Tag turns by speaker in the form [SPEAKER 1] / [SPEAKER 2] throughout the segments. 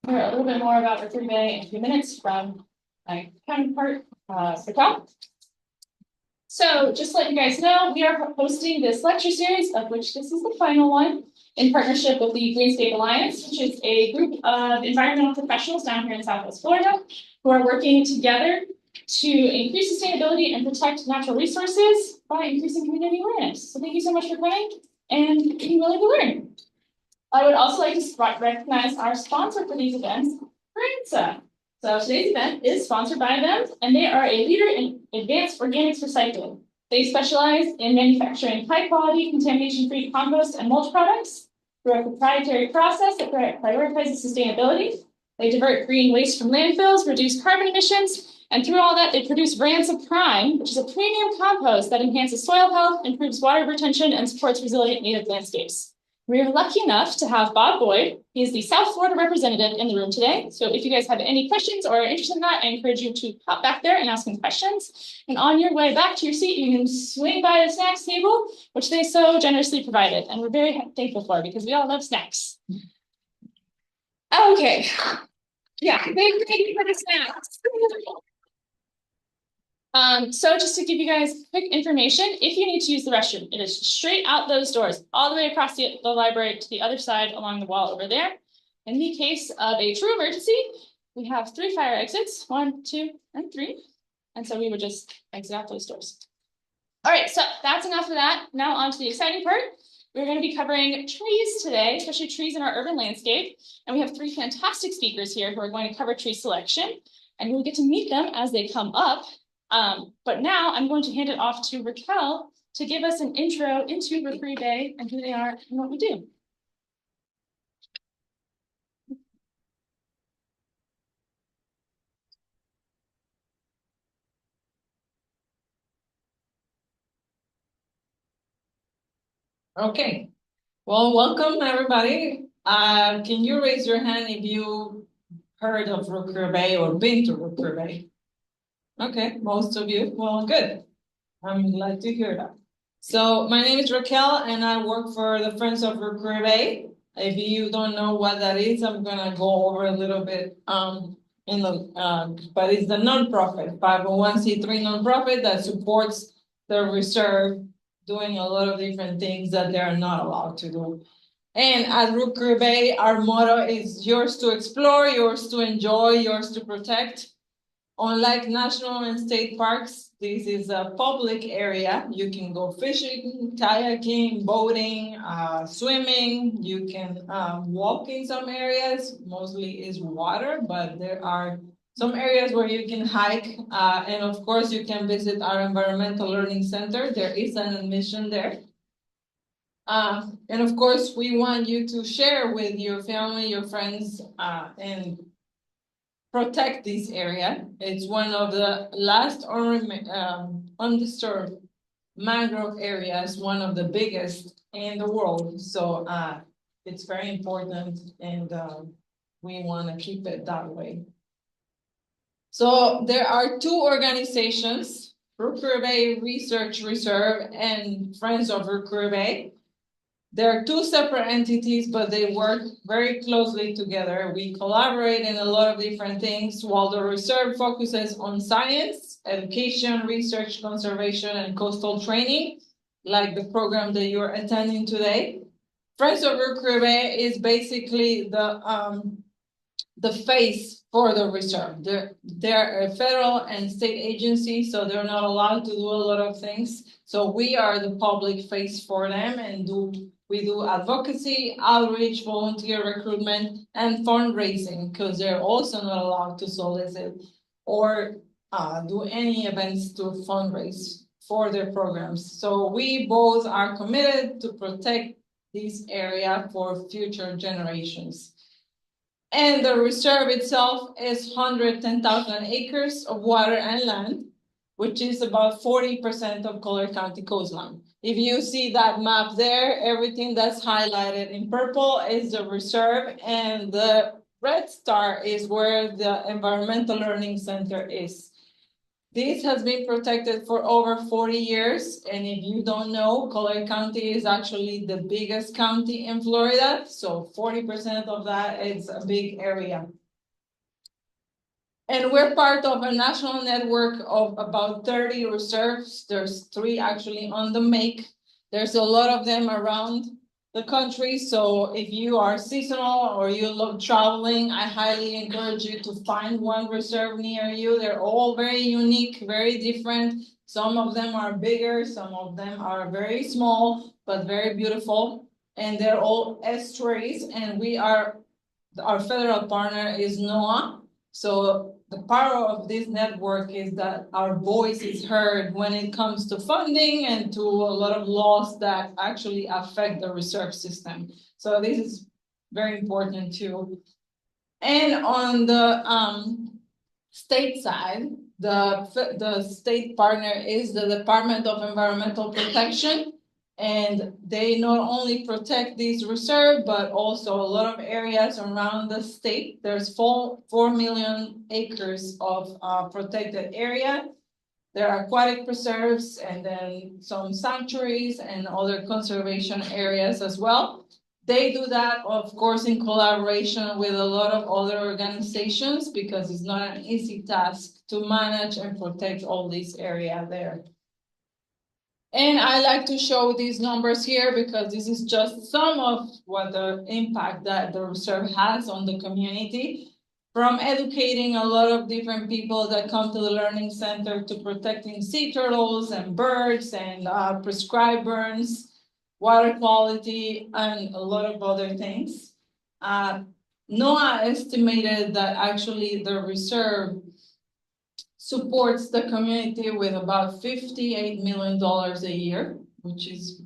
[SPEAKER 1] hear a little bit more about Rookery Bay in a few minutes from my counterpart, Raquel. So just to let you guys know, we are hosting this lecture series, of which this is the final one, in partnership with the Greenscape Alliance, which is a group of environmental professionals down here in Southwest Florida who are working together to increase sustainability and protect natural resources by increasing community awareness. So thank you so much for coming and being willing to learn. I would also like to recognize our sponsor for these events, Prinsa. So today's event is sponsored by them, and they are a leader in advanced organics recycling. They specialize in manufacturing high-quality, contamination-free compost and mulch products through a proprietary process that prioritizes sustainability. They divert green waste from landfills, reduce carbon emissions, and through all that, they produce Ransom Prime, which is a premium compost that enhances soil health, improves water retention, and supports resilient native landscapes. We are lucky enough to have Bob Boyd. He is the South Florida representative in the room today. So if you guys have any questions or are interested in that, I encourage you to pop back there and ask him questions. And on your way back to your seat, you can swing by the snacks table, which they so generously provided. And we're very thankful for because we all love snacks. Okay. Yeah, thank you for the snacks. So just to give you guys quick information, if you need to use the restroom, it is straight out those doors, all the way across the library to the other side along the wall over there. In the case of a true emergency, we have 3 fire exits, 1, 2, and 3. And so we would just exit out those doors. All right, so that's enough of that. Now on to the exciting part. We're going to be covering trees today, especially trees in our urban landscape. And we have 3 fantastic speakers here who are going to cover tree selection. And you'll get to meet them as they come up. But now I'm going to hand it off to Raquel to give us an intro into Rookery Bay and who they are and what we do.
[SPEAKER 2] Okay, well, welcome everybody. Can you raise your hand if you heard of Rookery Bay or been to Rookery Bay? Okay, most of you. Well, good. I'm glad to hear that. So my name is Raquel and I work for the Friends of Rookery Bay. If you don't know what that is, I'm gonna go over a little bit but it's the nonprofit, 501c3 nonprofit that supports the reserve doing a lot of different things that they are not allowed to do. And at Rookery Bay, our motto is yours to explore, yours to enjoy, yours to protect. Unlike national and state parks, this is a public area. You can go fishing, kayaking, boating, swimming. You can walk in some areas, mostly is water, but there are some areas where you can hike. And of course, you can visit our environmental learning center. There is an admission there. And of course, we want you to share with your family, your friends, and protect this area. It's one of the last undisturbed mangrove areas, one of the biggest in the world. So it's very important and we want to keep it that way. So there are 2 organizations, Rookery Bay Research Reserve and Friends of Rookery Bay. There are 2 separate entities, but they work very closely together. We collaborate in a lot of different things, while the reserve focuses on science, education, research, conservation, and coastal training, like the program that you're attending today. Friends of Rookery Bay is basically the face for the reserve. They're a federal and state agency, so they're not allowed to do a lot of things. So we are the public face for them and we do advocacy, outreach, volunteer recruitment, and fundraising, because they're also not allowed to solicit or do any events to fundraise for their programs. So we both are committed to protect this area for future generations. And the reserve itself is 110,000 acres of water and land, which is about 40% of Collier County coastline. If you see that map there, everything that's highlighted in purple is the reserve, and the red star is where the Environmental Learning Center is. This has been protected for over 40 years, and if you don't know, Collier County is actually the biggest county in Florida, so 40% of that is a big area. And we're part of a national network of about 30 reserves. There's 3 actually on the make. There's a lot of them around the country. So if you are seasonal or you love traveling, I highly encourage you to find one reserve near you. They're all very unique, very different. Some of them are bigger, some of them are very small, but very beautiful. And they're all estuaries, and our federal partner is NOAA. So the power of this network is that our voice is heard when it comes to funding and to a lot of laws that actually affect the reserve system. So this is very important too. And on the state side, the state partner is the Department of Environmental Protection. And they not only protect these reserves, but also a lot of areas around the state. There's 4 million acres of protected area. There are aquatic preserves and then some sanctuaries and other conservation areas as well. They do that, of course, in collaboration with a lot of other organizations, because it's not an easy task to manage and protect all this area there. And I like to show these numbers here because this is just some of what the impact that the reserve has on the community. From educating a lot of different people that come to the Learning Center to protecting sea turtles and birds and prescribed burns, water quality, and a lot of other things. NOAA estimated that actually the reserve supports the community with about $58 million a year, which is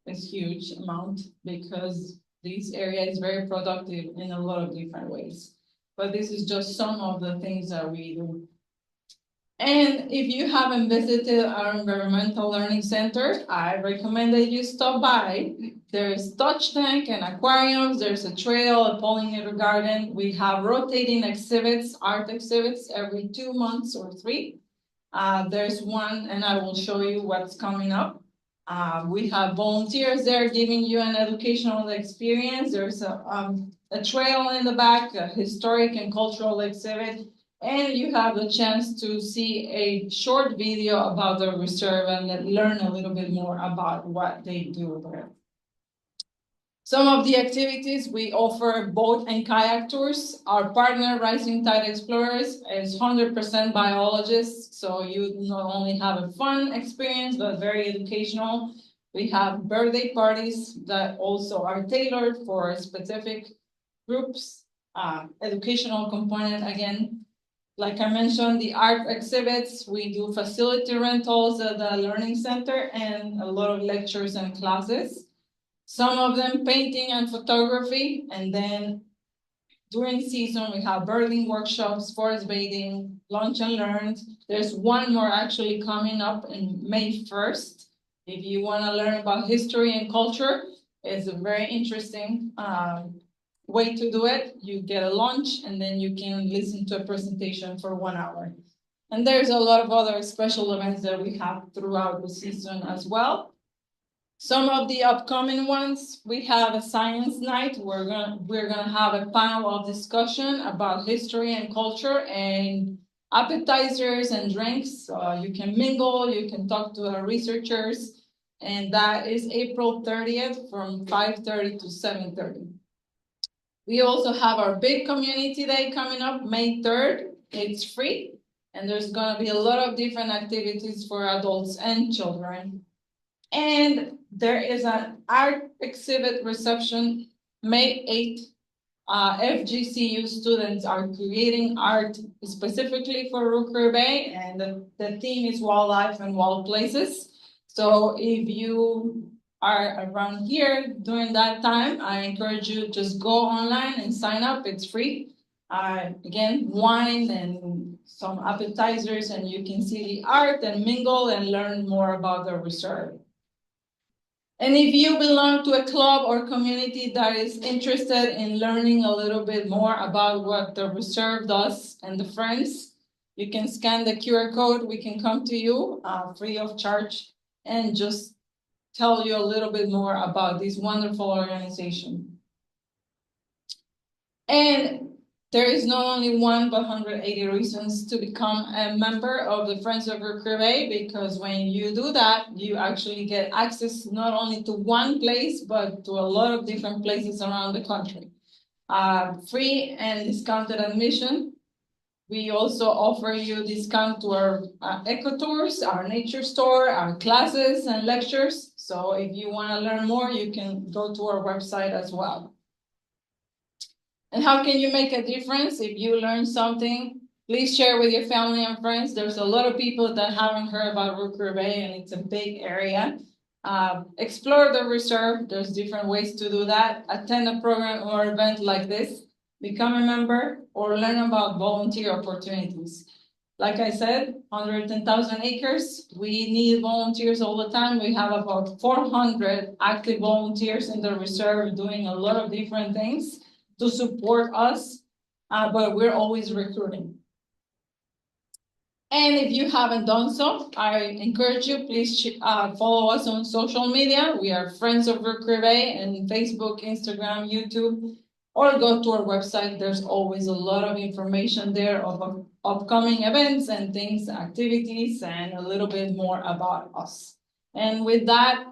[SPEAKER 2] a huge amount because this area is very productive in a lot of different ways. But this is just some of the things that we do. And if you haven't visited our environmental learning center, I recommend that you stop by. There's touch tank and aquariums. There's a trail, a pollinator garden. We have rotating exhibits, art exhibits every 2 months or 3. There's one, and I will show you what's coming up. We have volunteers there giving you an educational experience. There's a trail in the back, a historic and cultural exhibit. And you have the chance to see a short video about the reserve and learn a little bit more about what they do there. Some of the activities we offer boat and kayak tours. Our partner, Rising Tide Explorers, is 100% biologists, so you not only have a fun experience, but very educational. We have birthday parties that also are tailored for specific groups. Educational component again. Like I mentioned, the art exhibits, we do facility rentals at the Learning Center and a lot of lectures and classes. Some of them painting and photography, and then during season, we have birding workshops, forest bathing, lunch and learns. There's one more actually coming up in May 1st. If you want to learn about history and culture, it's a very interesting way to do it. You get a lunch and then you can listen to a presentation for 1 hour. And there's a lot of other special events that we have throughout the season as well. Some of the upcoming ones, we have a science night. We're gonna have a panel of discussion about history and culture and appetizers and drinks. You can mingle, you can talk to our researchers, and that is April 30th from 5:30 to 7:30. We also have our big community day coming up May 3rd. It's free, and there's gonna be a lot of different activities for adults and children. And there is an art exhibit reception May 8th. FGCU students are creating art specifically for Rookery Bay, and the theme is wildlife and wild places. So if you are around here during that time, I encourage you just go online and sign up. It's free. Again, wine and some appetizers, and you can see the art and mingle and learn more about the reserve. And if you belong to a club or community that is interested in learning a little bit more about what the reserve does and the friends, You can scan the QR code, we can come to you free of charge and just tell you a little bit more about this wonderful organization. And there is not only one, but 180 reasons to become a member of the Friends of Rookery Bay, because when you do that, you actually get access not only to one place, but to a lot of different places around the country. Free and discounted admission. We also offer you discount to our eco tours, our nature store, our classes and lectures. So if you want to learn more, you can go to our website as well. And how can you make a difference if you learn something? Please share with your family and friends. There's a lot of people that haven't heard about Rookery Bay, and it's a big area. Explore the reserve. There's different ways to do that. Attend a program or event like this. Become a member or learn about volunteer opportunities. Like I said, 110,000 acres. We need volunteers all the time. We have about 400 active volunteers in the reserve doing a lot of different things to support us, but we're always recruiting. And if you haven't done so, I encourage you, please follow us on social media. We are Friends of Rookery Bay and Facebook, Instagram, YouTube, or go to our website. There's always a lot of information there of upcoming events and things, activities, and a little bit more about us. And with that,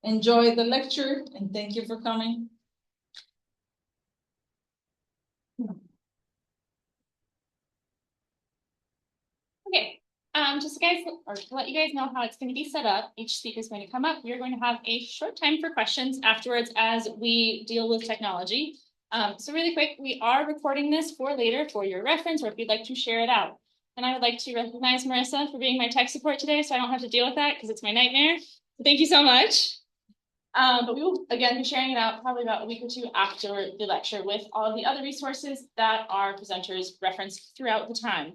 [SPEAKER 2] enjoy the lecture and thank you for coming.
[SPEAKER 1] Okay, just guys, or to let you guys know how it's going to be set up, each speaker is going to come up. We are going to have a short time for questions afterwards as we deal with technology. So really quick, we are recording this for later for your reference, or if you'd like to share it out. And I would like to recognize Marissa for being my tech support today, so I don't have to deal with that because it's my nightmare. So thank you so much. But we will, again, be sharing it out probably about a week or two after the lecture with all of the other resources that our presenters reference throughout the time.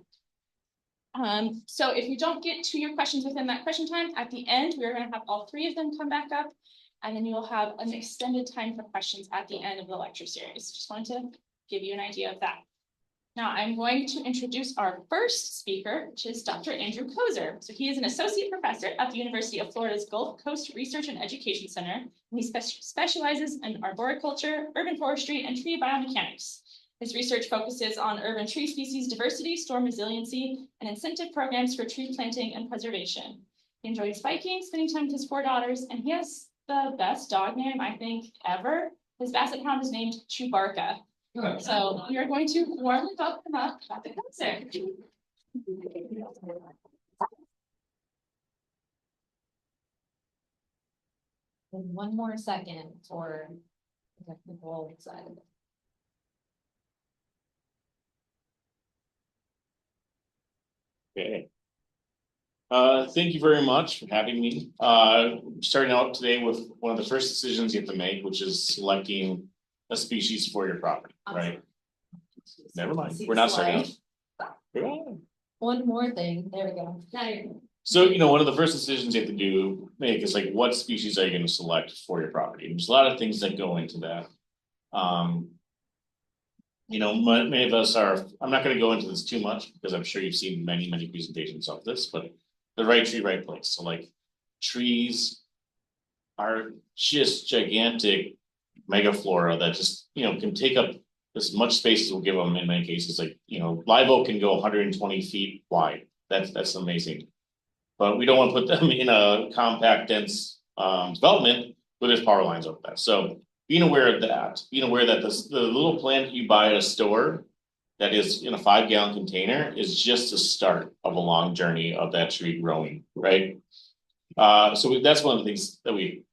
[SPEAKER 1] So if you don't get to your questions within that question time, at the end, we're going to have all three of them come back up, and then you will have an extended time for questions at the end of the lecture series. Just wanted to give you an idea of that. Now I'm going to introduce our first speaker, which is Dr. Andrew Koeser. So he is an associate professor at the University of Florida's Gulf Coast Research and Education Center, and he specializes in arboriculture, urban forestry, and tree biomechanics. His research focuses on urban tree species diversity, storm resiliency, and incentive programs for tree planting and preservation. He enjoys biking, spending time with his 4 daughters, and he has the best dog name, I think, ever. His basset hound is named Chewbacca. So we are going to warmly welcome up Dr. Koeser.
[SPEAKER 3] One more second for the technical side of it.
[SPEAKER 4] Okay. Thank you very much for having me. Starting out today with one of the first decisions you have to make, which is selecting a species for your property, right? Never mind, we're not starting out.
[SPEAKER 3] One more thing, there we go.
[SPEAKER 4] So, one of the first decisions you have to make is like, what species are you going to select for your property? And there's a lot of things that go into that. Many of us are, I'm not going to go into this too much because I'm sure you've seen many presentations of this, but the right tree, right place. So like trees are just gigantic megaflora that just, can take up as much space as we'll give them in many cases. Like, live oak can go 120 feet wide. That's amazing. But we don't want to put them in a compact, dense development where there's power lines over that. So being aware of that, the little plant you buy at a store that is in a 5-gallon container is just the start of a long journey of that tree growing, right? So that's one of the things that we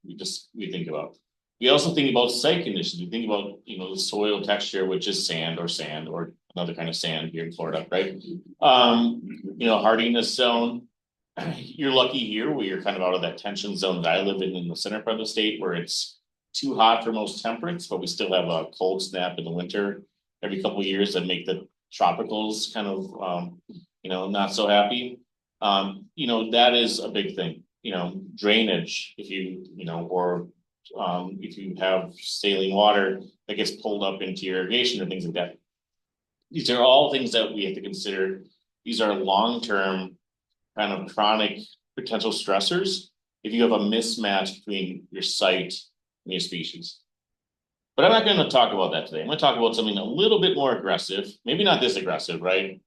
[SPEAKER 4] think about. We also think about site conditions. We think about, the soil texture, which is sand or another kind of sand here in Florida, right? Hardiness zone. You're lucky here where you're kind of out of that tension zone that I live in the center part of the state where it's too hot for most temperates, but we still have a cold snap in the winter every couple of years that make the tropicals kind of, not so happy. That is a big thing, drainage, if you have saline water that gets pulled up into your irrigation or things like that. These are all things that we have to consider these are long-term kind of chronic potential stressors if you have a mismatch between your site and your species. But I'm not going to talk about that today. I'm going to talk about something a little bit more aggressive, maybe not this aggressive, right?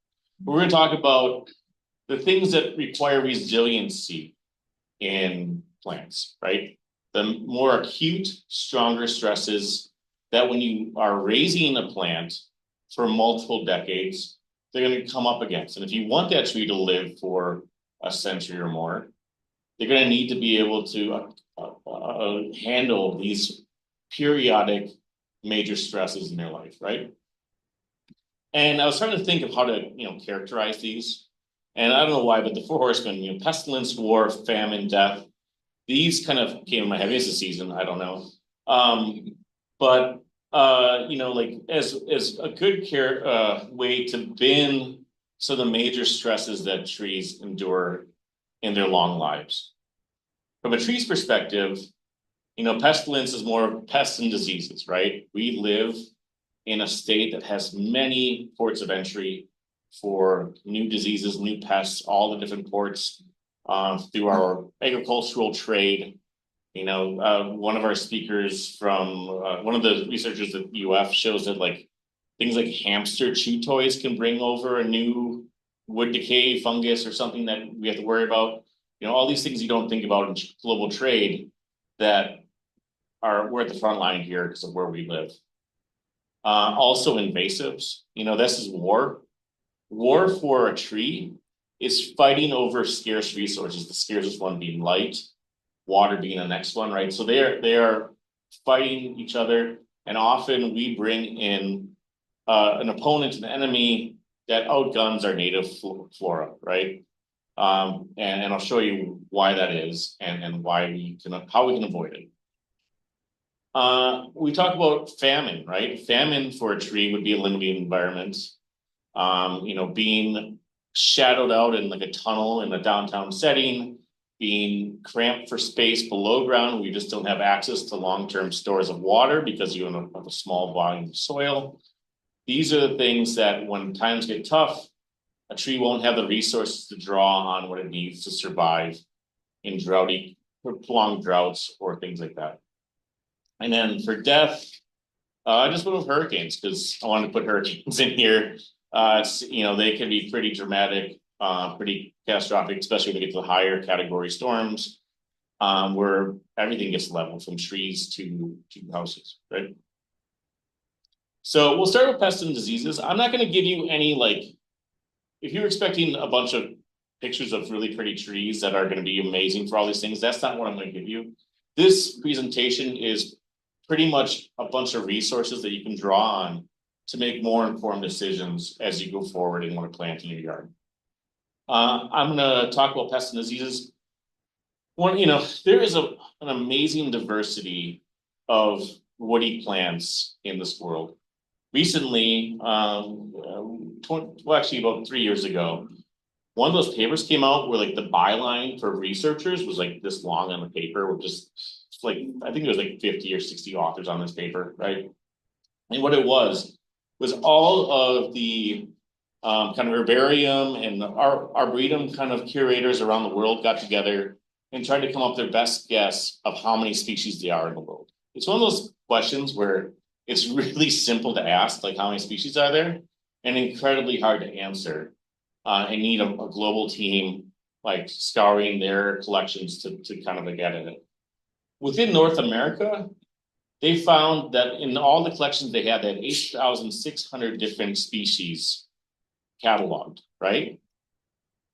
[SPEAKER 4] We're going to talk about the things that require resiliency in plants, right? The more acute, stronger stresses that when you are raising a plant for multiple decades, they're going to come up against. And if you want that tree to live for a century or more, they're going to need to be able to handle these periodic major stresses in their life, right? And I was trying to think of how to, characterize these. And I don't know why, but the four horsemen, pestilence, war, famine, death, these kind of came in my head. It's the season, I don't know. But like as a good way to bin some of the major stresses that trees endure in their long lives. From a tree's perspective, pestilence is more pests and diseases, right? We live in a state that has many ports of entry for new diseases, new pests, all the different ports through our agricultural trade. One of our speakers from one of the researchers at UF shows that like things like hamster chew toys can bring over a new wood decay fungus or something that we have to worry about. All these things you don't think about in global trade that we're at the front line here because of where we live. Also invasives, this is war. War for a tree is fighting over scarce resources, the scarcest one being light, water being the next one, right? So they are fighting each other, and often we bring in an opponent, an enemy that outguns our native flora, right? And I'll show you why that is and how we can avoid it. We talk about famine, right? Famine for a tree would be a limiting environment. Being shadowed out in like a tunnel in a downtown setting, being cramped for space below ground. We just don't have access to long-term stores of water because you have a small volume of soil. These are the things that when times get tough, a tree won't have the resources to draw on what it needs to survive in prolonged droughts or things like that. And then for death, I just went with hurricanes because I wanted to put hurricanes in here. They can be pretty dramatic, pretty catastrophic, especially when we get to the higher category storms, where everything gets leveled from trees to houses, right? So we'll start with pests and diseases. I'm not going to give you any if you're expecting a bunch of pictures of really pretty trees that are going to be amazing for all these things, that's not what I'm going to give you. This presentation is pretty much a bunch of resources that you can draw on to make more informed decisions as you go forward and want to plant in your yard. I'm going to talk about pests and diseases. There is an amazing diversity of woody plants in this world. Recently, actually about 3 years ago, one of those papers came out where like the byline for researchers was like this long on the paper with just I think there was like 50 or 60 authors on this paper, right? And what it was all of the kind of herbarium and arboretum kind of curators around the world got together and tried to come up with their best guess of how many species there are in the world. It's one of those questions where it's really simple to ask, like how many species are there, and incredibly hard to answer. And need a global team like scouring their collections to kind of get at it. Within North America, they found that in all the collections they had 8,600 different species cataloged, right?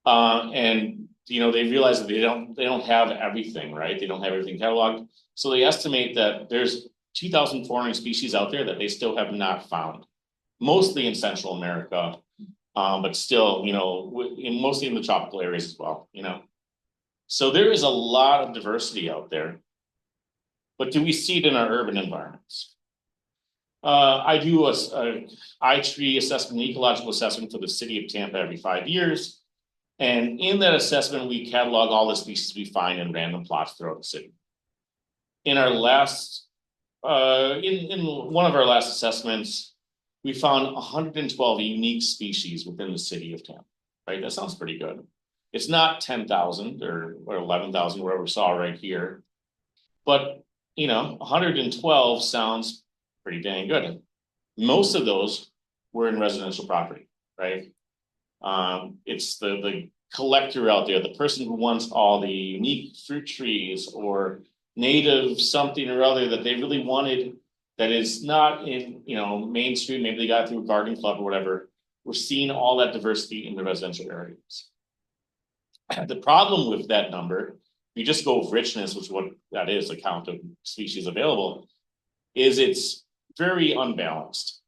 [SPEAKER 4] And they realized that they don't have everything, right? They don't have everything cataloged. So they estimate that there's 2,400 species out there that they still have not found, mostly in Central America, but still, mostly in the tropical areas as well, So there is a lot of diversity out there, but do we see it in our urban environments? I do a tree assessment, ecological assessment for the city of Tampa every 5 years. And in that assessment, we catalog all the species we find in random plots throughout the city. In our last, in one of our last assessments, we found 112 unique species within the city of Tampa, right? That sounds pretty good. It's not 10,000 or 11,000, whatever we saw right here. But, 112 sounds pretty dang good. Most of those were in residential property, right? It's the collector out there, the person who wants all the unique fruit trees or native something or other that they really wanted that is not in, Main Street, maybe they got it through a garden club or whatever. We're seeing all that diversity in the residential areas. The problem with that number, if you just go with richness, which is what that is, the count of species available, is it's very unbalanced.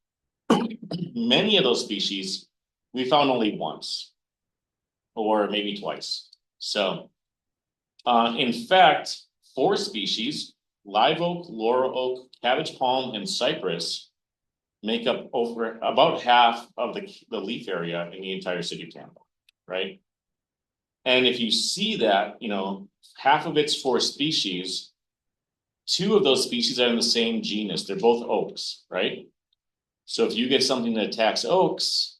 [SPEAKER 4] Many of those species we found only once or maybe twice. So, in fact, 4 species, live oak, laurel oak, cabbage palm, and cypress, make up over about half of the leaf area in the entire city of Tampa, right? And if you see that, half of it's 4 species, 2 of those species are in the same genus. They're both oaks, right? So if you get something that attacks oaks,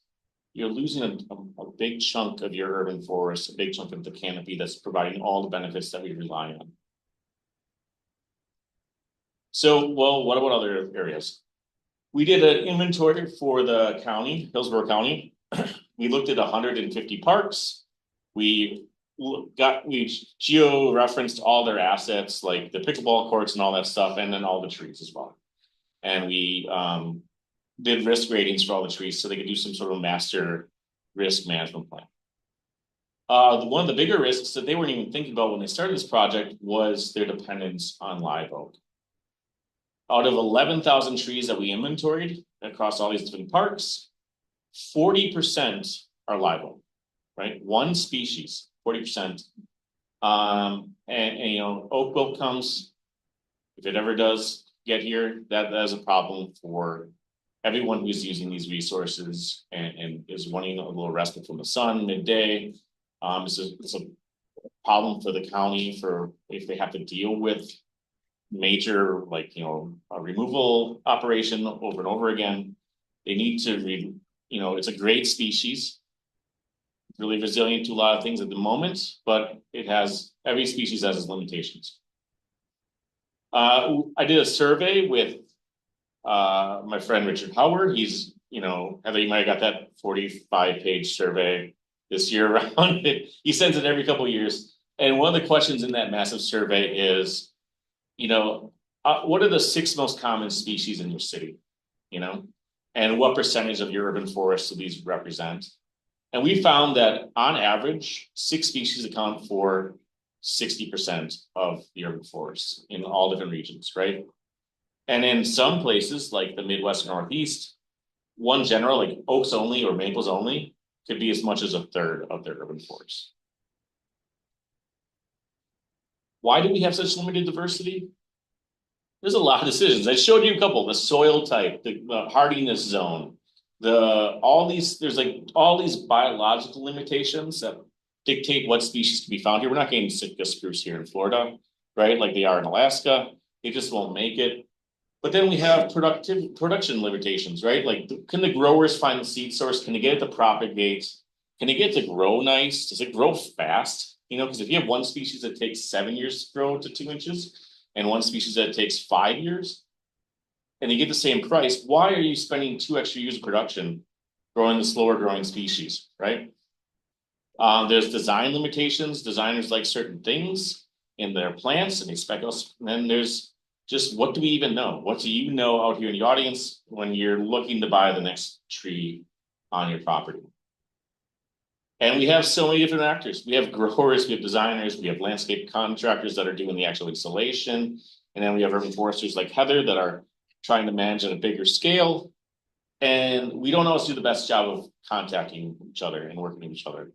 [SPEAKER 4] you're losing a big chunk of your urban forest, a big chunk of the canopy that's providing all the benefits that we rely on. So, well, what about other areas? We did an inventory for the county, Hillsborough County. We looked at 150 parks. We geo-referenced all their assets, like the pickleball courts and all that stuff, and then all the trees as well. And we did risk ratings for all the trees so they could do some sort of master risk management plan. One of the bigger risks that they weren't even thinking about when they started this project was their dependence on live oak. Out of 11,000 trees that we inventoried across all these different parks, 40% are live oak, right? One species, 40%. Oak wilt comes, if it ever does get here, that is a problem for everyone who's using these resources and is wanting a little respite from the sun midday. It's a problem for the county for if they have to deal with major, a removal operation over and over again. They need to it's a great species, really resilient to a lot of things at the moment, but every species has its limitations. I did a survey with my friend Richard Howard. He's, Heather, you might have got that 45-page survey this year around it. He sends it every couple of years. And one of the questions in that massive survey is, what are the 6 most common species in your city? And what percentage of your urban forests do these represent? And we found that on average, 6 species account for 60% of the urban forests in all different regions, right? And in some places like the Midwest and Northeast, one general, like oaks only or maples only, could be as much as a third of their urban forest. Why do we have such limited diversity? There's a lot of decisions. I showed you a couple: the soil type, the hardiness zone, there's all these biological limitations that dictate what species can be found here. We're not getting Sitka spruce here in Florida, right? Like they are in Alaska. They just won't make it. But then we have production limitations, right? Like, can the growers find the seed source? Can they get it to propagate? Can they get it to grow nice? Does it grow fast? Because if you have one species that takes 7 years to grow to 2 inches and one species that takes 5 years, and you get the same price, why are you spending 2 extra years of production growing the slower growing species, right? There's design limitations. Designers like certain things in their plants and they spec us. And then there's just, what do we even know? What do you know out here in the audience when you're looking to buy the next tree on your property? And we have so many different actors. We have growers, we have designers, we have landscape contractors that are doing the actual installation. And then we have urban foresters like Heather that are trying to manage at a bigger scale. And we don't always do the best job of contacting each other and working with each other,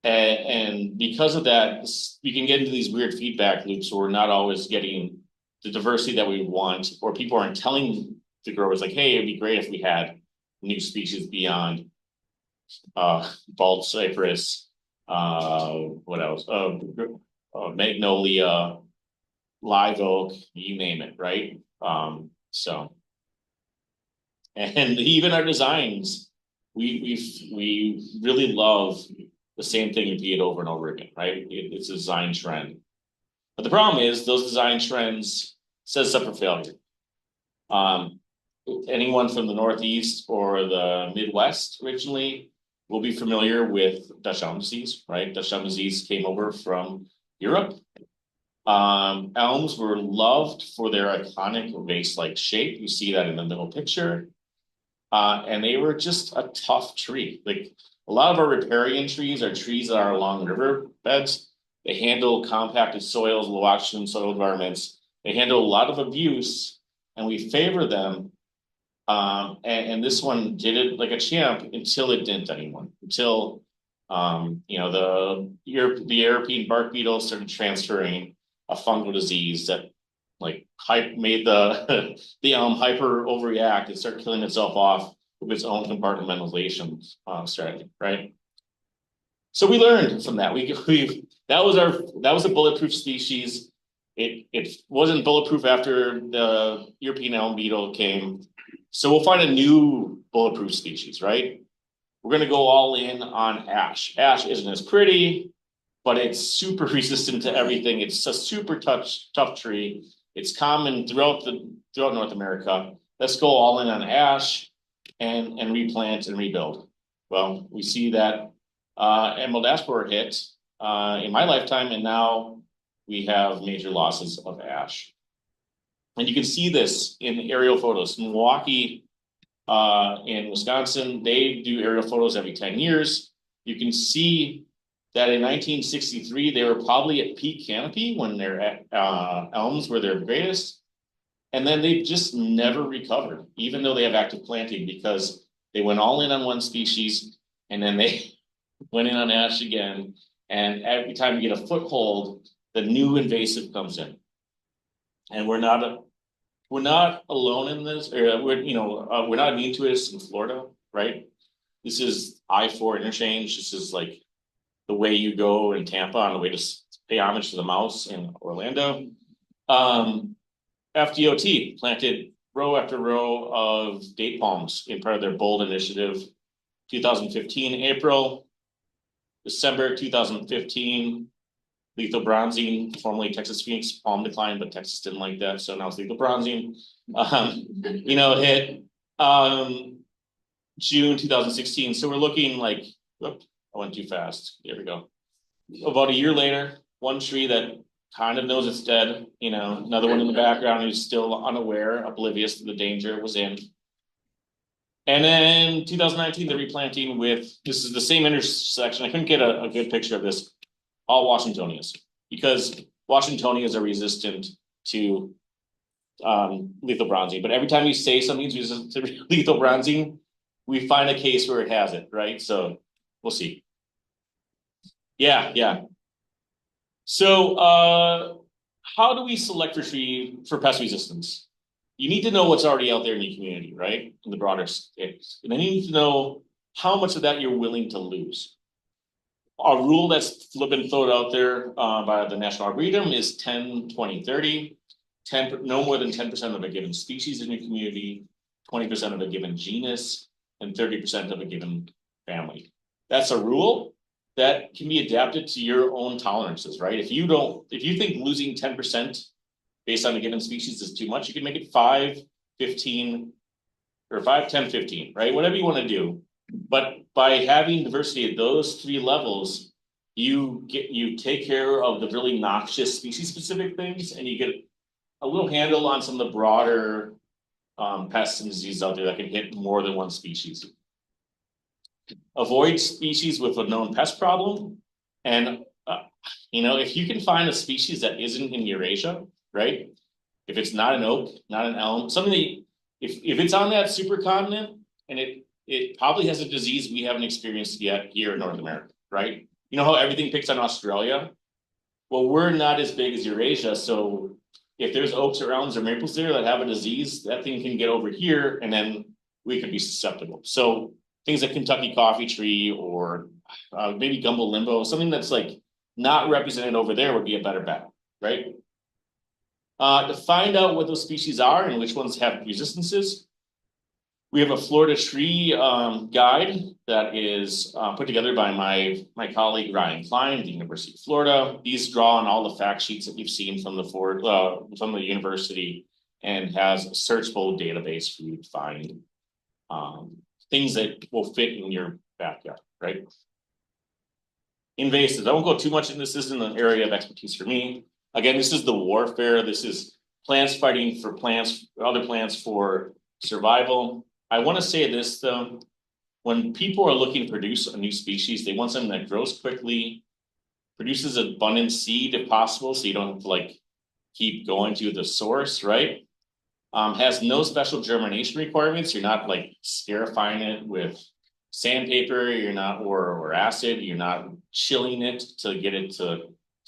[SPEAKER 4] And because of that, we can get into these weird feedback loops where we're not always getting the diversity that we want, or people aren't telling the growers like, hey, it'd be great if we had new species beyond bald cypress, what else? Magnolia, live oak, you name it, right? And even our designs we really love the same thing repeated over and over again, right? It's a design trend. But the problem is those design trends set us up for failure. Anyone from the Northeast or the Midwest originally will be familiar with Dutch elm disease, right? Dutch elm disease came over from Europe. Elms were loved for their iconic vase-like shape. You see that in the middle picture. And they were just a tough tree. Like a lot of our riparian trees are trees that are along river beds. They handle compacted soils, low oxygen soil environments. They handle a lot of abuse, and we favor them. And this one did it like a champ until it didn't anymore. Until the European bark beetle started transferring a fungal disease that like made the the elm hyper overreact and start killing itself off with its own compartmentalization strategy, right? So we learned from that. That was a bulletproof species. It wasn't bulletproof after the European elm beetle came. So we'll find a new bulletproof species, right? We're gonna go all in on ash. Ash isn't as pretty, but it's super resistant to everything. It's a super tough tree. It's common throughout North America. Let's go all in on ash and replant and rebuild. Well, we see that emerald ash borer hit in my lifetime, and now we have major losses of ash. And you can see this in aerial photos. Milwaukee in Wisconsin, they do aerial photos every 10 years. You can see that in 1963, they were probably at peak canopy when their elms were their greatest. And then they've just never recovered, even though they have active planting, because they went all in on one species and then they went in on ash again. And every time you get a foothold, the new invasive comes in. And we're not alone in this. We're not immune to this in Florida, right? This is I-4 interchange. This is like the way you go in Tampa on the way to pay homage to the mouse in Orlando. FDOT planted row after row of date palms in part of their Bold initiative. 2015 April, December 2015, lethal bronzing, formerly Texas Phoenix palm decline, but Texas didn't like that, so now it's lethal bronzing. Hit June 2016. So we're looking like, whoop, I went too fast. There we go. About a year later, one tree that kind of knows it's dead, another one in the background who's still unaware, oblivious to the danger was in. And then 2019, the replanting this is the same intersection. I couldn't get a good picture of this, all Washingtonias, because Washingtonias are resistant to lethal bronzing. But every time we say something's resistant to lethal bronzing, we find a case where it has it, right? So we'll see. Yeah. So how do we select for pest resistance? You need to know what's already out there in your community, right? In the broader scales. And then you need to know how much of that you're willing to lose. A rule that's been thrown out there by the National Arboretum is 10, 20, 30. No more than 10% of a given species in your community, 20% of a given genus, and 30% of a given family. That's a rule that can be adapted to your own tolerances, right? If you think losing 10% based on a given species is too much, you can make it 5, 15, or 5, 10, 15, right? Whatever you want to do. But by having diversity at those three levels, you take care of the really noxious species-specific things, and you get a little handle on some of the broader pests and diseases out there that can hit more than one species. Avoid species with a known pest problem, and if you can find a species that isn't in Eurasia, right? If it's not an oak, not an elm, something that if it's on that supercontinent and it probably has a disease we haven't experienced yet here in North America, right? You know how everything picks on Australia? Well, we're not as big as Eurasia, so if there's oaks or elms or maples there that have a disease, that thing can get over here, and then we could be susceptible. So things like Kentucky coffee tree or maybe gumbo limbo, something that's like not represented over there would be a better bet, right? To find out what those species are and which ones have resistances, We have a Florida tree guide that is put together by my colleague Ryan Klein at the University of Florida. These draw on all the fact sheets that you've seen from the university and has a searchable database for you to find things that will fit in your backyard, right? Invasives. I won't go too much in this. This isn't an area of expertise for me. Again, this is the warfare. This is plants fighting for plants, other plants for survival. I want to say this though, when people are looking to produce a new species, they want something that grows quickly, produces abundant seed if possible, so you don't have to like keep going to the source, right? Has no special germination requirements. You're not like scarifying it with sandpaper, you're not, or acid, you're not chilling it to get it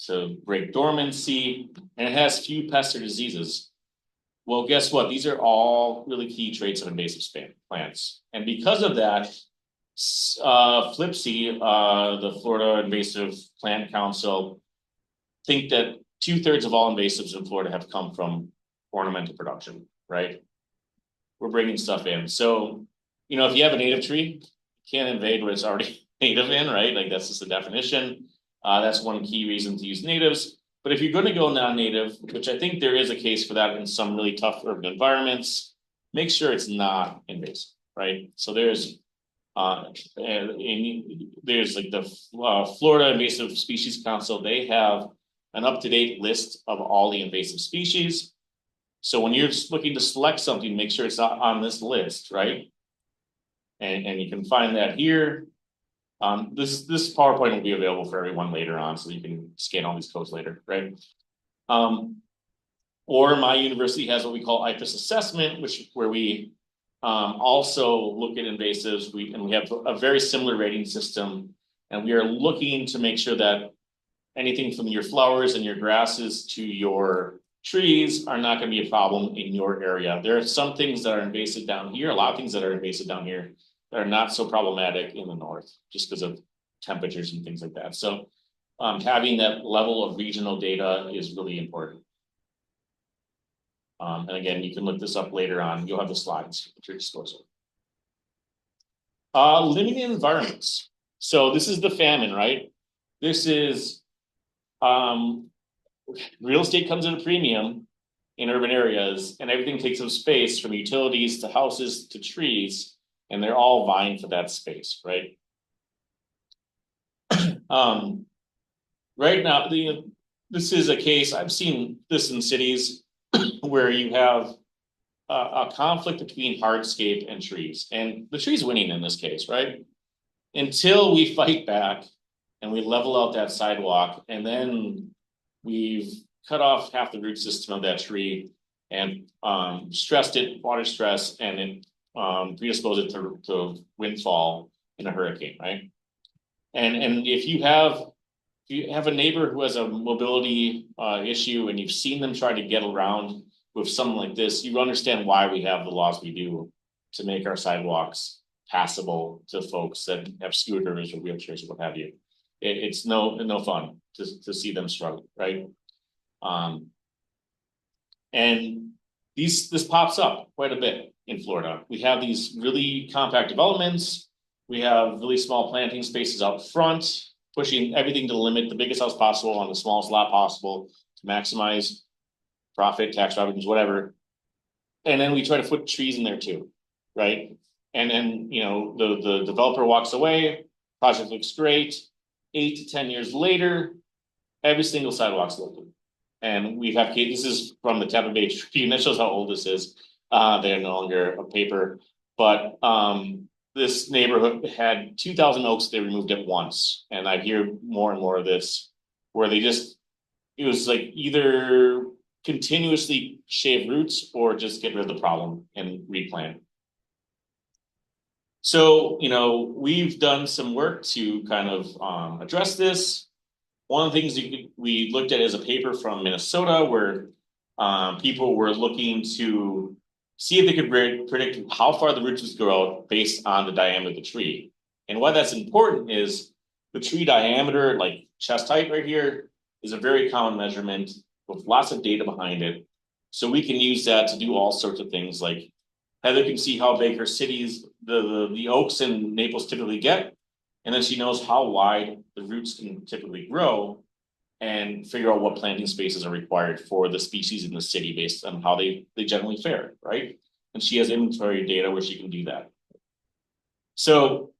[SPEAKER 4] to break dormancy, and it has few pests or diseases. Well, guess what? These are all really key traits of invasive plants. And because of that, FLIPSI, the Florida Invasive Plant Council, think that 2/3 of all invasives in Florida have come from ornamental production, right? We're bringing stuff in. So, you know, if you have a native tree, you can't invade what it's already native in, right? Like that's just the definition. That's one key reason to use natives. But if you're going to go non-native, which I think there is a case for that in some really tough urban environments, make sure it's not invasive, right? So there's like the Florida Invasive Species Council, they have an up-to-date list of all the invasive species. So when you're looking to select something, make sure it's not on this list, right? And you can find that here. This PowerPoint will be available for everyone later on, so you can scan all these codes later, right? Or my university has what we call IFAS assessment, where we also look at invasives. We have a very similar rating system, and we are looking to make sure that anything from your flowers and your grasses to your trees are not going to be a problem in your area. There are some things that are invasive down here, a lot of things that are invasive down here that are not so problematic in the north, just because of temperatures and things like that. So having that level of regional data is really important. And again, you can look this up later on. You'll have the slides at your disposal. Limited environments. So this is the famine, right? This is real estate comes at a premium in urban areas, and everything takes up space from utilities to houses to trees, and they're all vying for that space, right? Right now, this is a case, I've seen this in cities where you have a conflict between hardscape and trees, and the tree's winning in this case, right? Until we fight back and we level out that sidewalk, and then we've cut off half the root system of that tree and stressed it, water stress, and it predispose it to windfall in a hurricane, right? And if you have a neighbor who has a mobility issue and you've seen them try to get around with something like this, you understand why we have the laws we do to make our sidewalks passable to folks that have scooters or wheelchairs or what have you. It's no fun to see them struggle, right? And this pops up quite a bit in Florida. We have these really compact developments. We have really small planting spaces out front, pushing everything to the limit, the biggest house possible on the smallest lot possible to maximize profit, tax revenues, whatever. And then we try to put trees in there too, right? And then, you know, the developer walks away, project looks great. 8 to 10 years later, every single sidewalk's local. And we have, this is from the Tampa Bay Tribune, that shows how old this is. They're no longer a paper, but this neighborhood had 2,000 oaks they removed at once. And I hear more and more of this, where it was like either continuously shave roots or just get rid of the problem and replant. So, you know, we've done some work to kind of address this. One of the things we looked at is a paper from Minnesota where people were looking to see if they could predict how far the roots would grow based on the diameter of the tree. And why that's important is the tree diameter, like chest height right here, is a very common measurement with lots of data behind it. So we can use that to do all sorts of things like Heather can see how big her cities, the oaks in Naples typically get. And then she knows how wide the roots can typically grow and figure out what planting spaces are required for the species in the city based on how they generally fare, right? And she has inventory data where she can do that. So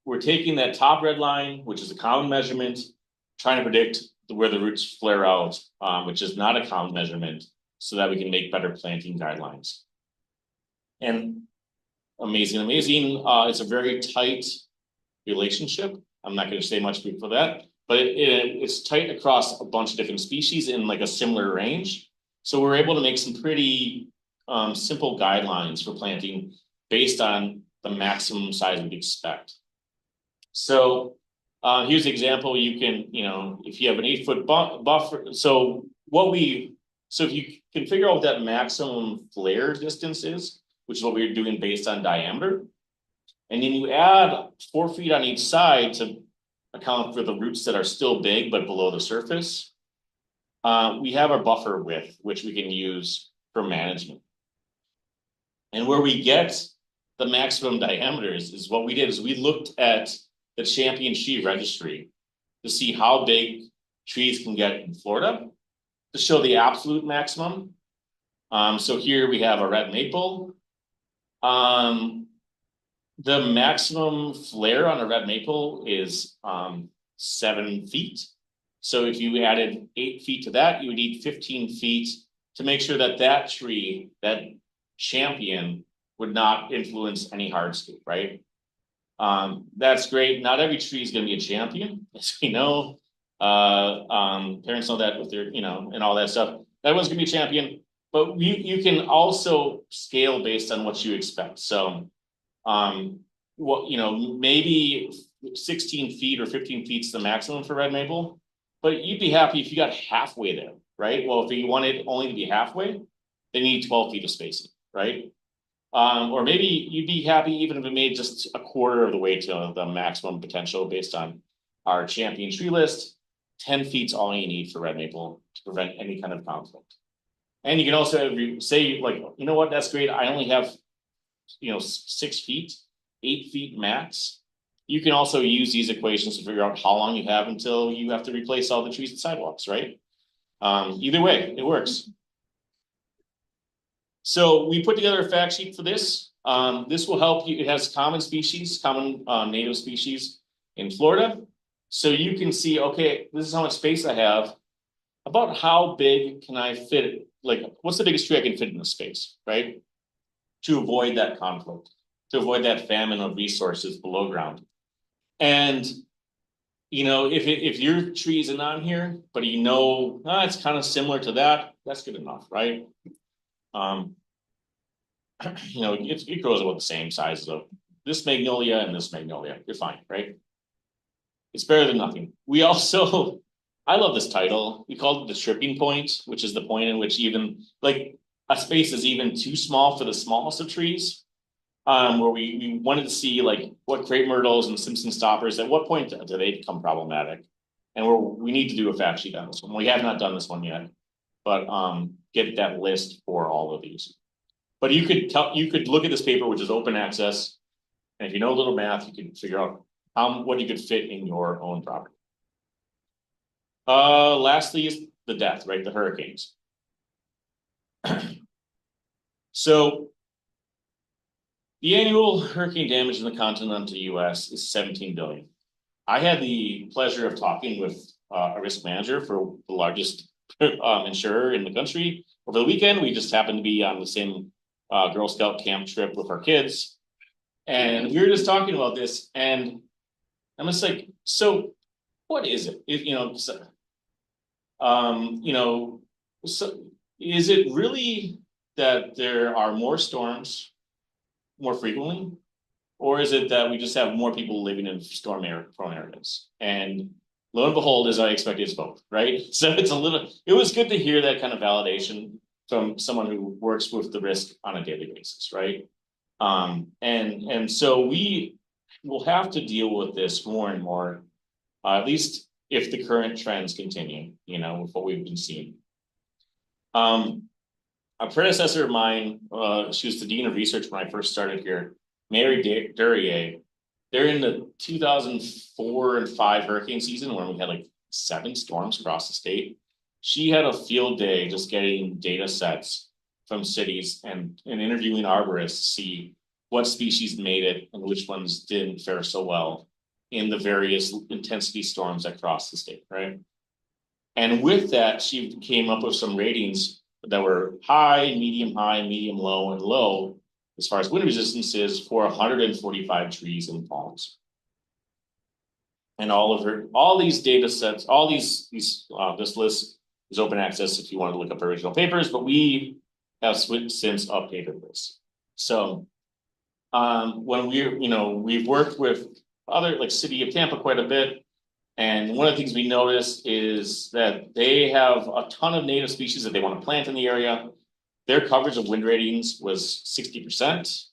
[SPEAKER 4] we're taking that top red line, which is a common measurement, trying to predict where the roots flare out, which is not a common measurement, so that we can make better planting guidelines. And amazing. It's a very tight relationship. I'm not going to say much before that, but it's tight across a bunch of different species in like a similar range. So we're able to make some pretty simple guidelines for planting based on the maximum size we'd expect. So here's an example. You can, if you have an 8-foot buffer, so if you can figure out what that maximum flare distance is, which is what we're doing based on diameter, and then you add 4 feet on each side to account for the roots that are still big but below the surface, we have our buffer width, which we can use for management. And where we get the maximum diameters is what we did is we looked at the champion tree registry to see how big trees can get in Florida to show the absolute maximum. So here we have a red maple. The maximum flare on a red maple is 7 feet. So if you added 8 feet to that, you would need 15 feet to make sure that that tree, that champion, would not influence any hardscape, right? That's great. Not every tree is going to be a champion, as we know. Parents know that with their, and all that stuff. That one's going to be a champion, but you can also scale based on what you expect. So, maybe 16 feet or 15 feet is the maximum for red maple, but you'd be happy if you got halfway there, right? Well, if you wanted only to be halfway, they need 12 feet of spacing, right? Or maybe you'd be happy even if it made just a quarter of the way to the maximum potential based on our champion tree list. 10 feet's all you need for red maple to prevent any kind of conflict. And you can also say, like, you know what, that's great. I only have, 6 feet, 8 feet max. You can also use these equations to figure out how long you have until you have to replace all the trees and sidewalks, right? Either way, it works. So we put together a fact sheet for this. This will help you. It has common native species in Florida. So you can see, okay, this is how much space I have. About how big can I fit it? Like, what's the biggest tree I can fit in this space, right? To avoid that conflict, to avoid that famine of resources below ground. And, if your tree isn't on here, but it's kind of similar to that, that's good enough, right? It grows about the same size as this magnolia and this magnolia. You're fine, right? It's better than nothing. We also, I love this title. We call it the tripping point, which is the point in which even like a space is even too small for the smallest of trees. Where we wanted to see like what crepe myrtles and Simpson stoppers, at what point do they become problematic? And we need to do a fact sheet on this one. We have not done this one yet, but get that list for all of these. But you could look at this paper, which is open access, and if you know a little math, you can figure out what you could fit in your own property. Lastly is the death, right? The hurricanes. So the annual hurricane damage in the continental US is 17 billion. I had the pleasure of talking with a risk manager for the largest insurer in the country over the weekend. We just happened to be on the same Girl Scout camp trip with our kids. And we were just talking about this, and I'm just like, so what is it? So is it really that there are more storms more frequently, or is it that we just have more people living in storm-prone areas? And lo and behold, as I expected, it's both, right? So it was good to hear that kind of validation from someone who works with the risk on a daily basis, right? And so we will have to deal with this more and more, at least if the current trends continue, with what we've been seeing. a predecessor of mine, she was the dean of research when I first started here, Mary Duryea. They're in the 2004 and 5 hurricane season when we had like 7 storms across the state. She had a field day just getting data sets from cities and interviewing arborists to see what species made it and which ones didn't fare so well in the various intensity storms that crossed the state, right? And with that, she came up with some ratings that were high, medium, low, and low as far as wind resistance is for 145 trees and palms. And all these data sets, this list is open access if you want to look up original papers, but we have since updated this. So when we've worked with other like City of Tampa quite a bit. And one of the things we noticed is that they have a ton of native species that they want to plant in the area. Their coverage of wind ratings was 60%.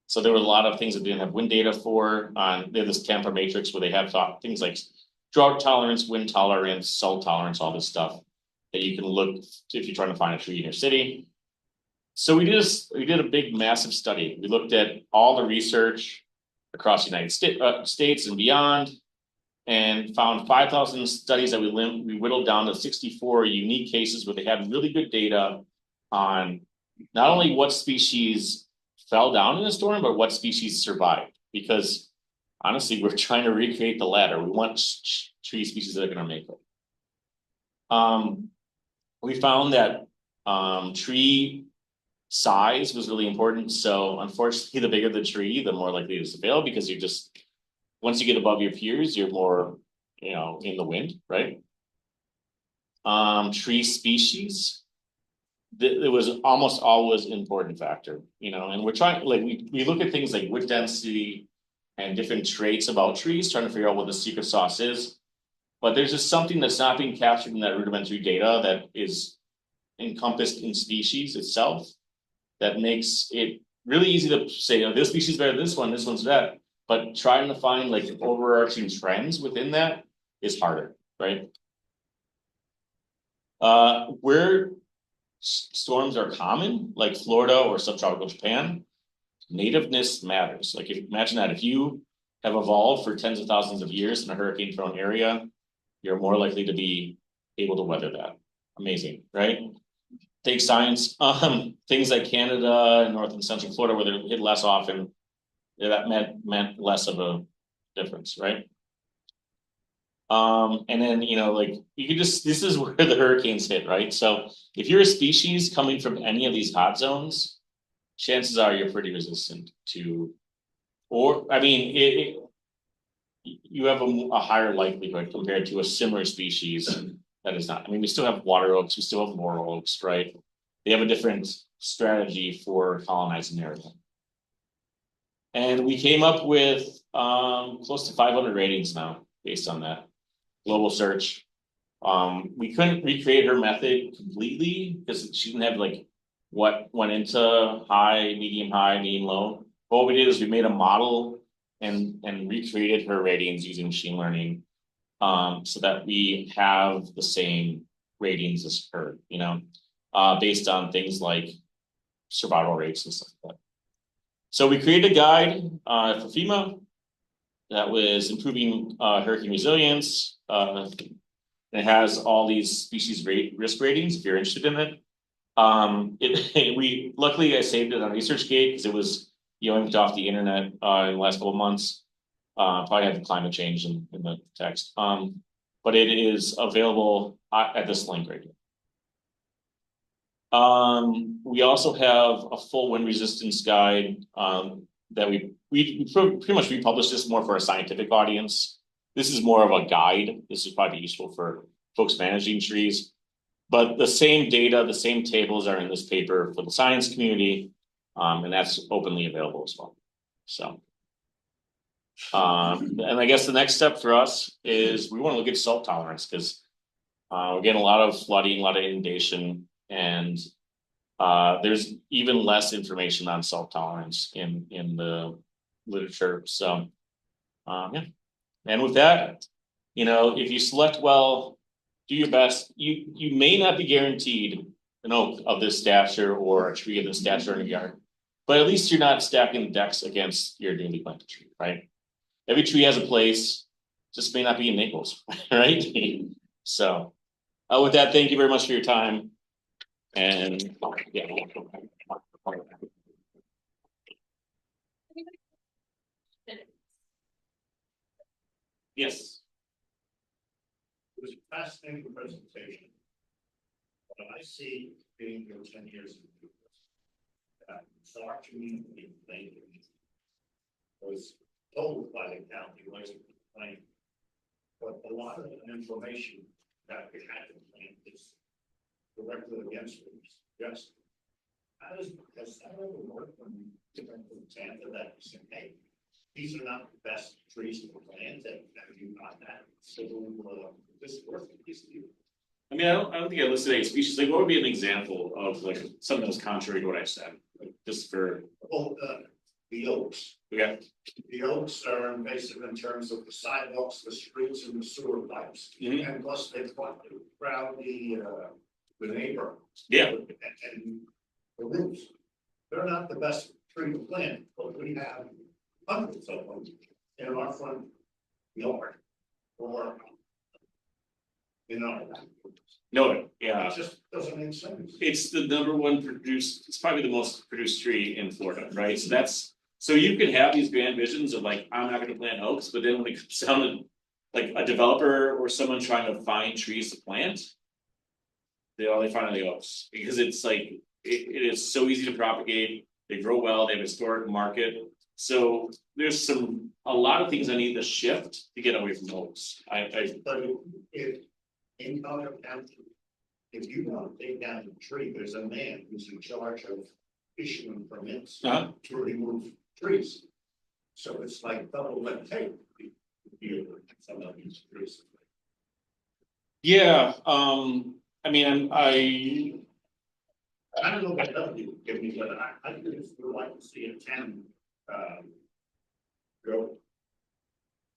[SPEAKER 4] So there were a lot of things that they didn't have wind data for. They have this Tampa matrix where they have things like drought tolerance, wind tolerance, salt tolerance, all this stuff that you can look if you're trying to find a tree in your city. So we did a big, massive study. We looked at all the research across the United States and beyond, and found 5,000 studies that we whittled down to 64 unique cases where they had really good data on not only what species fell down in the storm, but what species survived. Because honestly, we're trying to recreate the latter. We want tree species that are going to make it. We found that tree size was really important. So unfortunately, the bigger the tree, the more likely it is to fail, because once you get above your peers, you're more, in the wind, right? Tree species, it was almost always an important factor, and we're trying, like, we look at things like wood density and different traits about trees, trying to figure out what the secret sauce is. But there's just something that's not being captured in that rudimentary data that is encompassed in species itself that makes it really easy to say, this species is better than this one's that. But trying to find like overarching trends within that is harder, right? Where storms are common, like Florida or subtropical Japan, nativeness matters. Like, imagine that if you have evolved for tens of thousands of years in a hurricane-prone area, you're more likely to be able to weather that. Amazing, right? Take science, things like Canada and North and Central Florida, where they're hit less often, that meant less of a difference, right? And then, like, this is where the hurricanes hit, right? So if you're a species coming from any of these hot zones, chances are you're pretty resistant to, you have a higher likelihood compared to a similar species that is not. We still have water oaks, we still have laurel oaks, right? They have a different strategy for colonizing the area. And we came up with close to 500 ratings now based on that global search. We couldn't recreate her method completely because she didn't have like what went into high, medium, low. But what we did is we made a model and recreated her ratings using machine learning, so that we have the same ratings as her, based on things like survival rates and stuff like that. So we created a guide for FEMA that was improving hurricane resilience. It has all these species risk ratings if you're interested in it. Luckily I saved it on ResearchGate because it was yanked off the internet in the last couple of months. Probably had the climate change in the text. But it is available at this link right here. We also have a full wind resistance guide that we pretty much republished this more for a scientific audience. This is more of a guide. This is probably useful for folks managing trees. But the same data, the same tables are in this paper for the science community, and that's openly available as well. So, and I guess the next step for us is we want to look at salt tolerance because we're getting a lot of flooding, a lot of inundation, and there's even less information on salt tolerance in the literature. So, yeah. And with that, if you select well, do your best. You may not be guaranteed an oak of this stature or a tree of this stature in your yard. But at least you're not stacking the decks against your newly planted tree, right? Every tree has a place, just may not be in Naples, right? So, with that, thank you very much for your time. And yeah. Yes.
[SPEAKER 5] It was a fascinating presentation. What I see being here 10 years ago, our community was told by the county wasn't complained. But a lot of the information that we had in plan is directly against what was suggested. Has that ever worked when you took an example that you said, hey, these are not the best trees to plant, and you got that civil this work these to you?
[SPEAKER 4] I mean, I don't think I listed any species. Like, what would be an example of like something that's contrary to what I said? Like, just for
[SPEAKER 5] the oaks.
[SPEAKER 4] okay.
[SPEAKER 5] The oaks are invasive in terms of the sidewalks, the streets, and the sewer pipes.
[SPEAKER 4] Mhm.
[SPEAKER 5] And plus they crowd the neighbor.
[SPEAKER 4] Yeah.
[SPEAKER 5] And the roofs. They're not the best tree to plant, but we have hundreds of them in our front yard or in our.
[SPEAKER 4] No, yeah.
[SPEAKER 5] It just doesn't make sense.
[SPEAKER 4] It's the number one produced, it's probably the most produced tree in Florida, right? So that's, so you can have these grand visions of like, I'm not gonna plant oaks, but then when it comes down to like a developer or someone trying to find trees to plant, they only find the oaks, because it's like, it is so easy to propagate, they grow well, they have a historic market. So there's a lot of things I need to shift to get away from oaks.
[SPEAKER 5] But if in other county, if you want to take down a tree, there's a man who's in charge of issuing permits
[SPEAKER 4] Uh-huh.
[SPEAKER 5] to remove trees. So it's like double red tape. Some of these trees.
[SPEAKER 4] Yeah, I mean, I
[SPEAKER 5] I don't know what that would give me, but I just would like to see a town, go.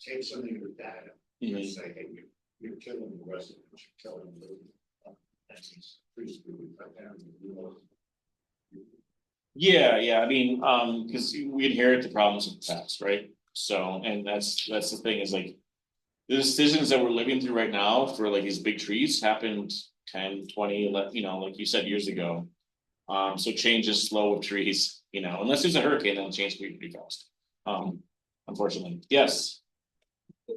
[SPEAKER 5] Take some of your data and say, hey, you're killing the residents, you're killing the. Trees to be cut down,
[SPEAKER 4] yeah, I mean, because we inherit the problems of the past, right? So, and that's the thing is like, the decisions that we're living through right now for like these big trees happened 10, 20, you know, like you said, years ago. So change is slow with trees, you know, unless there's a hurricane, then change will be pretty fast. Unfortunately, yes.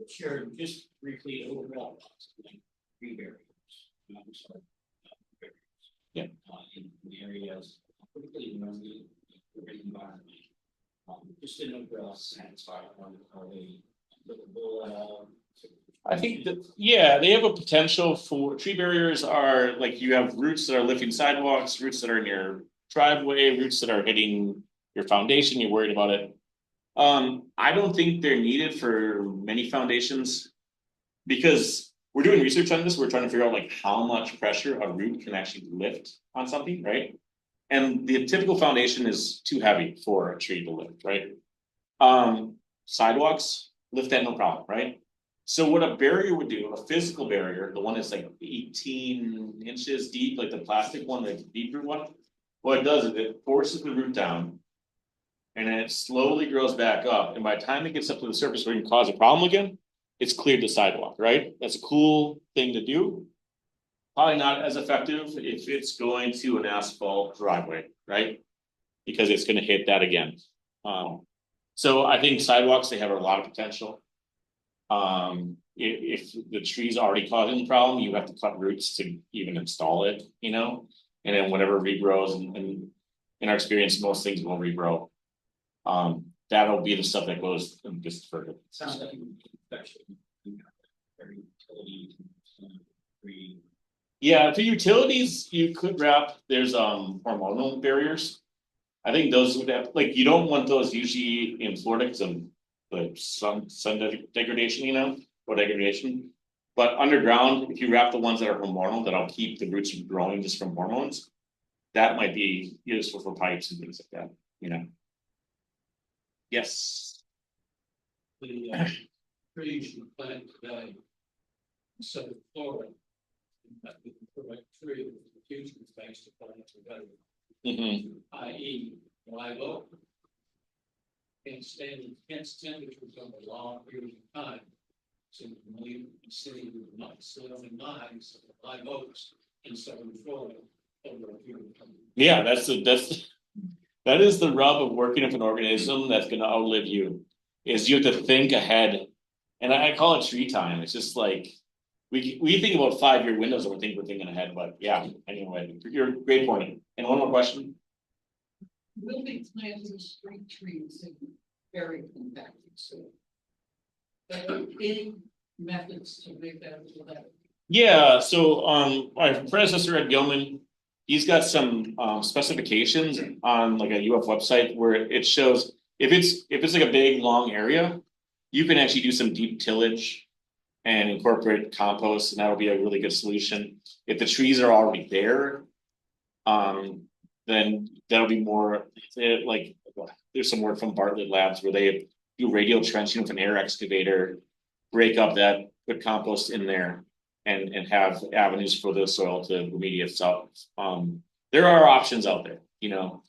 [SPEAKER 6] Sure, just briefly overall, like tree barriers.
[SPEAKER 4] Yeah.
[SPEAKER 6] In areas, particularly in the environment. Just didn't overall satisfy on how they applicable.
[SPEAKER 4] I think that, yeah, they have a potential for tree barriers are like you have roots that are lifting sidewalks, roots that are in your driveway, roots that are hitting your foundation, you're worried about it. I don't think they're needed for many foundations because we're doing research on this. We're trying to figure out like how much pressure a root can actually lift on something, right? And the typical foundation is too heavy for a tree to lift, right? Sidewalks lift that no problem, right? So what a barrier would do, a physical barrier, the one that's like 18 inches deep, like the plastic one, like the deep root one, what it does is it forces the root down and then it slowly grows back up. And by the time it gets up to the surface where it can cause a problem again, it's cleared the sidewalk, right? That's a cool thing to do. Probably not as effective if it's going to an asphalt driveway, right? Because it's going to hit that again. So I think sidewalks, they have a lot of potential. If the tree's already causing the problem, you have to cut roots to even install it, you know, and then whatever regrows, and in our experience, most things will regrow. That'll be the stuff that goes just further.
[SPEAKER 6] Sounds like you actually very utility free.
[SPEAKER 4] Yeah, for utilities, you could wrap, there's hormonal barriers. I think those would have, like, you don't want those usually in Florida because of the sun degradation, you know, or degradation. But underground, if you wrap the ones that are hormonal, that'll keep the roots from growing just from hormones. That might be useful for pipes and things like that, you know. Yes.
[SPEAKER 6] The trees you plant today, instead of Florida, that would correct tree, future based upon it together,
[SPEAKER 4] Mhm.
[SPEAKER 6] i.e. live oak. And stand intense temperatures over a long period of time. So we see months, 9 live oaks in southern Florida over a period of time.
[SPEAKER 4] Yeah, that is the rub of working with an organism that's gonna outlive you, is you have to think ahead. And I call it tree time, it's just like, we think about 5-year windows and we're thinking ahead, but yeah, anyway, you're great point. And one more question?
[SPEAKER 7] Will be planting street trees in very compacted soil. There are any methods to make that better.
[SPEAKER 4] Yeah, so my predecessor at Gilman, he's got some specifications on like a UF website where it shows if it's like a big long area, you can actually do some deep tillage and incorporate compost, and that'll be a really good solution. If the trees are already there, then that'll be more like there's some work from Bartlett Labs where they do radial trenching with an air excavator, break up that, put compost in there, and have avenues for the soil to remediate itself. There are options out there, you know,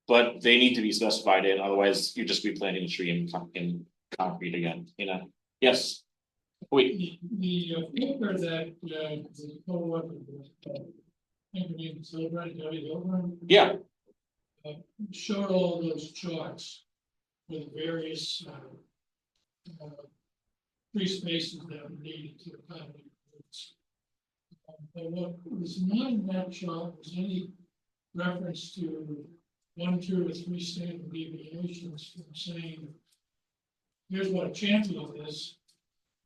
[SPEAKER 4] but they need to be specified in, otherwise you're just replanting a tree in concrete again, you know. Yes. Wait.
[SPEAKER 8] The paper that the co-author was
[SPEAKER 4] Yeah.
[SPEAKER 8] Showed all those charts with various free spaces that were needed to accommodate roots. But what was not in that chart was any reference to 1, 2, or 3 standard deviations from saying, here's what a champion is,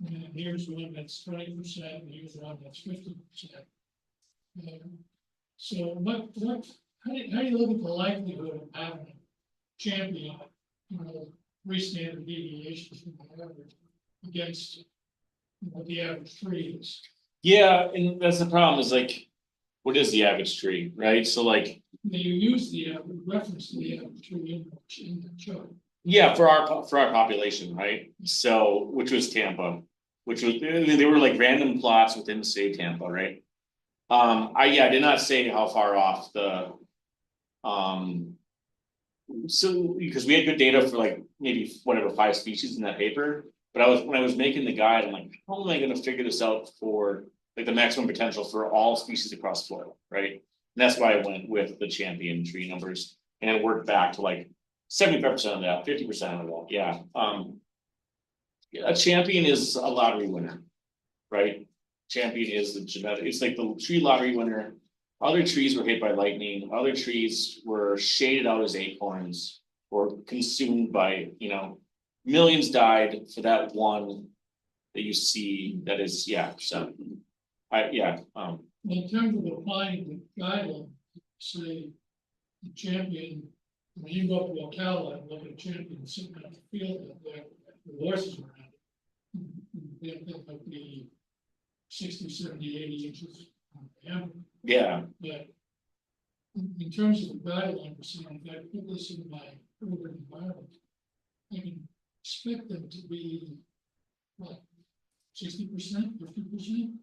[SPEAKER 8] and here's one that's 20%, and here's one that's 50%. So how do you look at the likelihood of having a champion, 3 standard deviations from the average against what the average tree is?
[SPEAKER 4] Yeah, and that's the problem is like, what is the average tree, right? So like,
[SPEAKER 8] You use the reference to the average tree in the chart.
[SPEAKER 4] yeah, for our population, right? So, which was Tampa, which was, they were like random plots within the state of Tampa, right? I did not say how far off the, so, because we had good data for like maybe whatever 5 species in that paper, but when I was making the guide, I'm like, how am I gonna figure this out for like the maximum potential for all species across Florida, right? And that's why I went with the champion tree numbers, and it worked back to like 75% of that, 50% of that, yeah. A champion is a lottery winner, right? Champion is the genetic, it's like the tree lottery winner. Other trees were hit by lightning, other trees were shaded out as acorns or consumed by, millions died for that one that you see that is, so.
[SPEAKER 8] In terms of applying the guideline, say the champion, when you go up to Ocala and look at a champion sitting on the field up there, the horses around it, they might be 60, 70, 80 inches on diameter.
[SPEAKER 4] Yeah.
[SPEAKER 8] But in terms of the guideline, we're saying if I put this in my urban environment, I can expect them to be what, 60%, 50%?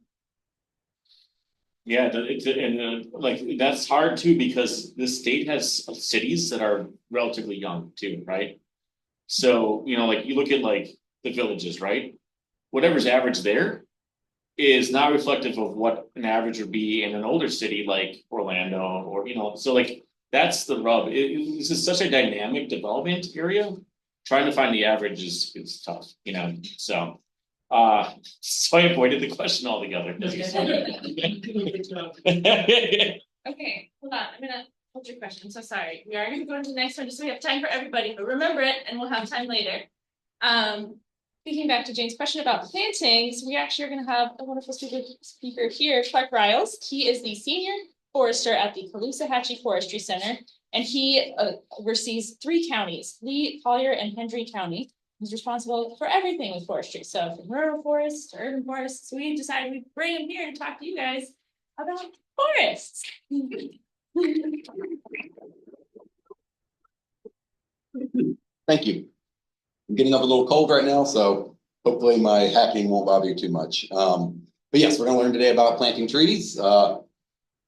[SPEAKER 4] Yeah, like that's hard too, because the state has cities that are relatively young too, right? So, like you look at like the villages, right? Whatever's average there is not reflective of what an average would be in an older city like Orlando or, so like that's the rub. This is such a dynamic development area. Trying to find the average is tough, so. So I avoided the question altogether.
[SPEAKER 1] Okay, hold on, I'm gonna hold your question, so sorry. We are gonna go into the next one, just so we have time for everybody, but remember it, and we'll have time later. Speaking back to Jane's question about plantings, we actually are gonna have a wonderful speaker here, Clark Ryals. He is the senior forester at the Caloosahatchee Forestry Center, and he oversees 3 counties, Lee, Collier, and Hendry County. He's responsible for everything with forestry. So from rural forests to urban forests, we decided we'd bring him here to talk to you guys about forests.
[SPEAKER 9] Thank you. I'm getting up a little cold right now, so hopefully my hacking won't bother you too much. But yes, we're going to learn today about planting trees.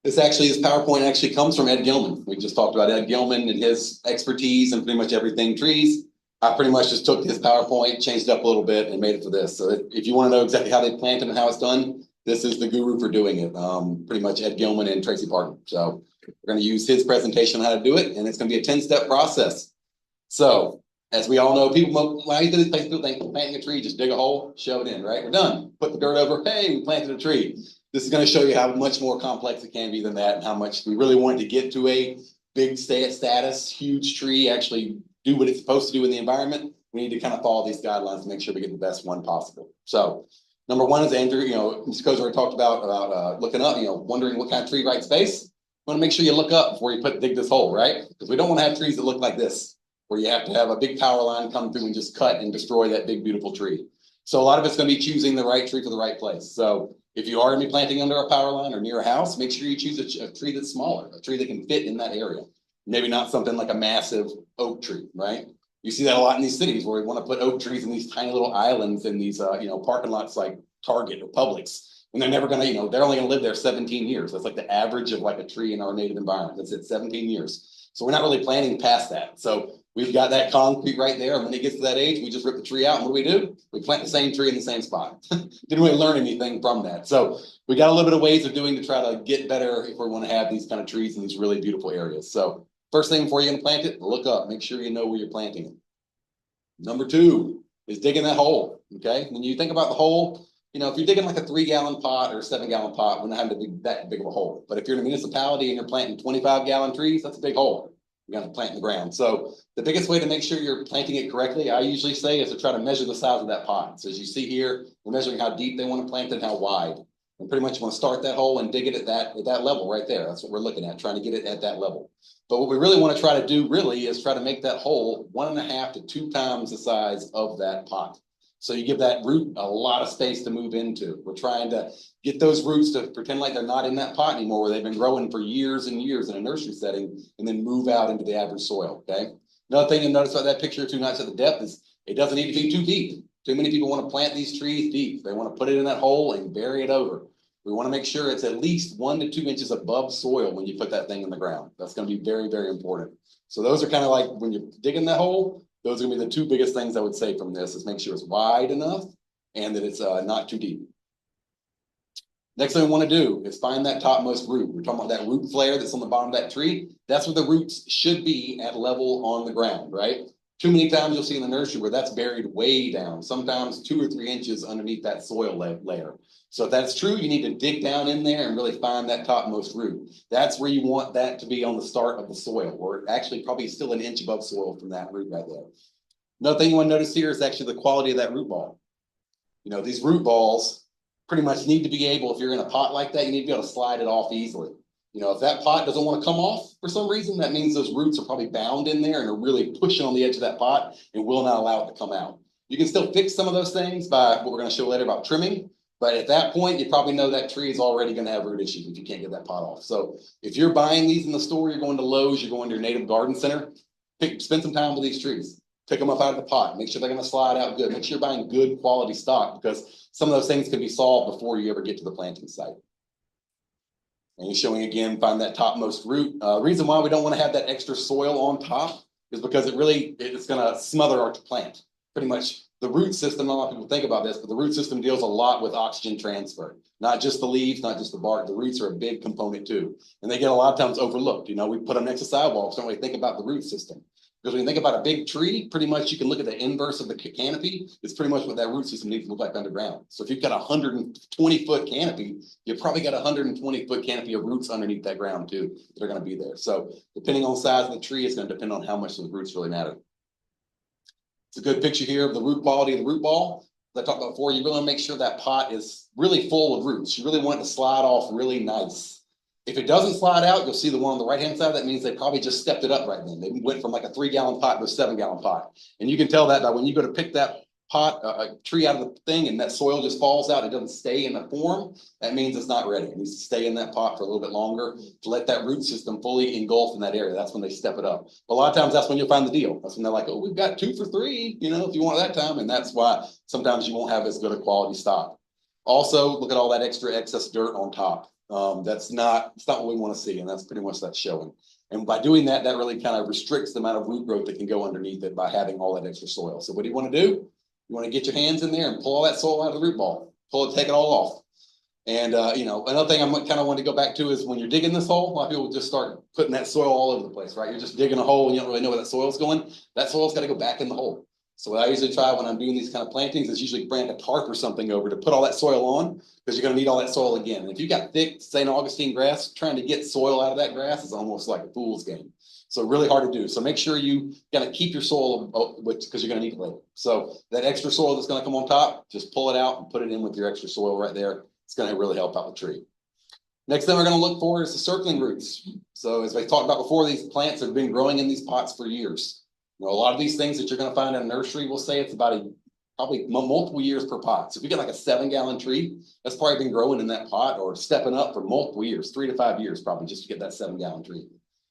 [SPEAKER 9] This PowerPoint actually comes from Ed Gilman. We just talked about Ed Gilman and his expertise and pretty much everything trees. I pretty much just took his PowerPoint, changed it up a little bit and made it for this. So if you want to know exactly how they plant them and how it's done, this is the guru for doing it. Pretty much Ed Gilman and Tracy Parton. So we're going to use his presentation on how to do it, and it's going to be a 10-step process. So as we all know, when I do this place, people think planting a tree, just dig a hole, shove it in, right? We're done. Put the dirt over, hey, we planted a tree. This is going to show you how much more complex it can be than that, and how much we really want to get to a big status, huge tree, actually do what it's supposed to do in the environment. We need to kind of follow these guidelines to make sure we get the best one possible. So number one is Andrew, Mr. Koeser talked about looking up, wondering what kind of tree right space. You want to make sure you look up before you dig this hole, right? Because we don't want to have trees that look like this, where you have to have a big power line come through and just cut and destroy that big, beautiful tree. So a lot of it's going to be choosing the right tree for the right place. So if you are going to be planting under a power line or near a house, make sure you choose a tree that's smaller, a tree that can fit in that area. Maybe not something like a massive oak tree, right? You see that a lot in these cities where we want to put oak trees in these tiny little islands in these, parking lots like Target or Publix. And they're never going to, they're only going to live there 17 years. That's like the average of like a tree in our native environment. That's it, 17 years. So we're not really planning past that. So we've got that concrete right there. And when it gets to that age, we just rip the tree out. And what do? We plant the same tree in the same spot. Didn't really learn anything from that. So we got a little bit of ways of doing to try to get better if we want to have these kind of trees in these really beautiful areas. So first thing before you're going to plant it, look up, make sure you know where you're planting it. Number two is digging that hole, okay? When you think about the hole, if you're digging like a 3-gallon pot or a 7-gallon pot, we're not having to dig that big of a hole. But if you're in a municipality and you're planting 25-gallon trees, that's a big hole. You're going to plant in the ground. So the biggest way to make sure you're planting it correctly, I usually say, is to try to measure the size of that pot. So as you see here, we're measuring how deep they want to plant it and how wide. And pretty much you want to start that hole and dig it at that level right there. That's what we're looking at, trying to get it at that level. But what we really want to try to do really is try to make that hole 1.5 to 2 times the size of that pot. So you give that root a lot of space to move into. We're trying to get those roots to pretend like they're not in that pot anymore, where they've been growing for years and years in a nursery setting, and then move out into the average soil, okay? Another thing you'll notice about that picture too, not at the depth, is it doesn't need to be too deep. Too many people want to plant these trees deep. They want to put it in that hole and bury it over. We want to make sure it's at least 1 to 2 inches above soil when you put that thing in the ground. That's going to be very, very important. So those are kind of like when you're digging that hole, those are going to be the 2 biggest things I would say from this, is make sure it's wide enough and that it's not too deep. Next thing we want to do is find that topmost root. We're talking about that root flare that's on the bottom of that tree. That's where the roots should be at level on the ground, right? Too many times you'll see in the nursery where that's buried way down, sometimes 2 or 3 inches underneath that soil layer. So if that's true, you need to dig down in there and really find that topmost root. That's where you want that to be on the start of the soil, or actually probably still 1 inch above soil from that root right there. Another thing you want to notice here is actually the quality of that root ball. These root balls pretty much need to be able, if you're in a pot like that, you need to be able to slide it off easily. If that pot doesn't want to come off for some reason, that means those roots are probably bound in there and are really pushing on the edge of that pot and will not allow it to come out. You can still fix some of those things by what we're going to show later about trimming. But at that point, you probably know that tree is already going to have root issues if you can't get that pot off. So if you're buying these in the store, you're going to Lowe's, you're going to your native garden center, spend some time with these trees. Pick them up out of the pot. Make sure they're going to slide out good. Make sure you're buying good quality stock, because some of those things can be solved before you ever get to the planting site. And you're showing again, find that topmost root. Reason why we don't want to have that extra soil on top is because it's going to smother our plant. Pretty much the root system, a lot of people think about this, but the root system deals a lot with oxygen transfer. Not just the leaves, not just the bark. The roots are a big component too. And they get a lot of times overlooked. We put them next to sidewalks, don't really think about the root system. Because when you think about a big tree, pretty much you can look at the inverse of the canopy. It's pretty much what that root system needs to look like underground. So if you've got a 120-foot canopy, you've probably got a 120-foot canopy of roots underneath that ground too that are going to be there. So depending on the size of the tree, it's going to depend on how much those roots really matter. It's a good picture here of the root quality of the root ball. As I talked about before, you really want to make sure that pot is really full of roots. You really want it to slide off really nice. If it doesn't slide out, you'll see the one on the right-hand side. That means they probably just stepped it up right then. They went from like a 3-gallon pot to a 7-gallon pot. And you can tell that by when you go to pick that pot, a tree out of the thing, and that soil just falls out, it doesn't stay in the form. That means it's not ready. It needs to stay in that pot for a little bit longer to let that root system fully engulf in that area. That's when they step it up. But a lot of times that's when you'll find the deal. That's when they're like, oh, we've got 2 for $3, if you want that time. And that's why sometimes you won't have as good a quality stock. Also, look at all that extra excess dirt on top. That's not what we want to see, and that's pretty much that showing. And by doing that, that really kind of restricts the amount of root growth that can go underneath it by having all that extra soil. So what do you want to do? You want to get your hands in there and pull all that soil out of the root ball, take it all off. And, you know, another thing I kind of want to go back to is when you're digging this hole, a lot of people just start putting that soil all over the place, right? You're just digging a hole and you don't really know where that soil's going. That soil's got to go back in the hole. So what I usually try when I'm doing these kind of plantings is usually bring a tarp or something over to put all that soil on, because you're going to need all that soil again. And if you've got thick St. Augustine grass, trying to get soil out of that grass is almost like a fool's game. So really hard to do. So make sure you got to keep your soil, because you're going to need it later. So that extra soil that's going to come on top, just pull it out and put it in with your extra soil right there. It's going to really help out the tree. Next thing we're going to look for is the circling roots. So as I talked about before, these plants have been growing in these pots for years. You know, a lot of these things that you're going to find in a nursery will say it's about probably multiple years per pot. So if you get like a 7-gallon tree, that's probably been growing in that pot or stepping up for multiple years, 3 to 5 years probably, just to get that 7-gallon tree.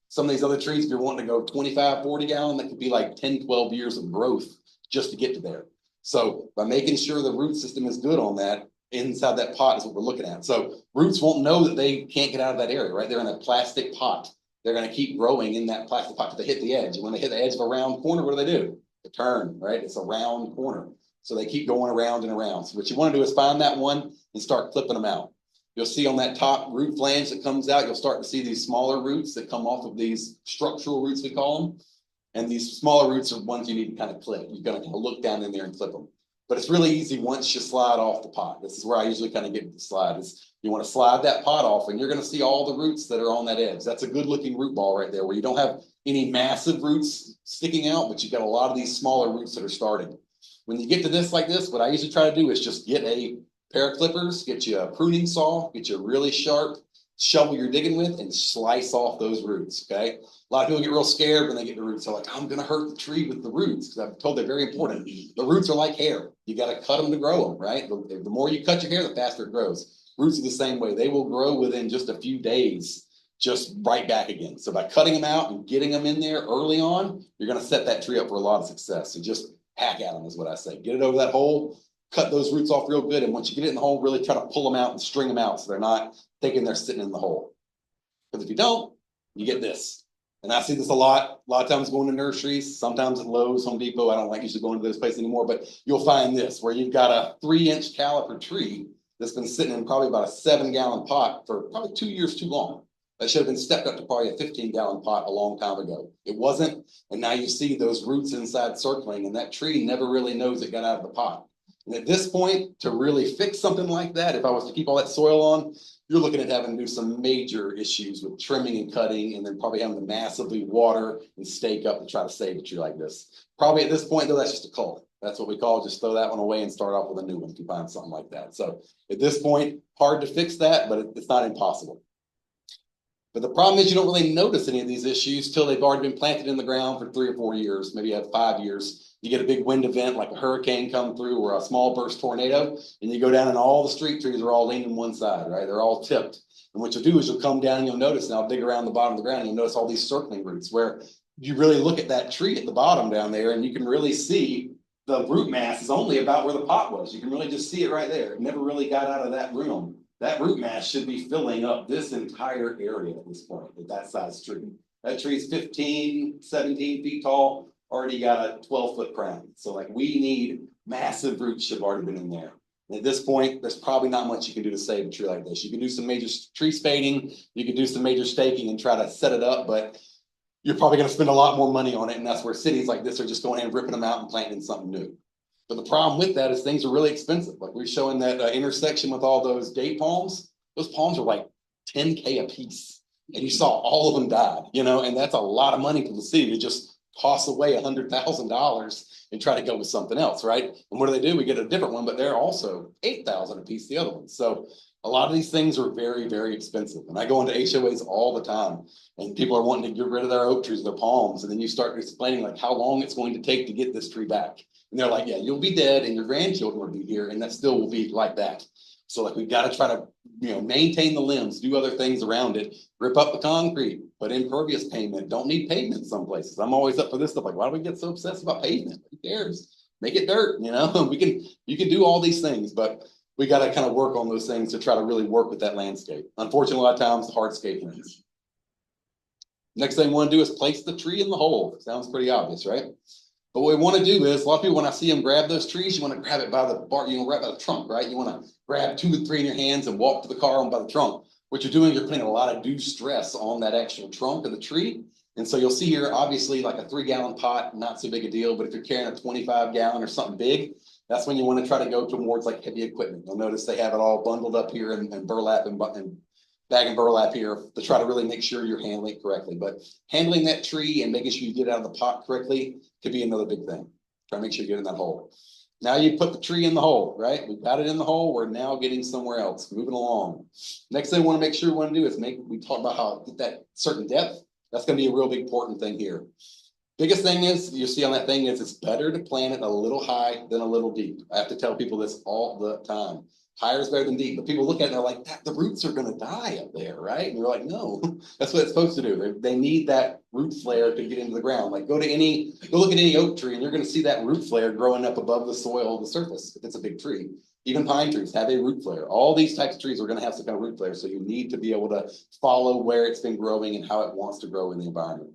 [SPEAKER 9] Some of these other trees, if you're wanting to go 25, 40 gallon, that could be like 10, 12 years of growth just to get to there. So by making sure the root system is good on that, inside that pot is what we're looking at. So roots won't know that they can't get out of that area, right? They're in a plastic pot. They're going to keep growing in that plastic pot till they hit the edge. And when they hit the edge of a round corner, what do? They turn, right? It's a round corner. So they keep going around and around. So what you want to do is find that one and start clipping them out. You'll see on that top root flange that comes out, you'll start to see these smaller roots that come off of these structural roots, we call them. And these smaller roots are ones you need to kind of clip. You're going to look down in there and clip them. But it's really easy once you slide off the pot. This is where I usually kind of get the slide. Is you want to slide that pot off and you're going to see all the roots that are on that edge. That's a good looking root ball right there, where you don't have any massive roots sticking out, but you've got a lot of these smaller roots that are starting. When you get to this like this, what I usually try to do is just get a pair of clippers, get you a pruning saw, get you a really sharp shovel you're digging with, and slice off those roots, okay? A lot of people get real scared when they get the roots. They're like, I'm going to hurt the tree with the roots, because I've told they're very important. The roots are like hair. You got to cut them to grow them, right? The more you cut your hair, the faster it grows. Roots are the same way. They will grow within just a few days, just right back again. So by cutting them out and getting them in there early on, you're going to set that tree up for a lot of success. So just hack at them is what I say. Get it over that hole, cut those roots off real good. And once you get it in the hole, really try to pull them out and string them out so they're not thinking they're sitting in the hole. Because if you don't, you get this. And I see this a lot of times going to nurseries, sometimes at Lowe's, Home Depot. I don't like usually going to those places anymore, but you'll find this where you've got a 3-inch caliper tree that's been sitting in probably about a 7-gallon pot for probably 2 years too long. That should have been stepped up to probably a 15-gallon pot a long time ago. It wasn't. And now you see those roots inside circling, and that tree never really knows it got out of the pot. And at this point, to really fix something like that, if I was to keep all that soil on, you're looking at having to do some major issues with trimming and cutting, and then probably having to massively water and stake up to try to save a tree like this. Probably at this point, though, that's just a cull. That's what we call, just throw that one away and start off with a new one if you find something like that. So at this point, hard to fix that, but it's not impossible. But the problem is you don't really notice any of these issues till they've already been planted in the ground for 3 or 4 years. Maybe you have 5 years. You get a big wind event like a hurricane come through or a small burst tornado, and you go down and all the street trees are all leaning one side, right? They're all tipped. And what you'll do is you'll come down and you'll notice, and I'll dig around the bottom of the ground, and you'll notice all these circling roots where you really look at that tree at the bottom down there and you can really see the root mass is only about where the pot was. You can really just see it right there. It never really got out of that room. That root mass should be filling up this entire area at this point with that size tree. That tree is 15, 17 feet tall, already got a 12-foot crown. So like we need massive roots should have already been in there. And at this point, there's probably not much you can do to save a tree like this. You can do some major tree spading, you can do some major staking and try to set it up, but you're probably going to spend a lot more money on it. And that's where cities like this are just going and ripping them out and planting something new. But the problem with that is things are really expensive. Like we're showing that intersection with all those date palms. Those palms are like $10K a piece. And you saw all of them died, you know, and that's a lot of money for the city to just toss away $100,000 and try to go with something else, right? And what do? We get a different one, but they're also $8,000 a piece, the other ones. So a lot of these things are very, very expensive. And I go into HOAs all the time, and people are wanting to get rid of their oak trees, their palms, and then you start explaining like how long it's going to take to get this tree back. And they're like, yeah, you'll be dead and your grandchildren will be here, and that still will be like that. So like we've got to try to, you know, maintain the limbs, do other things around it, rip up the concrete, put impervious pavement. Don't need pavement in some places. I'm always up for this stuff. Like, why do we get so obsessed about pavement? Who cares? Make it dirt, you know. You can do all these things, but we got to kind of work on those things to try to really work with that landscape. Unfortunately, a lot of times the hardscape wins. Next thing we want to do is place the tree in the hole. Sounds pretty obvious, right? But what we want to do is, a lot of people, when I see them grab those trees, you want to grab it by the bark, you know, right by the trunk, right? You want to grab 2 or 3 in your hands and walk to the car on by the trunk. What you're doing, you're putting a lot of due stress on that actual trunk of the tree. And so you'll see here, obviously, like a 3-gallon pot, not so big a deal. But if you're carrying a 25-gallon or something big, that's when you want to try to go towards like heavy equipment. You'll notice they have it all bundled up here and burlap and bag and burlap here to try to really make sure you're handling it correctly. But handling that tree and making sure you get it out of the pot correctly could be another big thing. Try to make sure you get in that hole. Now you put the tree in the hole, right? We've got it in the hole. We're now getting somewhere else, moving along. Next thing we want to make sure we want to do is we talk about how to get that certain depth. That's going to be a real big important thing here. Biggest thing is, you see on that thing is it's better to plant it a little high than a little deep. I have to tell people this all the time. Higher is better than deep, but people look at it and they're like, the roots are going to die up there, right? And you're like, no, that's what it's supposed to do. They need that root flare to get into the ground. Like go look at any oak tree and you're going to see that root flare growing up above the soil, the surface, if it's a big tree. Even pine trees have a root flare. All these types of trees are going to have some kind of root flare. So you need to be able to follow where it's been growing and how it wants to grow in the environment.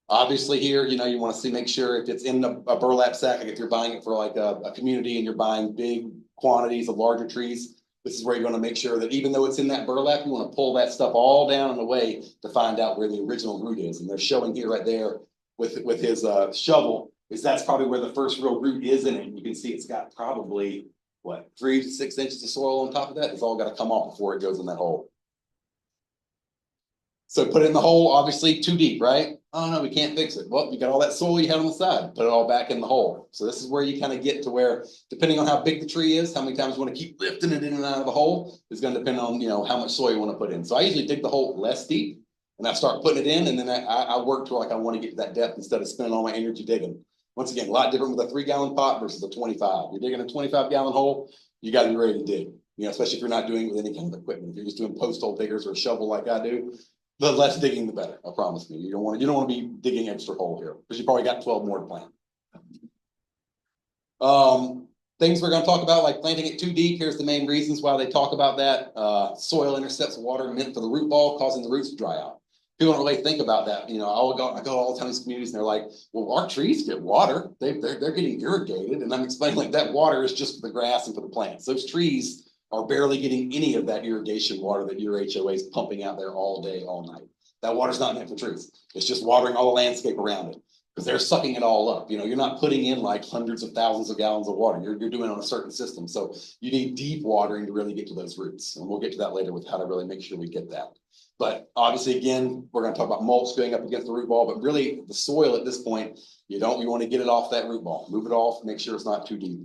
[SPEAKER 9] Obviously here, you know, you want to make sure if it's in a burlap sack, like if you're buying it for like a community and you're buying big quantities of larger trees, this is where you're going to make sure that even though it's in that burlap, you want to pull that stuff all down and away to find out where the original root is. And they're showing here right there with his shovel, is that's probably where the first real root is in it. You can see it's got probably, what, 3 to 6 inches of soil on top of that. It's all got to come off before it goes in that hole. So put it in the hole, obviously too deep, right? Oh no, we can't fix it. Well, you got all that soil you had on the side, put it all back in the hole. So this is where you kind of get to where, depending on how big the tree is, how many times you want to keep lifting it in and out of the hole is going to depend on, you know, how much soil you want to put in. So I usually dig the hole less deep and I start putting it in, and then I work to like I want to get to that depth instead of spending all my energy digging. Once again, a lot different with a 3-gallon pot versus a 25. You're digging a 25-gallon hole, you got to be ready to dig. You know, especially if you're not doing it with any kind of equipment. If you're just doing post hole diggers or a shovel like I do, the less digging, the better. I promise you. You don't want to be digging extra hole here because you probably got 12 more to plant. Things we're going to talk about, like planting it too deep. Here's the main reasons why they talk about that. Soil intercepts water meant for the root ball, causing the roots to dry out. People don't really think about that. You know, I go all the time to these communities and they're like, well, our trees get water. They're getting irrigated. And I'm explaining like that water is just for the grass and for the plants. Those trees are barely getting any of that irrigation water that your HOA is pumping out there all day, all night. That water's not meant for trees. It's just watering all the landscape around it because they're sucking it all up. You know, you're not putting in like hundreds of thousands of gallons of water. You're doing it on a certain system. So you need deep watering to really get to those roots. And we'll get to that later with how to really make sure we get that. But obviously, again, we're going to talk about mulch going up against the root ball, but really the soil at this point, you want to get it off that root ball, move it off, make sure it's not too deep.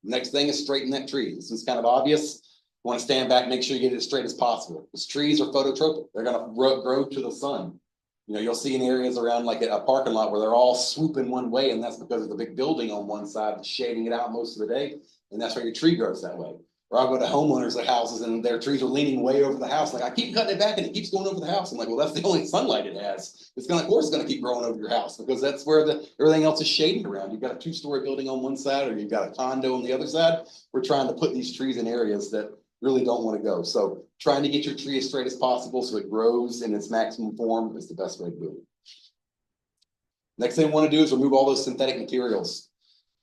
[SPEAKER 9] Next thing is straighten that tree. This is kind of obvious. You want to stand back, make sure you get it as straight as possible. Because trees are phototropic. They're going to grow to the sun. You know, you'll see in areas around like a parking lot where they're all swooping one way, and that's because of the big building on one side shading it out most of the day. And that's why your tree grows that way. Or I'll go to homeowners' houses and their trees are leaning way over the house. Like, I keep cutting it back and it keeps going over the house. I'm like, well, that's the only sunlight it has. Of course, it's going to keep growing over your house because that's where everything else is shading around. You've got a 2-story building on one side or you've got a condo on the other side. We're trying to put these trees in areas that really don't want to go. So trying to get your tree as straight as possible so it grows in its maximum form is the best way to do it. Next thing we want to do is remove all those synthetic materials.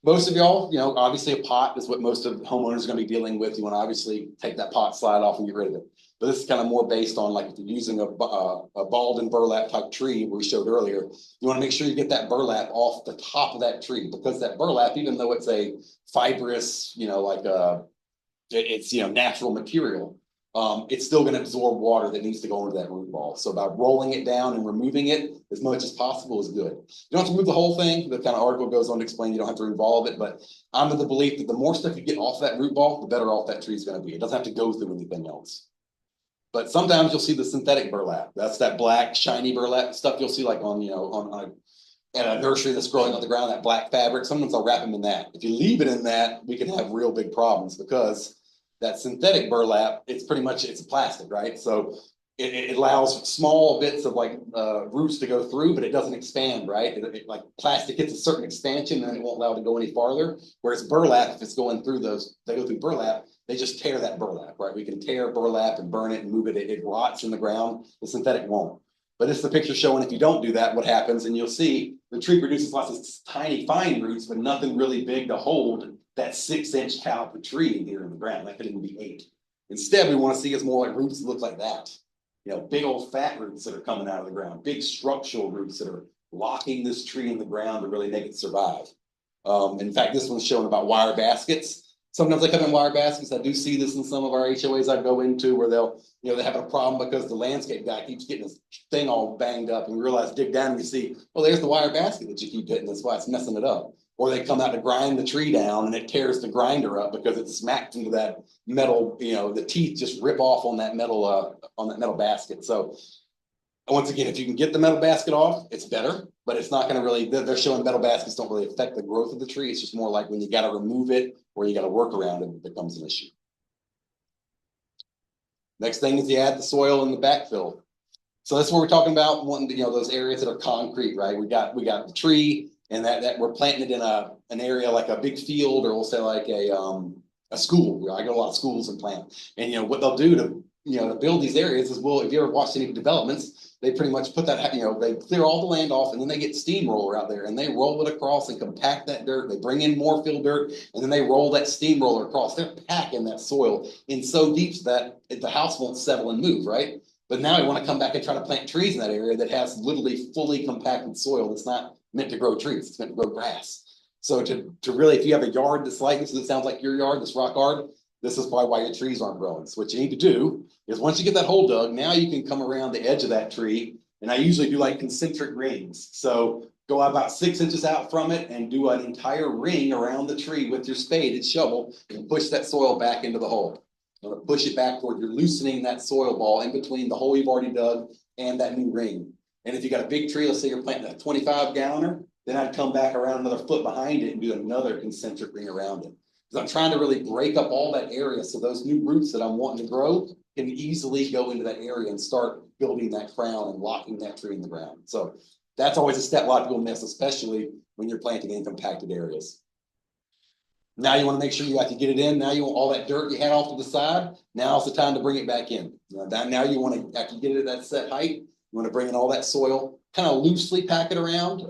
[SPEAKER 9] Most of y'all, you know, obviously a pot is what most of the homeowners are going to be dealing with. You want to obviously take that pot, slide off and get rid of it. But this is kind of more based on like if you're using a balled and burlap type tree we showed earlier, you want to make sure you get that burlap off the top of that tree because that burlap, even though it's a fibrous, you know, like it's, you know, natural material, it's still going to absorb water that needs to go into that root ball. So by rolling it down and removing it as much as possible is good. You don't have to remove the whole thing. The kind of article goes on to explain you don't have to remove all of it, but I'm of the belief that the more stuff you get off that root ball, the better off that tree is going to be. It doesn't have to go through anything else. But sometimes you'll see the synthetic burlap. That's that black, shiny burlap stuff you'll see like on, you know, at a nursery that's growing on the ground, that black fabric. Sometimes I'll wrap them in that. If you leave it in that, we can have real big problems because that synthetic burlap, it's a plastic, right? So it allows small bits of like roots to go through, but it doesn't expand, right? Like plastic hits a certain expansion and it won't allow it to go any farther. Whereas burlap, if it's going through those, they go through burlap, they just tear that burlap, right? We can tear burlap and burn it and move it. It rots in the ground. The synthetic won't. But it's the picture showing if you don't do that, what happens, and you'll see the tree produces lots of tiny fine roots, but nothing really big to hold that 6-inch caliber tree in here in the ground. That could even be 8. Instead, we want to see is more like roots that look like that. You know, big old fat roots that are coming out of the ground, big structural roots that are locking this tree in the ground to really make it survive. In fact, this one's showing about wire baskets. Sometimes they come in wire baskets. I do see this in some of our HOAs I go into where they'll, you know, they're having a problem because the landscape guy keeps getting this thing all banged up, and we realize, dig down and we see, well, there's the wire basket that you keep hitting. That's why it's messing it up. Or they come out to grind the tree down and it tears the grinder up because it's smacked into that metal, you know, the teeth just rip off on that metal basket. So once again, if you can get the metal basket off, it's better, but it's not going to really, they're showing metal baskets don't really affect the growth of the tree. It's just more like when you got to remove it or you got to work around it, it becomes an issue. Next thing is you add the soil and the backfill. So that's what we're talking about, wanting to, you know, those areas that are concrete, right? We got the tree, and that we're planting it in an area like a big field, or we'll say like a school. I go to a lot of schools and plant. And you know what they'll do to, you know, to build these areas is, well, if you ever watched any developments, they pretty much put that, you know, they clear all the land off, and then they get steamroller out there and they roll it across and compact that dirt. They bring in more fill dirt, and then they roll that steamroller across. They're packing that soil in so deep that the house won't settle and move, right? But now we want to come back and try to plant trees in that area that has literally fully compacted soil that's not meant to grow trees, it's meant to grow grass. So to really, if you have a yard that's like this, it sounds like your yard, this rock yard, this is probably why your trees aren't growing. So what you need to do is once you get that hole dug, now you can come around the edge of that tree. And I usually do like concentric rings. So go about 6 inches out from it and do an entire ring around the tree with your spade and shovel and push that soil back into the hole. You're gonna push it back toward, you're loosening that soil ball in between the hole you've already dug and that new ring. And if you got a big tree, let's say you're planting a 25-galloner, then I'd come back around another foot behind it and do another concentric ring around it. Because I'm trying to really break up all that area so those new roots that I'm wanting to grow can easily go into that area and start building that crown and locking that tree in the ground. So that's always a step a lot of people miss, especially when you're planting in compacted areas. Now you want to make sure you have to get it in. Now you want all that dirt you had off to the side. Now's the time to bring it back in. Now you want to, after you get it at that set height, you want to bring in all that soil, kind of loosely pack it around.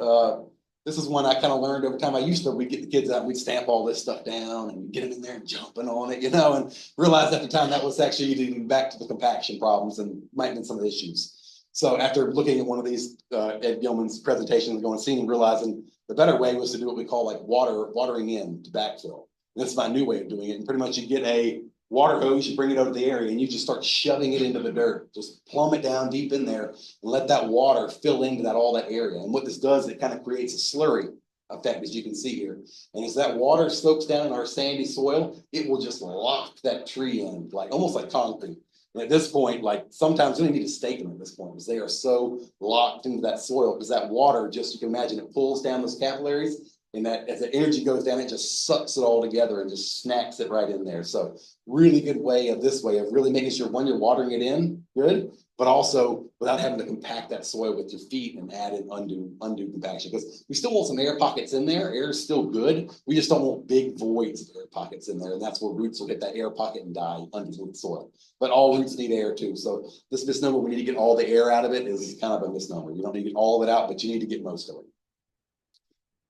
[SPEAKER 9] This is one I kind of learned over time. We'd get the kids out and we'd stamp all this stuff down and get them in there and jumping on it, you know, and realized at the time that was actually leading back to the compaction problems and might have been some of the issues. So after looking at one of these, Ed Gilman's presentations, going and seeing and realizing the better way was to do what we call like watering in to backfill. And that's my new way of doing it. And pretty much you get a water hose, you bring it over to the area and you just start shoving it into the dirt. Just plumb it down deep in there and let that water fill into all that area. And what this does, it kind of creates a slurry effect, as you can see here. And as that water soaks down in our sandy soil, it will just lock that tree in, like almost like concrete. And at this point, like sometimes we don't need to stake them at this point because they are so locked into that soil, because that water, just you can imagine, it pulls down those capillaries. And that as the energy goes down, it just sucks it all together and just snacks it right in there. So really good way of really making sure when you're watering it in, good, but also without having to compact that soil with your feet and add in undue compaction. Because we still want some air pockets in there. Air is still good. We just don't want big voids of air pockets in there. And that's where roots will hit that air pocket and die underneath the soil. But all roots need air too. So this misnomer, we need to get all the air out of it, is kind of a misnomer. You don't need to get all of it out, but you need to get most of it.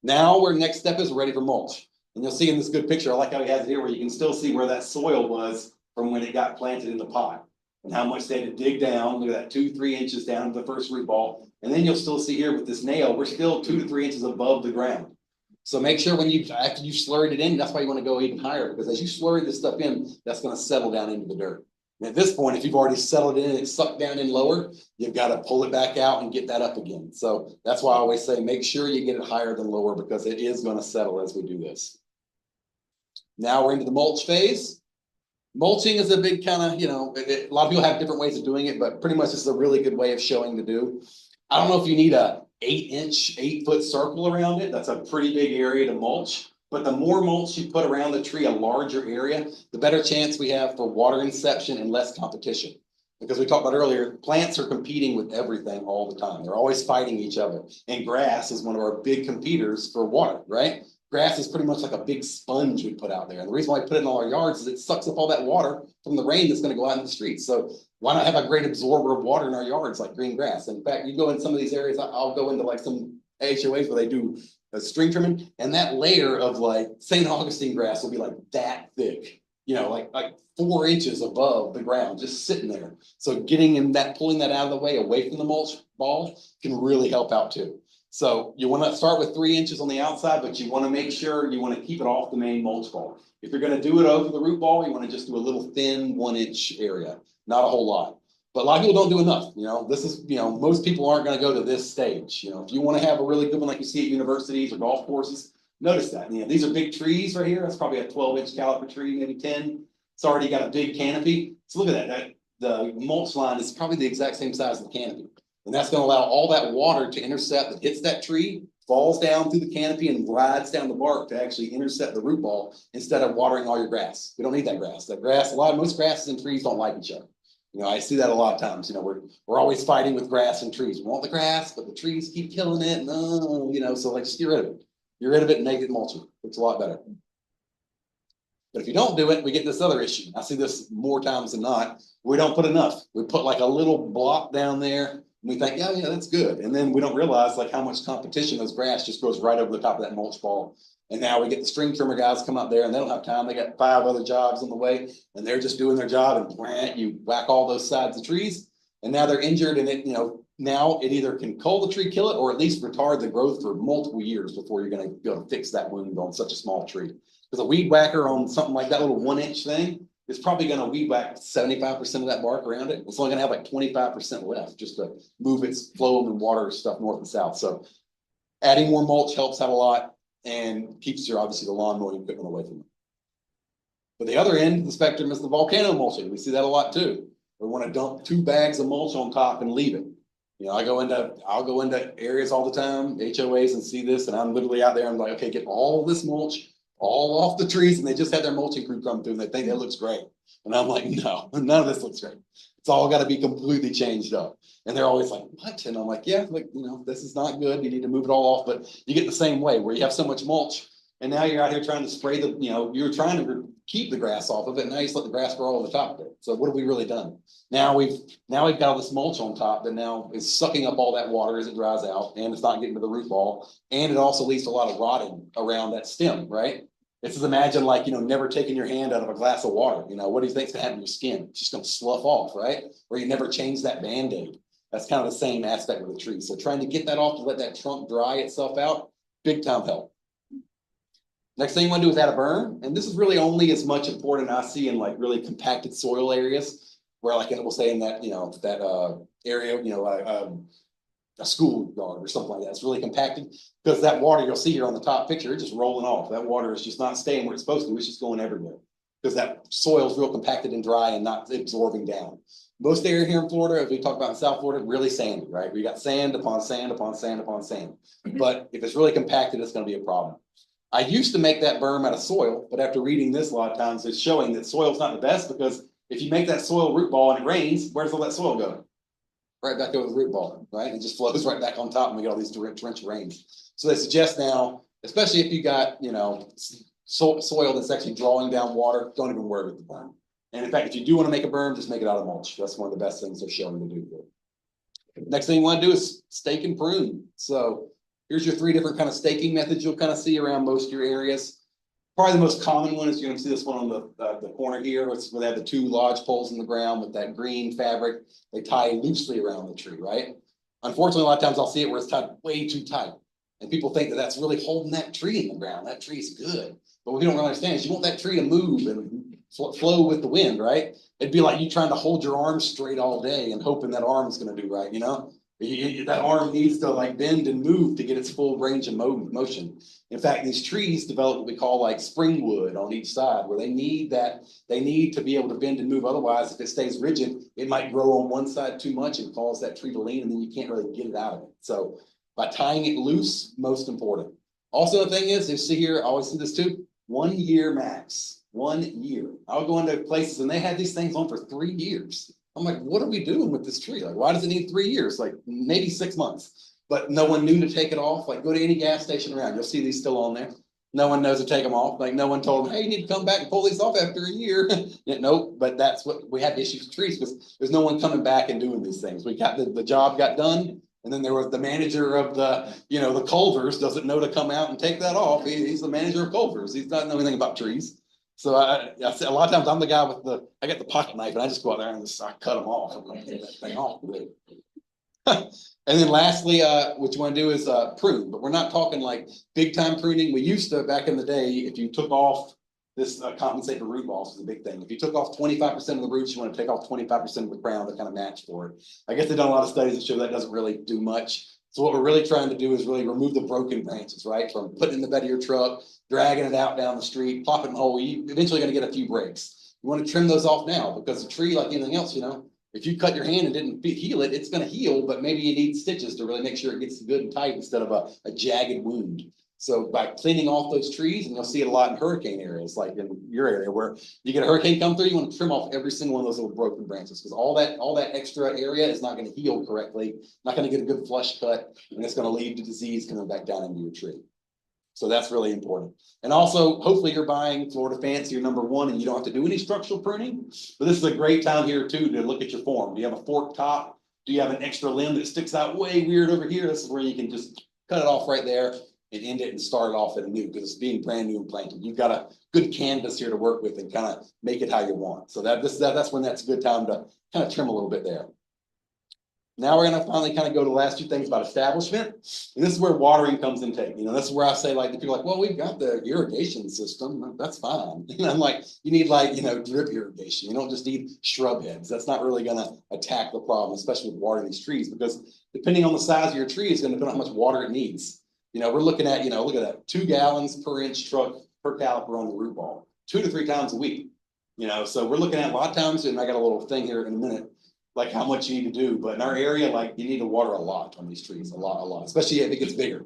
[SPEAKER 9] Now, where next step is, we're ready for mulch. And you'll see in this good picture, I like how he has it here, where you can still see where that soil was from when it got planted in the pot. And how much they had to dig down. Look at that, 2-3 inches down to the first root ball. And then you'll still see here with this nail, we're still 2 to 3 inches above the ground. So make sure after you slurried it in, that's why you want to go even higher, because as you slurry this stuff in, that's going to settle down into the dirt. And at this point, if you've already settled it in and it's sucked down in lower, you've got to pull it back out and get that up again. So that's why I always say, make sure you get it higher than lower, because it is going to settle as we do this. Now we're into the mulch phase. Mulching is a big kind of, you know, a lot of people have different ways of doing it, but pretty much this is a really good way of showing to do. I don't know if you need a 8-foot circle around it. That's a pretty big area to mulch. But the more mulch you put around the tree, a larger area, the better chance we have for water inception and less competition. Because we talked about earlier, plants are competing with everything all the time. They're always fighting each other. And grass is one of our big competitors for water, right? Grass is pretty much like a big sponge we put out there. And the reason why we put it in all our yards is it sucks up all that water from the rain that's going to go out in the streets. So why not have a great absorber of water in our yards like green grass? In fact, you go in some of these areas, I'll go into like some HOAs where they do string trimming, and that layer of like St. Augustine grass will be like that thick. Like 4 inches above the ground, just sitting there. So getting in that, pulling that out of the way, away from the mulch ball, can really help out too. So you want to start with 3 inches on the outside, but you want to make sure you want to keep it off the main mulch ball. If you're going to do it over the root ball, you want to just do a little thin 1-inch area, not a whole lot. But a lot of people don't do enough. This is, most people aren't going to go to this stage. If you want to have a really good one like you see at universities or golf courses, notice that. These are big trees right here. That's probably a 12-inch caliper tree, maybe 10. It's already got a big canopy. So look at that. The mulch line is probably the exact same size as the canopy. And that's going to allow all that water to intercept that hits that tree, falls down through the canopy and glides down the bark to actually intercept the root ball instead of watering all your grass. We don't need that grass. Most grasses and trees don't like each other. I see that a lot of times. We're always fighting with grass and trees. We want the grass, but the trees keep killing it. No, so like just get rid of it. Get rid of it and make it mulching. It's a lot better. But if you don't do it, we get this other issue. I see this more times than not. We don't put enough. We put like a little block down there. And we think, yeah, that's good. And then we don't realize like how much competition those grass just goes right over the top of that mulch ball. And now we get the string trimmer guys come out there and they don't have time. They got 5 other jobs on the way and they're just doing their job and you whack all those sides of trees. And now they're injured and it, now it either can cull the tree, kill it, or at least retard the growth for multiple years before you're going to be able to fix that wound on such a small tree. Because a weed whacker on something like that little 1-inch thing is probably going to weed whack 75% of that bark around it. It's only going to have like 25% left just to move its flow and water stuff north and south. So adding more mulch helps out a lot and keeps obviously the lawn mowing equipment away from it. But the other end of the spectrum is the volcano mulching. We see that a lot too. We want to dump 2 bags of mulch on top and leave it. I'll go into areas all the time, HOAs, and see this, and I'm literally out there. I'm like, okay, get all this mulch all off the trees, and they just had their mulching crew come through, and they think that looks great. And I'm like, no, none of this looks great. It's all got to be completely changed up. And they're always like, what? And I'm like, yeah, like, this is not good. You need to move it all off. But you get the same way where you have so much mulch, and now you're out here trying to spray the, you're trying to keep the grass off of it. Now you just let the grass grow over the top of it. So what have we really done? Now we've got all this mulch on top that now is sucking up all that water as it dries out, and it's not getting to the root ball. And it also leads to a lot of rotting around that stem, right? This is imagine like, never taking your hand out of a glass of water. What do you think's gonna happen to your skin? It's just gonna slough off, right? Or you never change that Band-Aid. That's kind of the same aspect with the tree. So trying to get that off to let that trunk dry itself out, big time help. Next thing you want to do is add a berm. And this is really only as much important I see in like really compacted soil areas where like we'll say in that, area, a school yard or something like that. It's really compacted because that water you'll see here on the top picture, it's just rolling off. That water is just not staying where it's supposed to. It's just going everywhere because that soil is real compacted and dry and not absorbing down. Most area here in Florida, as we talk about in South Florida, really sandy, right? We got sand upon sand upon sand upon sand. But if it's really compacted, it's going to be a problem. I used to make that berm out of soil, but after reading this a lot of times, it's showing that soil's not the best because if you make that soil root ball and it rains, where's all that soil go? Right back over the root ball, right? It just flows right back on top and we get all these torrential rains. So they suggest now, especially if you got, soil that's actually drawing down water, don't even worry with the berm. And in fact, if you do want to make a berm, just make it out of mulch. That's one of the best things they're showing to do. Next thing you want to do is stake and prune. So here's your 3 different kind of staking methods you'll kind of see around most of your areas. Probably the most common one is you're going to see this one on the corner here. It's where they have the 2 lodge poles in the ground with that green fabric. They tie loosely around the tree, right? Unfortunately, a lot of times I'll see it where it's tied way too tight. And people think that that's really holding that tree in the ground. That tree's good. But what we don't really understand is you want that tree to move and flow with the wind, right? It'd be like you trying to hold your arm straight all day and hoping that arm is going to do right, That arm needs to like bend and move to get its full range of motion. In fact, these trees develop what we call like spring wood on each side, where they need to be able to bend and move. Otherwise, if it stays rigid, it might grow on one side too much and cause that tree to lean, and then you can't really get it out of it. So by tying it loose, most important. Also, the thing is, you see here, I always see this too, 1 year max. 1 year. I'll go into places and they had these things on for 3 years. I'm like, what are we doing with this tree? Like, why does it need 3 years? Like, maybe 6 months. But no one knew to take it off. Like, go to any gas station around, you'll see these still on there. No one knows to take them off. Like, no one told them, hey, you need to come back and pull these off after a year. Yeah, nope, but that's what we had issues with trees because there's no one coming back and doing these things. We got the job got done. And then there was the manager of the, the Culvers doesn't know to come out and take that off. He's the manager of Culvers. He's not know anything about trees. So I said a lot of times I'm the guy with I got the pocket knife and I just go out there and I cut them off. I'm gonna take that thing off. And then lastly, what you want to do is prune, but we're not talking like big time pruning. We used to back in the day, if you took off this compensate for root loss is a big thing. If you took off 25% of the roots, you want to take off 25% of the crown to kind of match for it. I guess they've done a lot of studies that show that doesn't really do much. So what we're really trying to do is really remove the broken branches, right? From putting in the bed of your truck, dragging it out down the street, plopping it in the hole. You're eventually going to get a few breaks. You want to trim those off now because the tree, like anything else, if you cut your hand and didn't heal it, it's going to heal, but maybe you need stitches to really make sure it gets good and tight instead of a jagged wound. So by cleaning off those trees, and you'll see it a lot in hurricane areas, like in your area where you get a hurricane come through, you want to trim off every single one of those little broken branches because all that extra area is not going to heal correctly, not going to get a good flush cut, and it's going to lead to disease coming back down into your tree. So that's really important. And also, hopefully you're buying Florida Fancy or #1 and you don't have to do any structural pruning. But this is a great time here too to look at your form. Do you have a forked top? Do you have an extra limb that sticks out way weird over here? This is where you can just cut it off right there and end it and start off at a new because it's being brand new and planted. You've got a good canvas here to work with and kind of make it how you want. So that's when that's a good time to kind of trim a little bit there. Now we're going to finally kind of go to the last two things about establishment. And this is where watering comes in take. This is where I say, like, the people are like, well, we've got the irrigation system. That's fine. And I'm like, you need drip irrigation. You don't just need shrub heads. That's not really going to attack the problem, especially with watering these trees, because depending on the size of your tree is going to depend on how much water it needs. We're looking at, look at that, 2 gallons per inch truck per caliper on the root ball, 2 to 3 times a week. So we're looking at a lot of times, and I got a little thing here in a minute, like how much you need to do. But in our area, like you need to water a lot on these trees, a lot, especially if it gets bigger.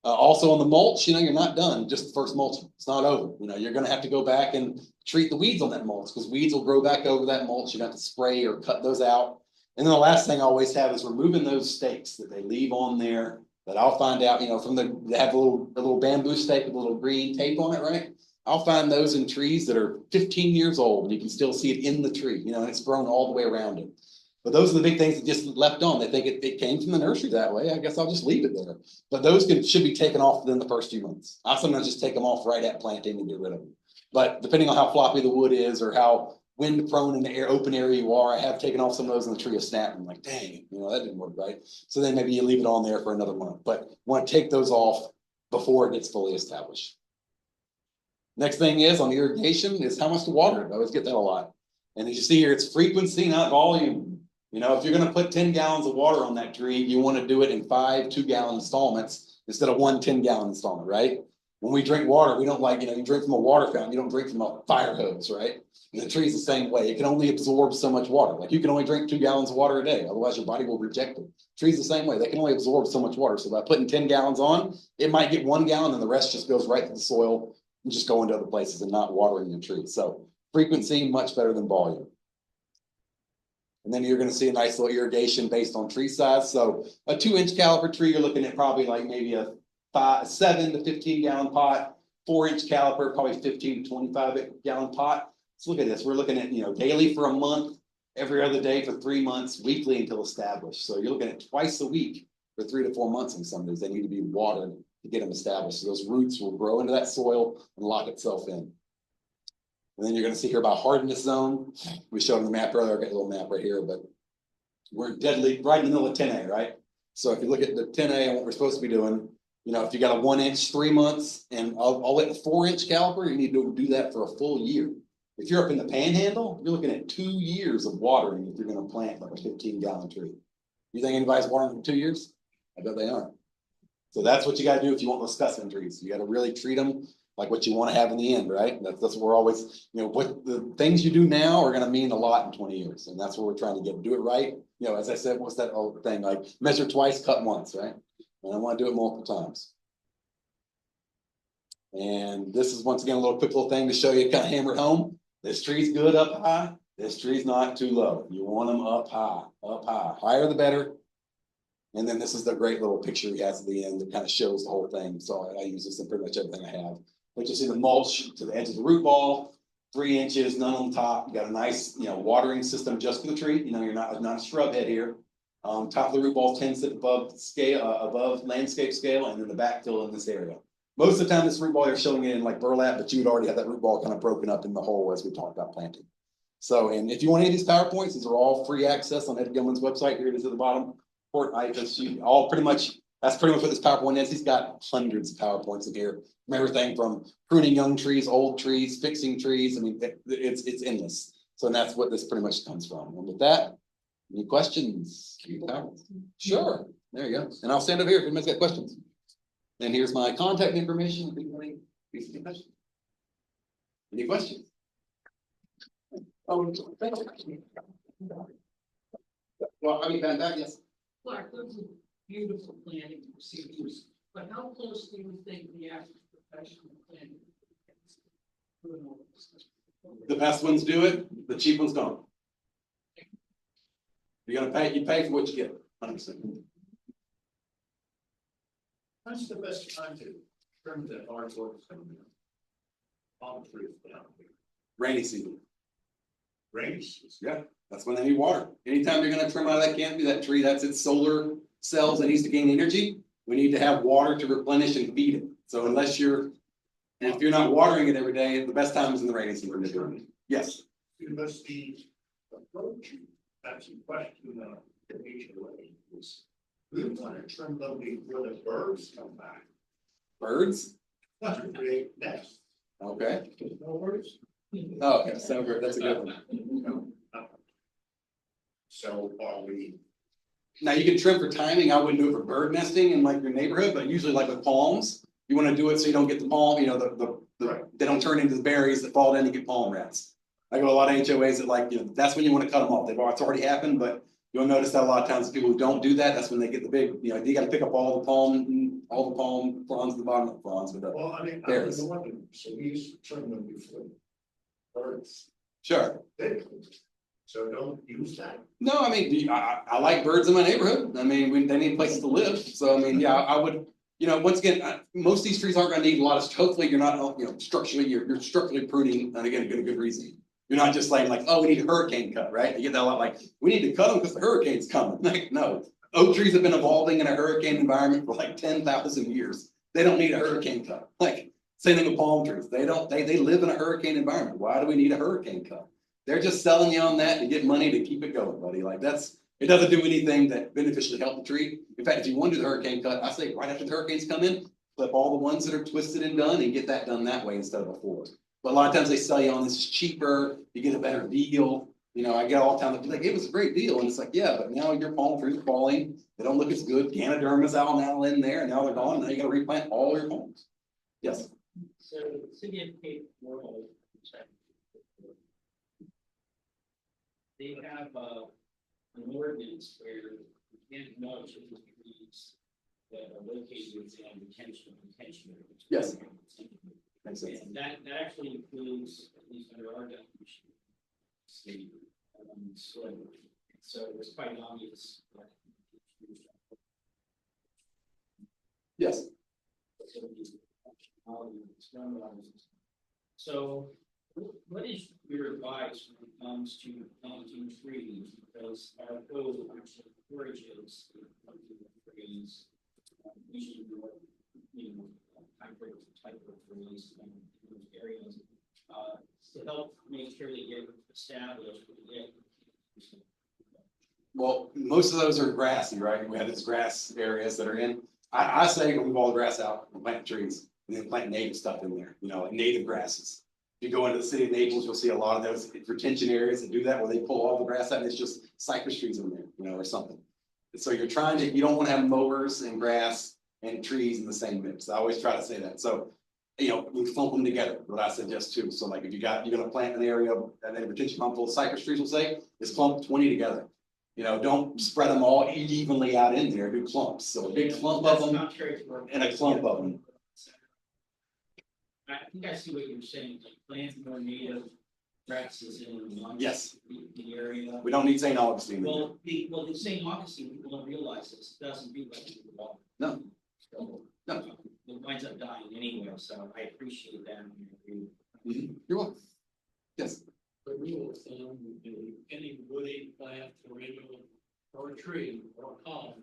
[SPEAKER 9] Also on the mulch, you're not done just the first mulching. It's not over. You're going to have to go back and treat the weeds on that mulch because weeds will grow back over that mulch. You have to spray or cut those out. And then the last thing I always have is removing those stakes that they leave on there that I'll find out, they have a little bamboo stake with a little green tape on it, right? I'll find those in trees that are 15 years old and you can still see it in the tree, and it's grown all the way around it. But those are the big things that just left on. They think it came from the nursery that way. I guess I'll just leave it there. But those should be taken off within the first few months. I sometimes just take them off right at planting and get rid of them. But depending on how floppy the wood is or how wind prone in the open area you are, I have taken off some of those and the tree is snapping. I'm like, dang, that didn't work right. So then maybe you leave it on there for another month. But want to take those off before it gets fully established. Next thing is on irrigation is how much to water it. I always get that a lot. And as you see here, it's frequency, not volume. If you're going to put 10 gallons of water on that tree, you want to do it in 5 2-gallon installments instead of 1 10-gallon installment, right? When we drink water, we don't you drink from a water fountain, you don't drink from a fire hose, right? And the tree's the same way. It can only absorb so much water. Like you can only drink 2 gallons of water a day. Otherwise your body will reject it. Trees the same way. They can only absorb so much water. So by putting 10 gallons on, it might get 1 gallon and the rest just goes right to the soil and just go into other places and not watering the tree. So frequency, much better than volume. And then you're going to see a nice little irrigation based on tree size. So a 2-inch caliper tree, you're looking at probably like maybe a 7 to 15 gallon pot. 4-inch caliper, probably 15 to 25 gallon pot. So look at this. We're looking at, daily for a month, every other day for 3 months, weekly until established. So you're looking at twice a week for 3 to 4 months in some of these. They need to be watered to get them established. So those roots will grow into that soil and lock itself in. And then you're going to see here about hardness zone. We showed on the map earlier. I've got a little map right here, but we're deadly right in the middle of 10A, right? So if you look at the 10A and what we're supposed to be doing, if you got a 1-inch, 3 months, and I'll let a 4-inch caliper, you need to do that for a full year. If you're up in the panhandle, you're looking at 2 years of watering if you're going to plant like a 15-gallon tree. You think anybody's watering for 2 years? I bet they aren't. So that's what you got to do if you want those specimen trees. You got to really treat them like what you want to have in the end, right? That's what we're always, what the things you do now are going to mean a lot in 20 years. And that's what we're trying to get. Do it right. As I said, what's that old thing? Like measure twice, cut once, right? And I want to do it multiple times. And this is once again a quick little thing to show you, kind of hammer it home. This tree's good up high. This tree's not too low. You want them up high, higher the better. And then this is the great little picture he has at the end that kind of shows the whole thing. So I use this in pretty much everything I have. But you see the mulch to the edge of the root ball, 3 inches, none on top. You got a nice, watering system just for the tree. You're not a shrub head here. Top of the root ball 10 feet above scale, above landscape scale, and then the backfill in this area. Most of the time, this root ball you're showing it in like burlap, but you would already have that root ball kind of broken up in the hole as we talked about planting. So, and if you want any of these PowerPoints, these are all free access on Ed Gilman's website. Here it is at the bottom. All pretty much, that's pretty much what this PowerPoint is. He's got hundreds of PowerPoints in here, from everything from pruning young trees, old trees, fixing trees. I mean, it's endless. So that's what this pretty much comes from. And with that, any questions? Sure. There you go. And I'll stand up here if anybody's got questions. And here's my contact information. If anybody has any questions. Any questions? Oh, well, I mean, back, yes.
[SPEAKER 7] Clark, those are beautiful planning procedures, but how close do you think the average professional planner is?
[SPEAKER 9] The best ones do it, the cheap ones don't. You're gonna pay, you pay for what you get, 100%.
[SPEAKER 5] When's the best time to trim the hardwood from the palm trees down?
[SPEAKER 9] Rainy season,
[SPEAKER 5] Rainy season.
[SPEAKER 9] yeah, that's when they need water. Anytime you're gonna trim out of that canopy, that tree, that's its solar cells that needs to gain energy. We need to have water to replenish and feed it. So unless you're, and if you're not watering it every day, the best time is in the rainy season to do it. Yes.
[SPEAKER 5] You must be approaching, that's a question, the HOA is, we want to trim them before the birds come back.
[SPEAKER 9] Birds?
[SPEAKER 5] That's to create nests.
[SPEAKER 9] Okay.
[SPEAKER 5] No birds.
[SPEAKER 9] Oh, okay, so good, that's a good one.
[SPEAKER 5] So are we,
[SPEAKER 9] Now you can trim for timing. I wouldn't do it for bird nesting in like your neighborhood, but usually like with palms, you want to do it so you don't get the palm, they don't turn into the berries that fall down and get palm rats. I go to a lot of HOAs that like, that's when you want to cut them off. It's already happened, but you'll notice that a lot of times people who don't do that, that's when they get the big, you got to pick up all the palm fronds at the bottom of the fronds with the
[SPEAKER 5] well, I mean, I
[SPEAKER 9] berries.
[SPEAKER 5] was wondering, so we used to trim them before birds.
[SPEAKER 9] Sure.
[SPEAKER 5] So don't use that.
[SPEAKER 9] No, I mean, I like birds in my neighborhood. I mean, they need places to live. So I mean, yeah, I would, once again, most of these trees aren't going to need a lot of, hopefully you're not, structurally, you're structurally pruning, and again, a good reason. You're not just saying like, oh, we need a hurricane cut, right? You get that a lot like, we need to cut them because the hurricane's coming. Like, no, oak trees have been evolving in a hurricane environment for like 10,000 years. They don't need a hurricane cut. Like, same thing with palm trees. They live in a hurricane environment. Why do we need a hurricane cut? They're just selling you on that to get money to keep it going, buddy. Like it doesn't do anything that beneficially help the tree. In fact, if you want to do the hurricane cut, I say right after the hurricanes come in, flip all the ones that are twisted and done and get that done that way instead of before. But a lot of times they sell you on this is cheaper, you get a better deal. I get all the time, like, it was a great deal. And it's like, yeah, but now your palm trees are falling. They don't look as good. Ganoderma's out now in there, and now they're gone. Now you got to replant all your palms. Yes.
[SPEAKER 6] So the city of Cape Coral, they have an ordinance where you can't mulch the trees that are located within retention.
[SPEAKER 9] Yes. Makes sense.
[SPEAKER 6] And that actually includes, at least under our definition, the soil. So it's quite obvious.
[SPEAKER 9] Yes.
[SPEAKER 6] So what is your advice when it comes to planting trees? Because our code actually encourages planting trees, usually hybrid type of trees in those areas, to help make sure they get established.
[SPEAKER 9] Well, most of those are grassy, right? We have these grass areas that are in. I say remove all the grass out and plant trees, and then plant native stuff in there, like native grasses. If you go into the city of Naples, you'll see a lot of those retention areas that do that, where they pull all the grass out and it's just cypress trees in there, or something. So you don't want to have mowers and grass and trees in the same mix. I always try to say that. So, we clump them together, what I suggest too. So like if you're going to plant an area, and a retention pond full of cypress trees, will say, is clump 20 together. Don't spread them all evenly out in there, do clumps. So a big clump of them and a clump of them.
[SPEAKER 6] I think I see what you're saying, like planting more native practices in amongst
[SPEAKER 9] Yes.
[SPEAKER 6] the area.
[SPEAKER 9] We don't need St. Augustine.
[SPEAKER 6] Well, the St. Augustine, people don't realize this, doesn't do much to the water.
[SPEAKER 9] No.
[SPEAKER 6] So,
[SPEAKER 9] No.
[SPEAKER 6] it winds up dying anyway, so I appreciate that.
[SPEAKER 9] You're welcome. Yes.
[SPEAKER 6] The rule of thumb would be any woody plant, perennial, or tree, or palm,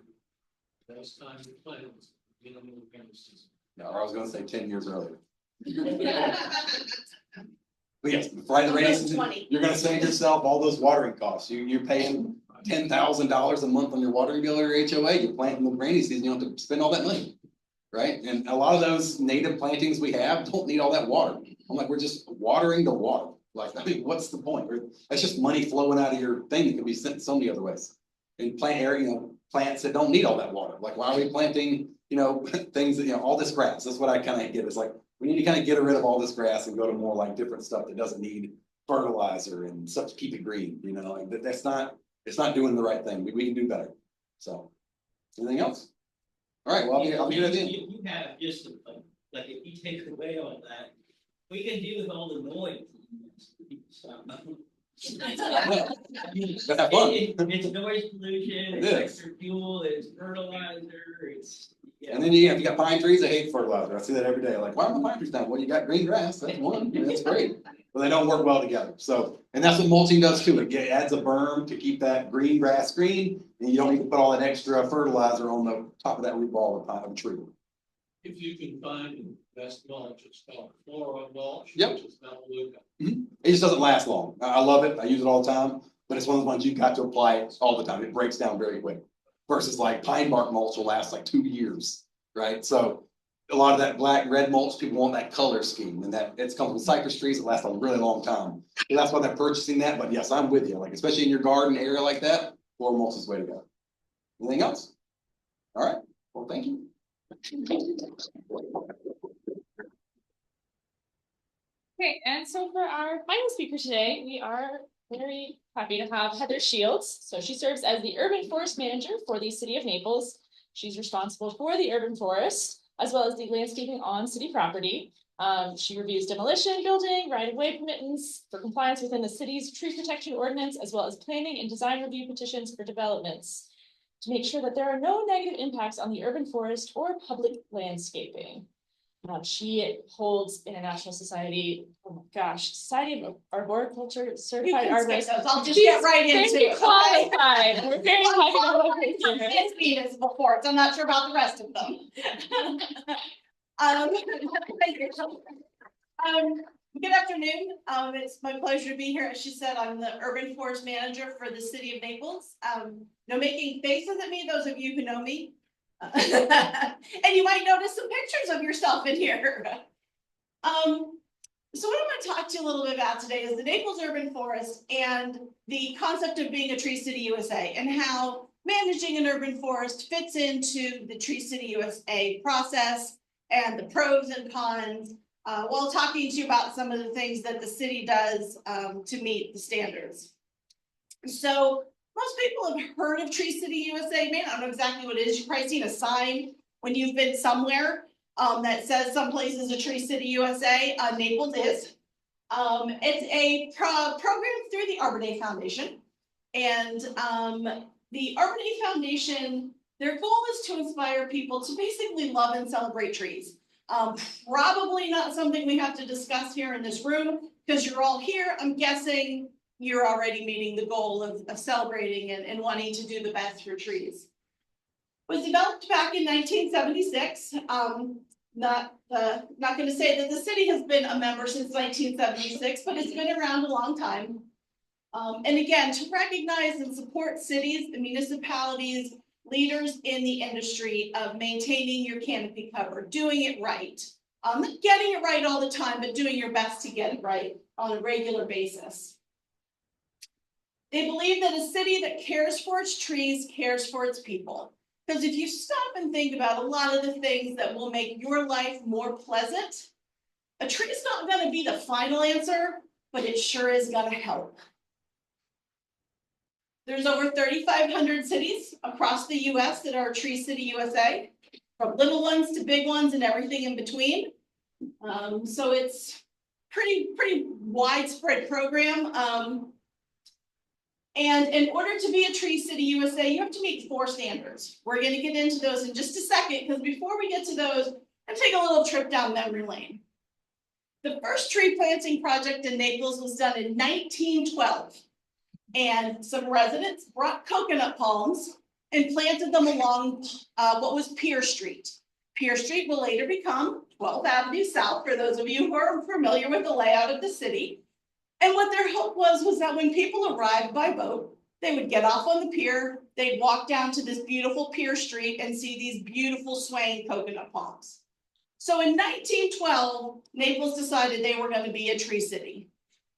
[SPEAKER 6] best time to plant, you know, in the winter season.
[SPEAKER 9] No, I was gonna say 10 years earlier. But yes, Friday the rainy season,
[SPEAKER 10] 20.
[SPEAKER 9] you're gonna save yourself all those watering costs. You're paying $10,000 a month on your watering bill or your HOA. You're planting the rainy season, you don't have to spend all that money. Right? And a lot of those native plantings we have don't need all that water. I'm like, we're just watering the water. Like, I mean, what's the point? That's just money flowing out of your thing that can be sent so many other ways. And plant area, plants that don't need all that water. Like, why are we planting, things that, all this grass? That's what I kind of get. It's like, we need to kind of get rid of all this grass and go to more like different stuff that doesn't need fertilizer and stuff to keep it green, like it's not doing the right thing. We can do better. So, anything else? All right, well, I'll be good at the end.
[SPEAKER 6] You have just, like, if you take away all that, we can deal with all the noise.
[SPEAKER 9] But have fun.
[SPEAKER 6] It's noise pollution,
[SPEAKER 9] It
[SPEAKER 6] it's
[SPEAKER 9] is.
[SPEAKER 6] extra fuel, it's fertilizer, it's. Yeah.
[SPEAKER 9] And then if you got pine trees, they hate fertilizer. I see that every day. Like, why are my pine trees down? Well, you got green grass. That's one. That's great. But they don't work well together. So, and that's what mulching does too. It adds a berm to keep that green grass green, and you don't need to put all that extra fertilizer on the top of that root ball of a tree.
[SPEAKER 6] If you can find the best mulch, it's called floral mulch.
[SPEAKER 9] Yep.
[SPEAKER 6] Which is Melaleuca.
[SPEAKER 9] It just doesn't last long. I love it. I use it all the time, but it's one of the ones you've got to apply it all the time. It breaks down very quick. Versus like pine bark mulch will last like 2 years, right? So a lot of that black red mulch, people want that color scheme, and that it's comes with cypress trees that last a really long time. So that's why they're purchasing that. But yes, I'm with you. Like, especially in your garden area like that, floral mulch is the way to go. Anything else? All right. Well, thank you.
[SPEAKER 1] Okay, and so for our final speaker today, we are very happy to have Heather Shields. So she serves as the Urban Forest Manager for the City of Naples. She's responsible for the urban forest, as well as the landscaping on city property. She reviews demolition, building, right-of-way permittance for compliance within the city's tree protection ordinance, as well as planning and design review petitions for developments to make sure that there are no negative impacts on the urban forest or public landscaping. She holds International Society, Society of Arboriculture Certified Arborist.
[SPEAKER 10] I'll just get right into it.
[SPEAKER 1] Qualified. We're very happy to have her here.
[SPEAKER 10] It's Venus before, so I'm not sure about the rest of them. Thank you. Good afternoon. It's my pleasure to be here. As she said, I'm the Urban Forest Manager for the City of Naples. No making faces at me, those of you who know me. And you might notice some pictures of yourself in here. So what I'm going to talk to you a little bit about today is the Naples Urban Forest and the concept of being a Tree City USA and how managing an urban forest fits into the Tree City USA process and the pros and cons, while talking to you about some of the things that the city does to meet the standards. So most people have heard of Tree City USA. May not know exactly what it is. You've probably seen a sign when you've been somewhere that says some places a Tree City USA. Naples is. It's a program through the Arbor Day Foundation. And the Arbor Day Foundation, their goal is to inspire people to basically love and celebrate trees. Probably not something we have to discuss here in this room because you're all here. I'm guessing you're already meeting the goal of celebrating and wanting to do the best for trees. It was developed back in 1976. Not going to say that the city has been a member since 1976, but it's been around a long time. And again, to recognize and support cities and municipalities, leaders in the industry of maintaining your canopy cover, doing it right. Not getting it right all the time, but doing your best to get it right on a regular basis. They believe that a city that cares for its trees cares for its people. Because if you stop and think about a lot of the things that will make your life more pleasant, a tree is not going to be the final answer, but it sure is going to help. There's over 3,500 cities across the US that are Tree City USA, from little ones to big ones and everything in between. So it's pretty widespread program. And in order to be a Tree City USA, you have to meet 4 standards. We're gonna get into those in just a second, because before we get to those, I'm take a little trip down memory lane. The first tree planting project in Naples was done in 1912. And some residents brought coconut palms and planted them along what was Pier Street. Pier Street will later become 12th Avenue South, for those of you who are familiar with the layout of the city. And what their hope was that when people arrived by boat, they would get off on the pier, they'd walk down to this beautiful Pier Street and see these beautiful swaying coconut palms. So in 1912, Naples decided they were going to be a tree city.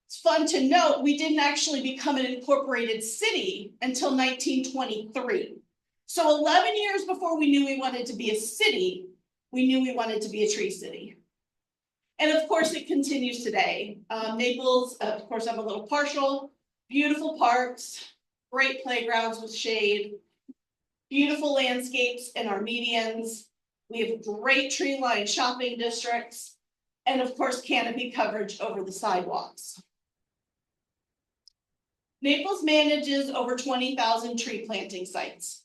[SPEAKER 10] It's fun to note, we didn't actually become an incorporated city until 1923. So 11 years before we knew we wanted to be a city, we knew we wanted to be a tree city. And of course, it continues today. Naples, of course, have a little partial, beautiful parks, great playgrounds with shade, beautiful landscapes in our medians. We have great tree-lined shopping districts, and of course, canopy coverage over the sidewalks. Naples manages over 20,000 tree planting sites.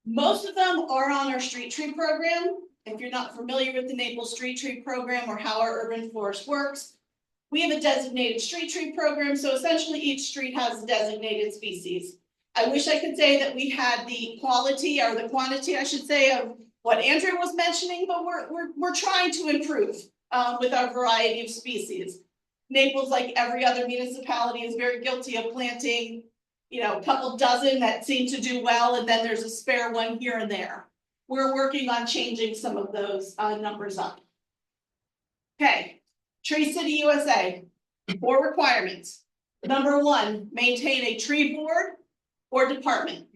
[SPEAKER 10] Most of them are on our street tree program. If you're not familiar with the Naples Street Tree Program or how our urban forest works, we have a designated street tree program. So essentially each street has a designated species. I wish I could say that we had the quality, or the quantity, I should say, of what Andrew was mentioning, but we're trying to improve with our variety of species. Naples, like every other municipality, is very guilty of planting, a couple dozen that seem to do well, and then there's a spare one here and there. We're working on changing some of those numbers up. Okay, Tree City USA, 4 requirements. Number 1, maintain a tree board or department.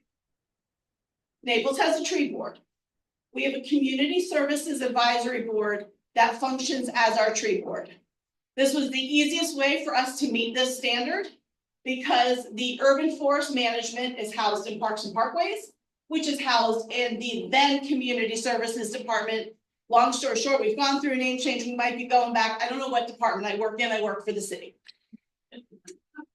[SPEAKER 10] Naples has a tree board. We have a community services advisory board that functions as our tree board. This was the easiest way for us to meet this standard because the urban forest management is housed in Parks and Parkways, which is housed in the then Community Services Department. Long story short, we've gone through a name change. We might be going back. I don't know what department I work in. I work for the city.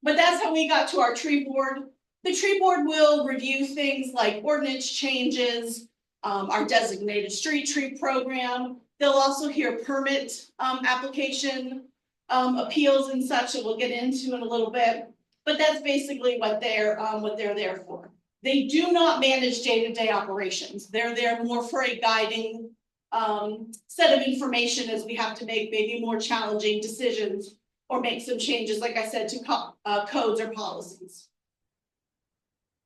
[SPEAKER 10] But that's how we got to our tree board. The tree board will review things like ordinance changes, our designated street tree program. They'll also hear permit application appeals and such that we'll get into in a little bit. But that's basically what they're there for. They do not manage day-to-day operations. They're there more for a guiding set of information as we have to make maybe more challenging decisions or make some changes, like I said, to codes or policies.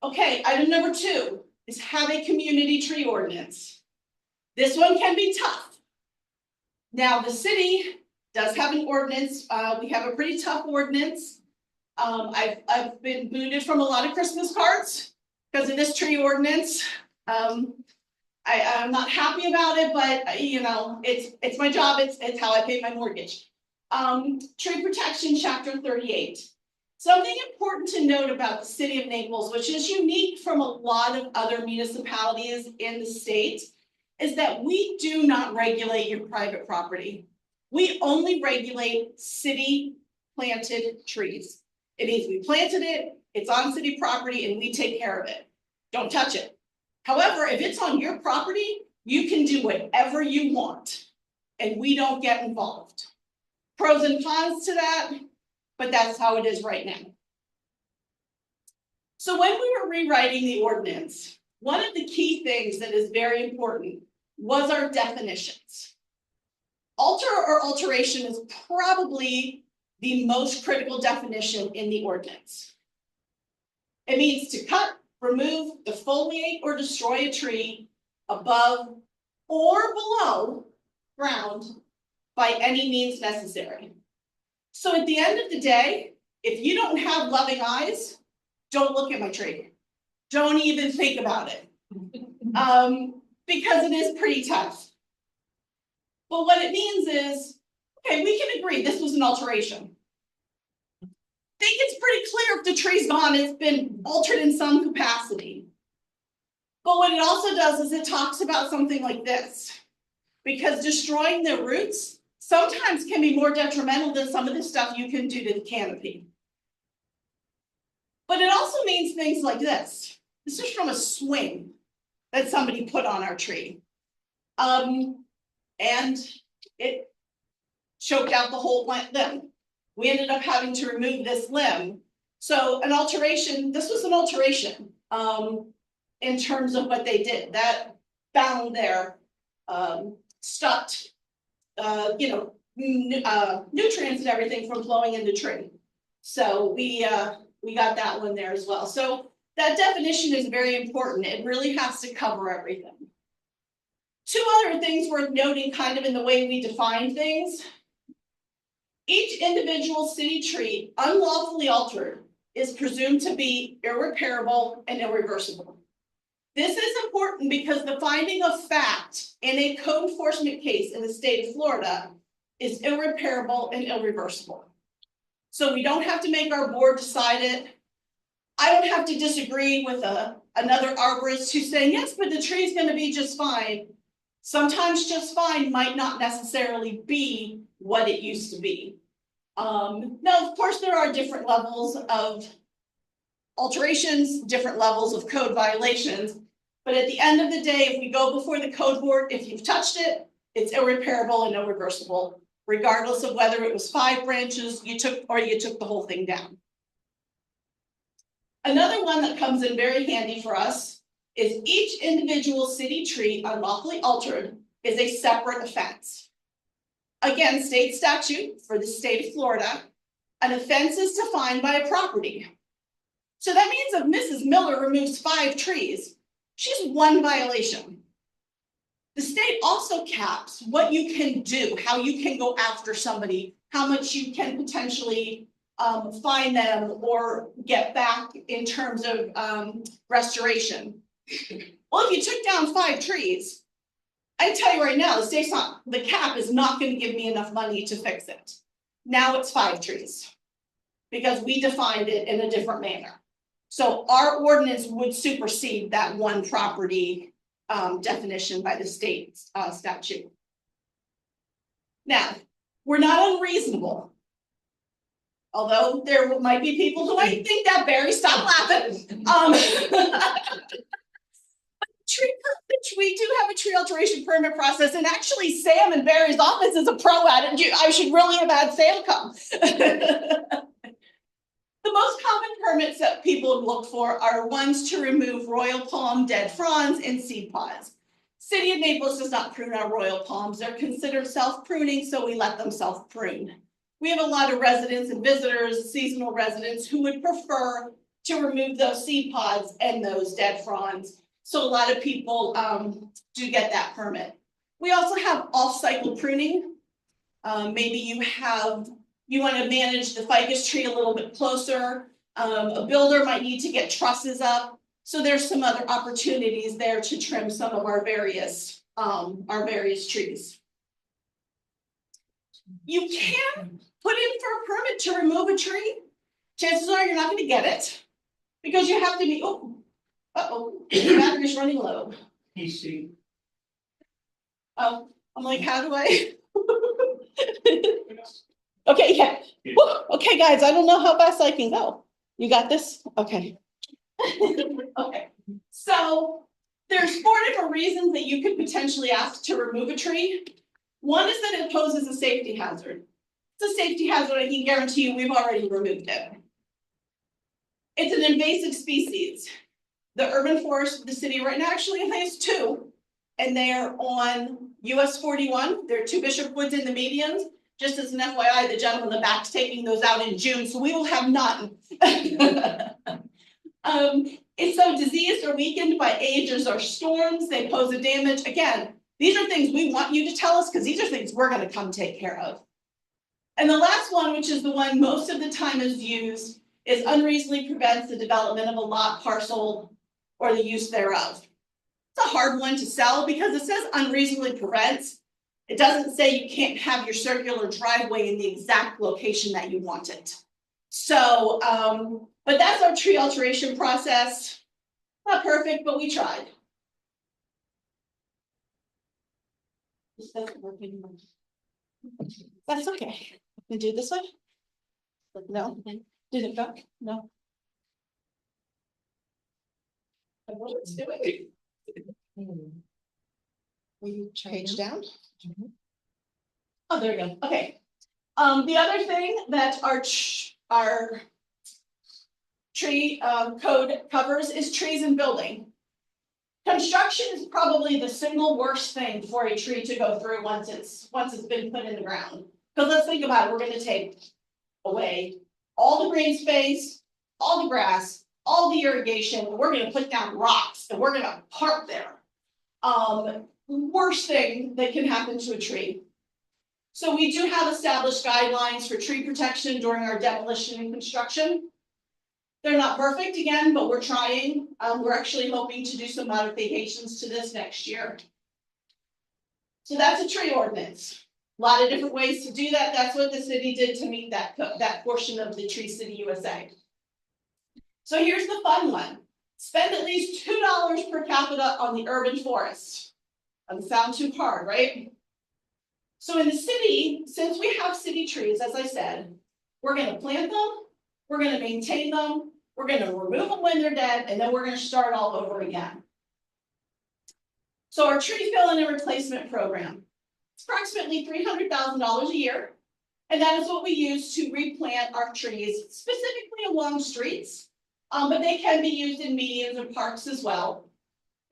[SPEAKER 10] Okay, item number 2 is have a community tree ordinance. This one can be tough. Now, the city does have an ordinance. We have a pretty tough ordinance. I've been booted from a lot of Christmas cards because of this tree ordinance. I'm not happy about it, but it's my job. It's how I pay my mortgage. Tree Protection Chapter 38. Something important to note about the city of Naples, which is unique from a lot of other municipalities in the state, is that we do not regulate your private property. We only regulate city planted trees. It means we planted it, it's on city property, and we take care of it. Don't touch it. However, if it's on your property, you can do whatever you want, and we don't get involved. Pros and cons to that, but that's how it is right now. So when we were rewriting the ordinance, one of the key things that is very important was our definitions. Alter or alteration is probably the most critical definition in the ordinance. It means to cut, remove, defoliate, or destroy a tree above or below ground by any means necessary. So at the end of the day, if you don't have loving eyes, don't look at my tree. Don't even think about it. Because it is pretty tough. But what it means is, okay, we can agree this was an alteration. I think it's pretty clear if the tree's gone, it's been altered in some capacity. But what it also does is it talks about something like this. Because destroying the roots sometimes can be more detrimental than some of the stuff you can do to the canopy. But it also means things like this. This is from a swing that somebody put on our tree. And it choked out the whole plant limb. We ended up having to remove this limb. So an alteration, this was an alteration in terms of what they did. That bound their stopped nutrients and everything from flowing into tree. So we got that one there as well. So that definition is very important. It really has to cover everything. Two other things worth noting kind of in the way we define things. Each individual city tree unlawfully altered is presumed to be irreparable and irreversible. This is important because the finding of fact in a code enforcement case in the state of Florida is irreparable and irreversible. So we don't have to make our board decide it. I don't have to disagree with another arborist who's saying, yes, but the tree is going to be just fine. Sometimes just fine might not necessarily be what it used to be. Now, of course, there are different levels of alterations, different levels of code violations. But at the end of the day, if we go before the code board, if you've touched it, it's irreparable and irreversible, regardless of whether it was 5 branches you took or you took the whole thing down. Another one that comes in very handy for us is each individual city tree unlawfully altered is a separate offense. Again, state statute for the state of Florida, an offense is defined by a property. So that means if Mrs. Miller removes 5 trees, she's 1 violation. The state also caps what you can do, how you can go after somebody, how much you can potentially fine them or get back in terms of restoration. Well, if you took down 5 trees, I tell you right now, the cap is not going to give me enough money to fix it. Now it's 5 trees because we defined it in a different manner. So our ordinance would supersede that 1 property definition by the state statute. Now, we're not unreasonable. Although there might be people who might think that, Barry, stop laughing. We do have a tree alteration permit process, and actually Sam in Barry's office is a pro at it. I should really have had Sam come. The most common permits that people look for are ones to remove royal palm, dead fronds, and seed pods. City of Naples does not prune our royal palms. They're considered self-pruning, so we let them self-prune. We have a lot of residents and visitors, seasonal residents, who would prefer to remove those seed pods and those dead fronds. So a lot of people do get that permit. We also have off-cycle pruning. Maybe you want to manage the ficus tree a little bit closer. A builder might need to get trusses up. So there's some other opportunities there to trim some of our various trees. You can put in for a permit to remove a tree. Chances are you're not going to get it because you have to be, the battery's running low.
[SPEAKER 6] PC.
[SPEAKER 10] Oh, I'm like, how do I? Okay, yeah. Woo, okay, guys, I don't know how fast I can go. You got this? Okay. Okay. So there's 4 different reasons that you could potentially ask to remove a tree. One is that it poses a safety hazard. It's a safety hazard, I can guarantee you we've already removed it. It's an invasive species. The urban forest of the city right now actually has 2, and they're on US 41. They're 2 Bishop Woods in the medians. Just as an FYI, the gentleman in the back is taking those out in June, so we will have none. It's so diseased or weakened by ages or storms, they pose a damage. Again, these are things we want you to tell us because these are things we're going to come take care of. And the last one, which is the one most of the time is used, is unreasonably prevents the development of a lot, parcel, or the use thereof. It's a hard one to sell because it says unreasonably prevents. It doesn't say you can't have your circular driveway in the exact location that you want it. So, but that's our tree alteration process. Not perfect, but we tried. This doesn't work anymore. That's okay. We do it this way? No, did it go? No. I don't know what it's doing. Will you page down? Oh, there we go. Okay. The other thing that our tree code covers is trees and building. Construction is probably the single worst thing for a tree to go through once it's been put in the ground. Because let's think about it, we're gonna take away all the green space, all the grass, all the irrigation, and we're gonna put down rocks and we're gonna park there. Worst thing that can happen to a tree. So we do have established guidelines for tree protection during our demolition and construction. They're not perfect again, but we're trying. We're actually hoping to do some modifications to this next year. So that's a tree ordinance. A lot of different ways to do that. That's what the city did to meet that portion of the Tree City USA. So here's the fun one. Spend at least $2 per capita on the urban forest. Doesn't sound too hard, right? So in the city, since we have city trees, as I said, we're gonna plant them, we're gonna maintain them, we're gonna remove them when they're dead, and then we're gonna start all over again. So our tree fill and replacement program, it's approximately $300,000 a year. And that is what we use to replant our trees, specifically along streets. But they can be used in medians and parks as well.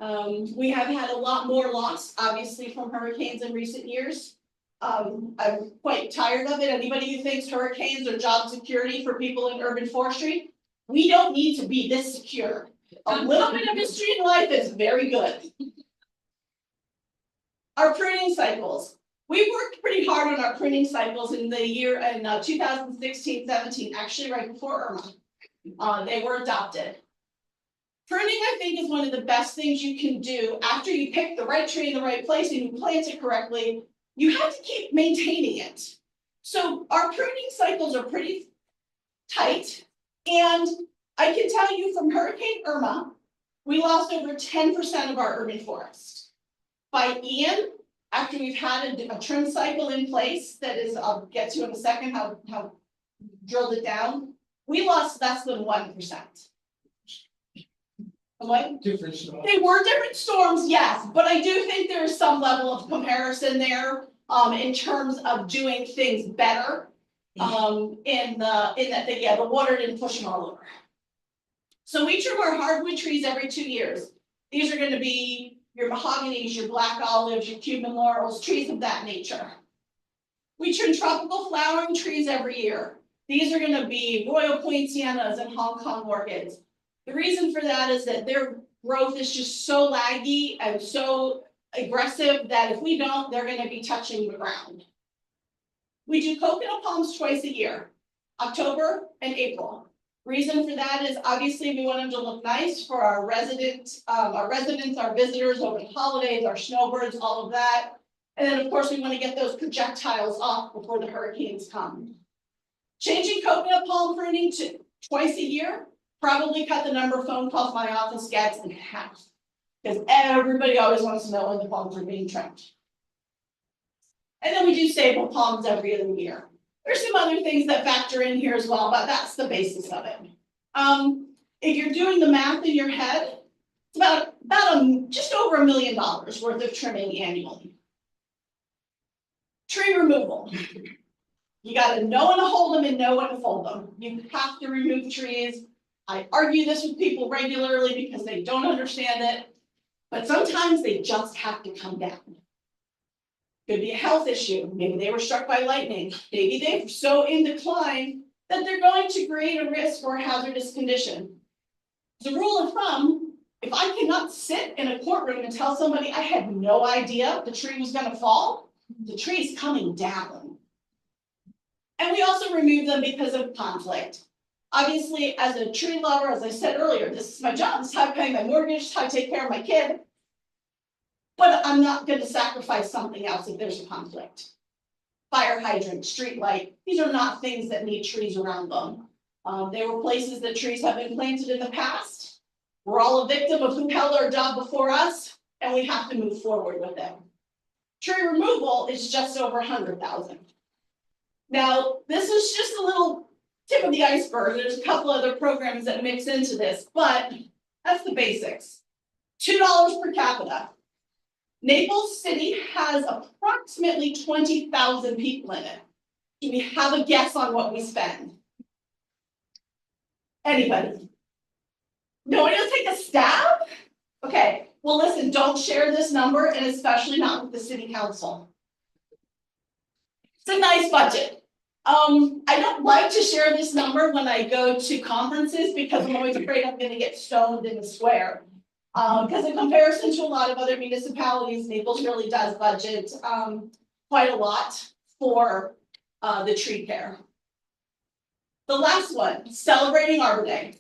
[SPEAKER 10] We have had a lot more loss, obviously, from hurricanes in recent years. I'm quite tired of it. Anybody who thinks hurricanes are job security for people in urban forestry, we don't need to be this secure. A little bit of history in life is very good. Our pruning cycles. We worked pretty hard on our pruning cycles in the year in 2016-17, actually right before Irma. They were adopted. Pruning, I think, is one of the best things you can do after you pick the right tree in the right place and you plant it correctly. You have to keep maintaining it. So our pruning cycles are pretty tight. And I can tell you from Hurricane Irma, we lost over 10% of our urban forest. By Ian, after we've had a trim cycle in place that is, I'll get to in a second how drilled it down, we lost less than 1%. What?
[SPEAKER 8] Different stuff.
[SPEAKER 10] They were different storms, yes, but I do think there is some level of comparison there in terms of doing things better. In that the water didn't push them all over. So we trim our hardwood trees every 2 years. These are going to be your mahoganies, your black olives, your Cuban laurels, trees of that nature. We trim tropical flowering trees every year. These are going to be Royal Point siennas and Hong Kong orchids. The reason for that is that their growth is just so laggy and so aggressive that if we don't, they're going to be touching the ground. We do coconut palms twice a year, October and April. Reason for that is obviously we want them to look nice for our residents, our visitors over the holidays, our snowbirds, all of that. And then of course we want to get those projectiles off before the hurricanes come. Changing coconut palm pruning to twice a year probably cut the number of phone calls my office gets in half. Because everybody always wants to know when the palms are being trimmed. And then we do staple palms every other year. There's some other things that factor in here as well, but that's the basis of it. If you're doing the math in your head, it's about just over $1 million worth of trimming annually. Tree removal. You got to know when to hold them and know when to fold them. You have to remove trees. I argue this with people regularly because they don't understand it, but sometimes they just have to come down. Could be a health issue. Maybe they were struck by lightning. Maybe they're so in decline that they're going to create a risk or a hazardous condition. As a rule of thumb, if I cannot sit in a courtroom and tell somebody I had no idea the tree was going to fall, the tree is coming down. And we also remove them because of conflict. Obviously, as a tree lover, as I said earlier, this is my job. This is how I pay my mortgage, this is how I take care of my kid. But I'm not going to sacrifice something else if there's a conflict. Fire hydrant, street light, these are not things that need trees around them. They were places that trees have been planted in the past. We're all a victim of who held our job before us, and we have to move forward with them. Tree removal is just over 100,000. Now, this is just a little tip of the iceberg. There's a couple other programs that mix into this, but that's the basics. $2 per capita. Naples City has approximately 20,000 people in it. Do we have a guess on what we spend? Anybody? Nobody will take a stab? Okay, well, listen, don't share this number, and especially not with the city council. It's a nice budget. I don't like to share this number when I go to conferences because I'm always afraid I'm gonna get stoned in the square. Because in comparison to a lot of other municipalities, Naples really does budget, quite a lot for, the tree care. The last one, celebrating Arbor Day.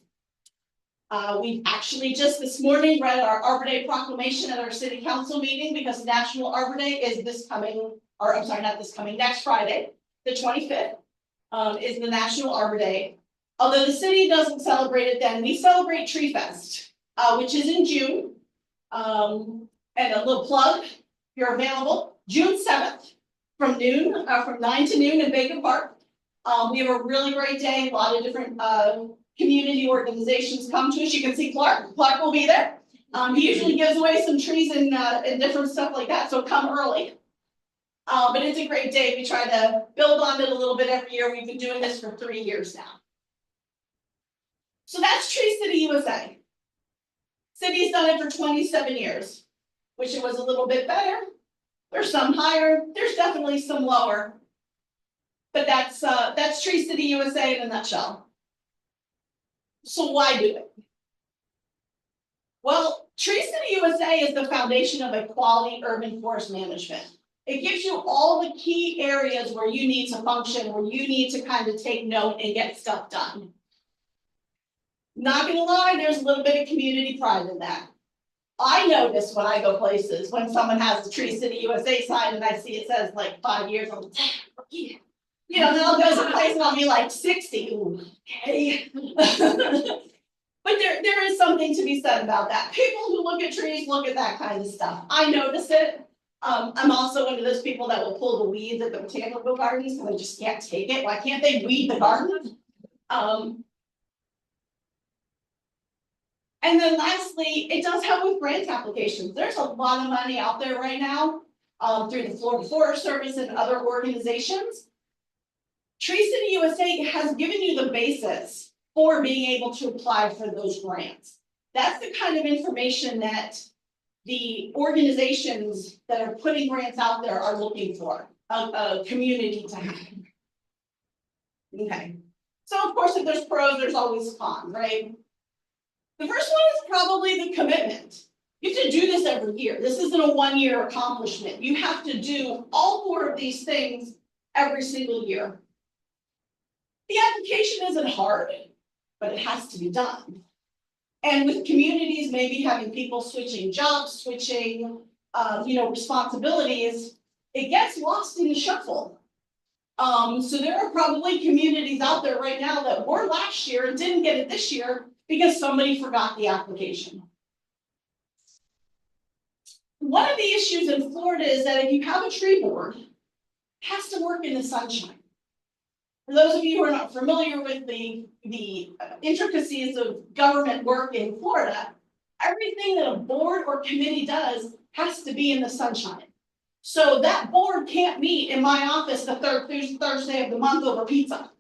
[SPEAKER 10] We actually just this morning read our Arbor Day proclamation at our city council meeting because National Arbor Day is next Friday, the 25th, is the National Arbor Day. Although the city doesn't celebrate it then, we celebrate Tree Fest, which is in June. And a little plug, if you're available, June 7th from 9 to noon in Bacon Park. We have a really great day, a lot of different community organizations come to us. You can see Clark. Clark will be there. He usually gives away some trees and different stuff like that, so come early. But it's a great day. We try to build on it a little bit every year. We've been doing this for 3 years now. So that's Tree City USA. City's done it for 27 years. Wish it was a little bit better. There's some higher, there's definitely some lower. But that's Tree City USA in a nutshell. So why do it? Well, Tree City USA is the foundation of a quality urban forest management. It gives you all the key areas where you need to function, where you need to kind of take note and get stuff done. Not gonna lie, there's a little bit of community pride in that. I notice when I go places, when someone has the Tree City USA sign and I see it says like 5 years, I'm like, yeah. You know, then I'll go someplace and I'll be like 60, ooh, okay. But there is something to be said about that. People who look at trees, look at that kind of stuff. I notice it. I'm also one of those people that will pull the weeds at the botanical gardens because I just can't take it. Why can't they weed the garden? And then lastly, it does help with grant applications. There's a lot of money out there right now through the Florida Forest Service and other organizations. Tree City USA has given you the basis for being able to apply for those grants. That's the kind of information that the organizations that are putting grants out there are looking for, a community to have. Okay, so of course, if there's pros, there's always cons, right? The first one is probably the commitment. You have to do this every year. This isn't a one-year accomplishment. You have to do all 4 of these things every single year. The application isn't hard, but it has to be done. And with communities maybe having people switching jobs, switching responsibilities, it gets lost in the shuffle. So there are probably communities out there right now that were last year and didn't get it this year because somebody forgot the application. One of the issues in Florida is that if you have a tree board, it has to work in the sunshine. For those of you who are not familiar with the intricacies of government work in Florida, everything that a board or committee does has to be in the sunshine. So that board can't meet in my office the third Thursday of the month over pizza.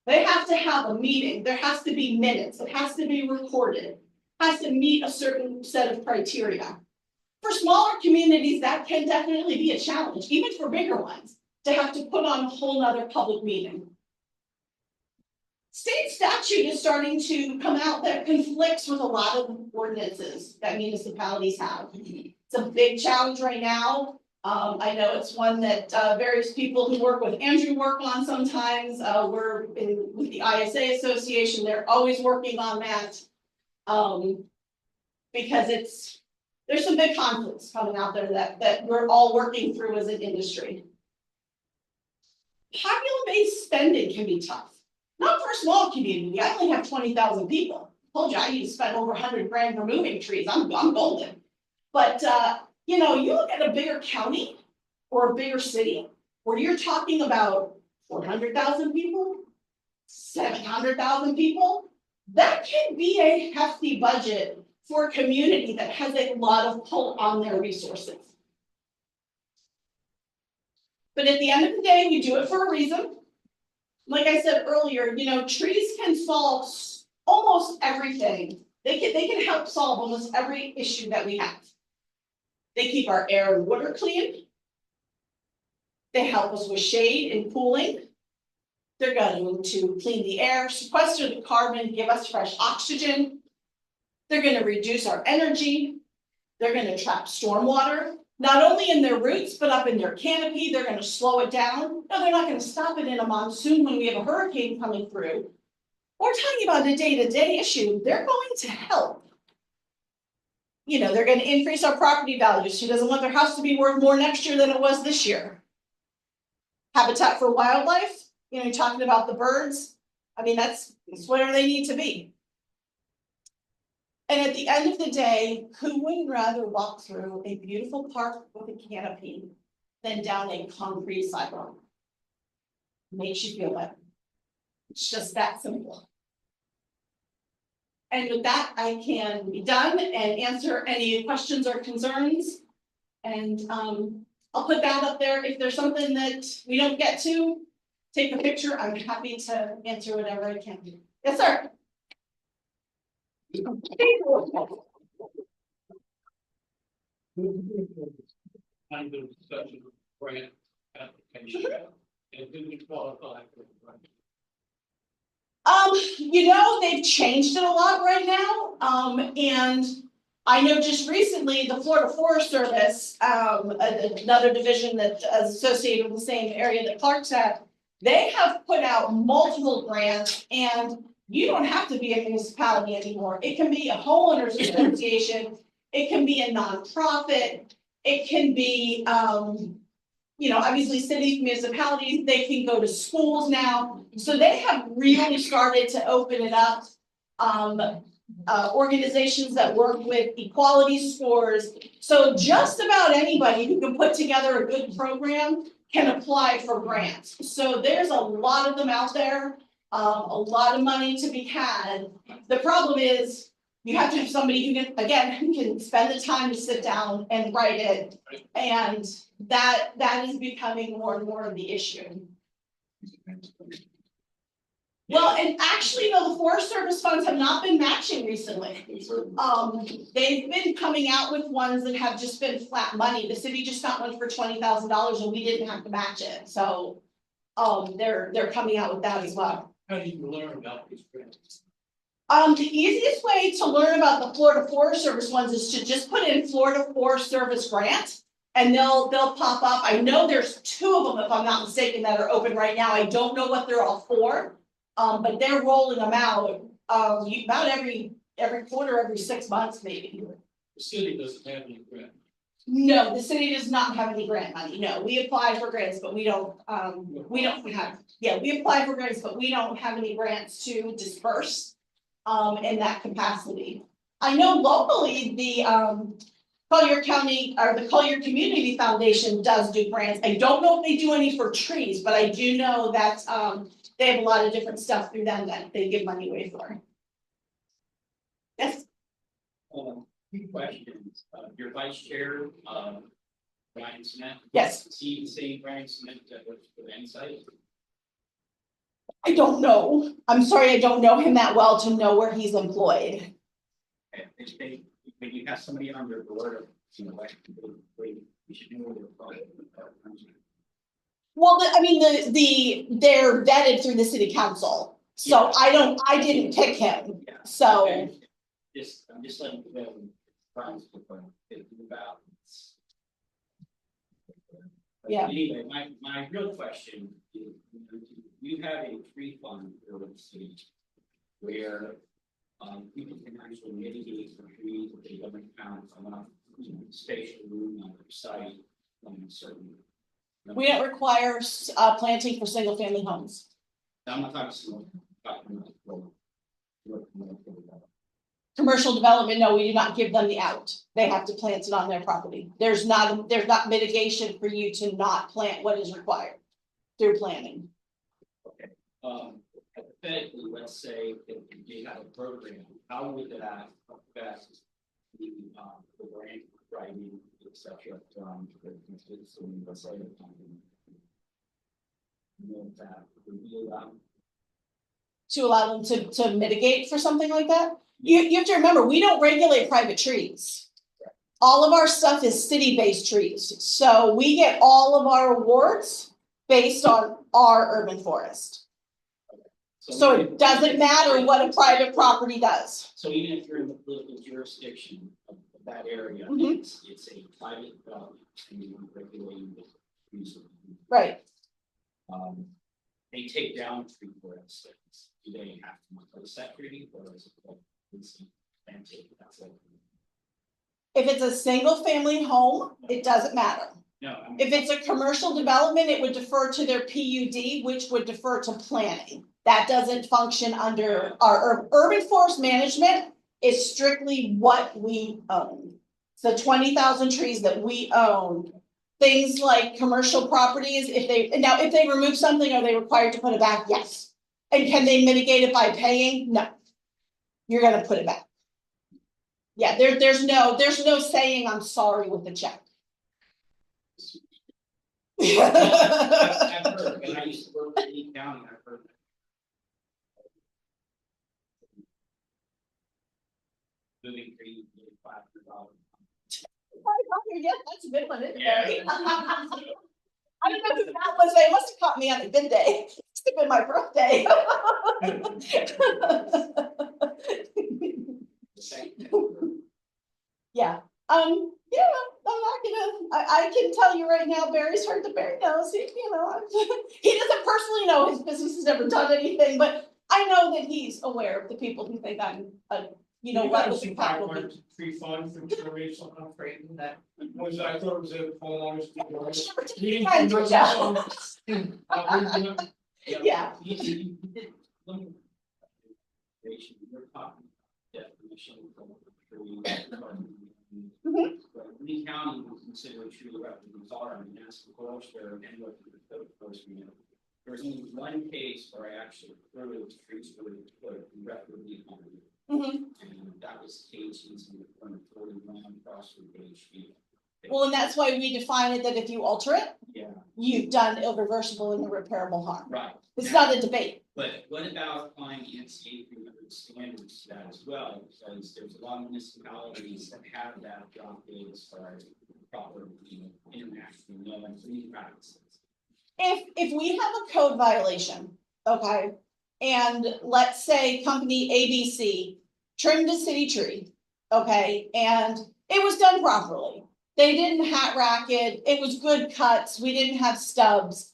[SPEAKER 10] They have to have a meeting. There has to be minutes. It has to be recorded. It has to meet a certain set of criteria. For smaller communities, that can definitely be a challenge, even for bigger ones, to have to put on a whole nother public meeting. State statute is starting to come out that conflicts with a lot of ordinances that municipalities have. It's a big challenge right now. I know it's one that various people who work with Andrew work on sometimes. We're with the ISA Association, they're always working on that. Because there's some big conflicts coming out there that we're all working through as an industry. Population-based spending can be tough. Not for a small community. I only have 20,000 people. I told you I used to spend over 100 grand removing trees. I'm golden. But you look at a bigger county, or a bigger city, where you're talking about 400,000 people, 700,000 people, that can be a hefty budget for a community that has a lot of pull on their resources. But at the end of the day, we do it for a reason. Like I said earlier, you know, trees can solve almost everything. They can help solve almost every issue that we have. They keep our air and water clean. They help us with shade and cooling. They're going to clean the air, sequester the carbon, give us fresh oxygen. They're going to reduce our energy. They're going to trap stormwater, not only in their roots, but up in their canopy. They're going to slow it down. No, they're not going to stop it in a monsoon when we have a hurricane coming through. We're talking about a day-to-day issue. They're going to help. You know, they're going to increase our property values. Who doesn't want their house to be worth more next year than it was this year? Habitat for wildlife, you know, you're talking about the birds. I mean, that's where they need to be. And at the end of the day, who wouldn't rather walk through a beautiful park with a canopy than down a concrete sidewalk? Makes you feel better. It's just that simple. And with that, I can be done and answer any questions or concerns. And I'll put that up there. If there's something that we don't get to, take a picture. I'm happy to answer whatever I can. Yes, sir.
[SPEAKER 6] Kind of such a grant application, and do we qualify for the grant?
[SPEAKER 10] You know, they've changed it a lot right now. And I know just recently the Florida Forest Service, another division that is associated with the same area that Clark's at, they have put out multiple grants, and you don't have to be a municipality anymore. It can be a homeowners association, it can be a nonprofit, it can be, you know, obviously cities, municipalities, they can go to schools now. So they have really started to open it up. Organizations that work with equality scores. So just about anybody who can put together a good program can apply for grants. So there's a lot of them out there, a lot of money to be had. The problem is you have to have somebody who can, again, who can spend the time to sit down and write it. And that is becoming more and more of the issue. Well, and actually, though, the Forest Service funds have not been matching recently. They've been coming out with ones that have just been flat money. The city just got one for $20,000 and we didn't have to match it. So they're coming out with that as well.
[SPEAKER 6] How do you learn about these grants?
[SPEAKER 10] The easiest way to learn about the Florida Forest Service ones is to just put in Florida Forest Service grant and they'll pop up. I know there's 2 of them, if I'm not mistaken, that are open right now. I don't know what they're all for. But they're rolling them out, about every quarter, every 6 months, maybe.
[SPEAKER 6] The city doesn't have any grant.
[SPEAKER 10] No, the city does not have any grant money. No, we apply for grants, but we don't have, we apply for grants, but we don't have any grants to disperse, in that capacity. I know locally, the, Collier County, or the Collier Community Foundation does do grants. I don't know if they do any for trees, but I do know that, they have a lot of different stuff through them that they give money away for. Yes?
[SPEAKER 11] 2 questions. Your vice chair, Brian Smith.
[SPEAKER 10] Yes.
[SPEAKER 11] Is he the same Brian Smith that works for the Insight?
[SPEAKER 10] I don't know. I'm sorry, I don't know him that well to know where he's employed.
[SPEAKER 11] Okay. When you have somebody on your board, you know, like, you should know where they're from.
[SPEAKER 10] Well, I mean, they're vetted through the city council, so
[SPEAKER 11] Yeah.
[SPEAKER 10] I didn't pick him,
[SPEAKER 11] Yeah.
[SPEAKER 10] so.
[SPEAKER 11] Okay. I'm just letting you know, Brian's about.
[SPEAKER 10] Yeah.
[SPEAKER 11] Anyway, my real question is, you have a tree fund for the city where people can actually mitigate for trees that they don't count on a spatial room on their site on certain.
[SPEAKER 10] We don't require planting for single family homes.
[SPEAKER 11] I'm not talking about
[SPEAKER 10] Commercial development, no, we do not give them the out. They have to plant it on their property. There's not mitigation for you to not plant what is required through planning.
[SPEAKER 11] Hypothetically, let's say if you have a program, how would that affect the grant writing, et cetera, the constituency, let's say, that would be allowed?
[SPEAKER 10] To allow them to mitigate for something like that? You have to remember, we don't regulate private trees. All of our stuff is city-based trees, so we get all of our awards based on our urban forest. So it doesn't matter what a private property does.
[SPEAKER 11] So even if you're in the political jurisdiction of that area,
[SPEAKER 10] Mhm.
[SPEAKER 11] it's a private development, and you're regulating the trees.
[SPEAKER 10] Right.
[SPEAKER 11] They take down a tree, for instance, do they have to replace that tree, or is it like, it's planted, that's it?
[SPEAKER 10] If it's a single family home, it doesn't matter.
[SPEAKER 11] No, I mean,
[SPEAKER 10] If it's a commercial development, it would defer to their PUD, which would defer to planning. That doesn't function under our urban forest management is strictly what we own. So 20,000 trees that we own. Things like commercial properties, if they remove something, are they required to put it back? Yes. And can they mitigate it by paying? No. You're gonna put it back. Yeah, there's no saying I'm sorry with the check.
[SPEAKER 11] I've heard, when I used to work in Lee County, I've heard that. Moving trees, $500.
[SPEAKER 10] Yeah, that's a good one, isn't it?
[SPEAKER 11] Yeah.
[SPEAKER 10] I don't know who that was, they must have caught me on a good day, it must have been my birthday. Yeah, yeah, I'm not gonna, I can tell you right now, Barry's heard the Barry knows, he doesn't personally know his business has ever done anything, but I know that he's aware of the people who think I'm what was the capital.
[SPEAKER 8] Tree fund for trees, I'm afraid that was, I thought it was a homeowners.
[SPEAKER 10] Yeah.
[SPEAKER 11] You did one you're talking definition of tree. But Lee County would consider a tree refuge are, and that's the Koeser and what the code enforcement. There's only one case where I actually approved trees for the refuge.
[SPEAKER 10] Mhm.
[SPEAKER 11] And that was cases in the front of 41 across the Street.
[SPEAKER 10] Well, and that's why we define it that if you alter it,
[SPEAKER 11] Yeah,
[SPEAKER 10] you've done irreversible and irreparable harm.
[SPEAKER 11] right.
[SPEAKER 10] It's not a debate.
[SPEAKER 11] But what about applying NCAA standards to that as well? Because there's a lot of municipalities that have that adopted as far as proper, international known cleaning practices.
[SPEAKER 10] If we have a code violation, okay, and let's say company ABC trimmed a city tree, okay, and it was done properly. They didn't hat rack it, it was good cuts, we didn't have stubs.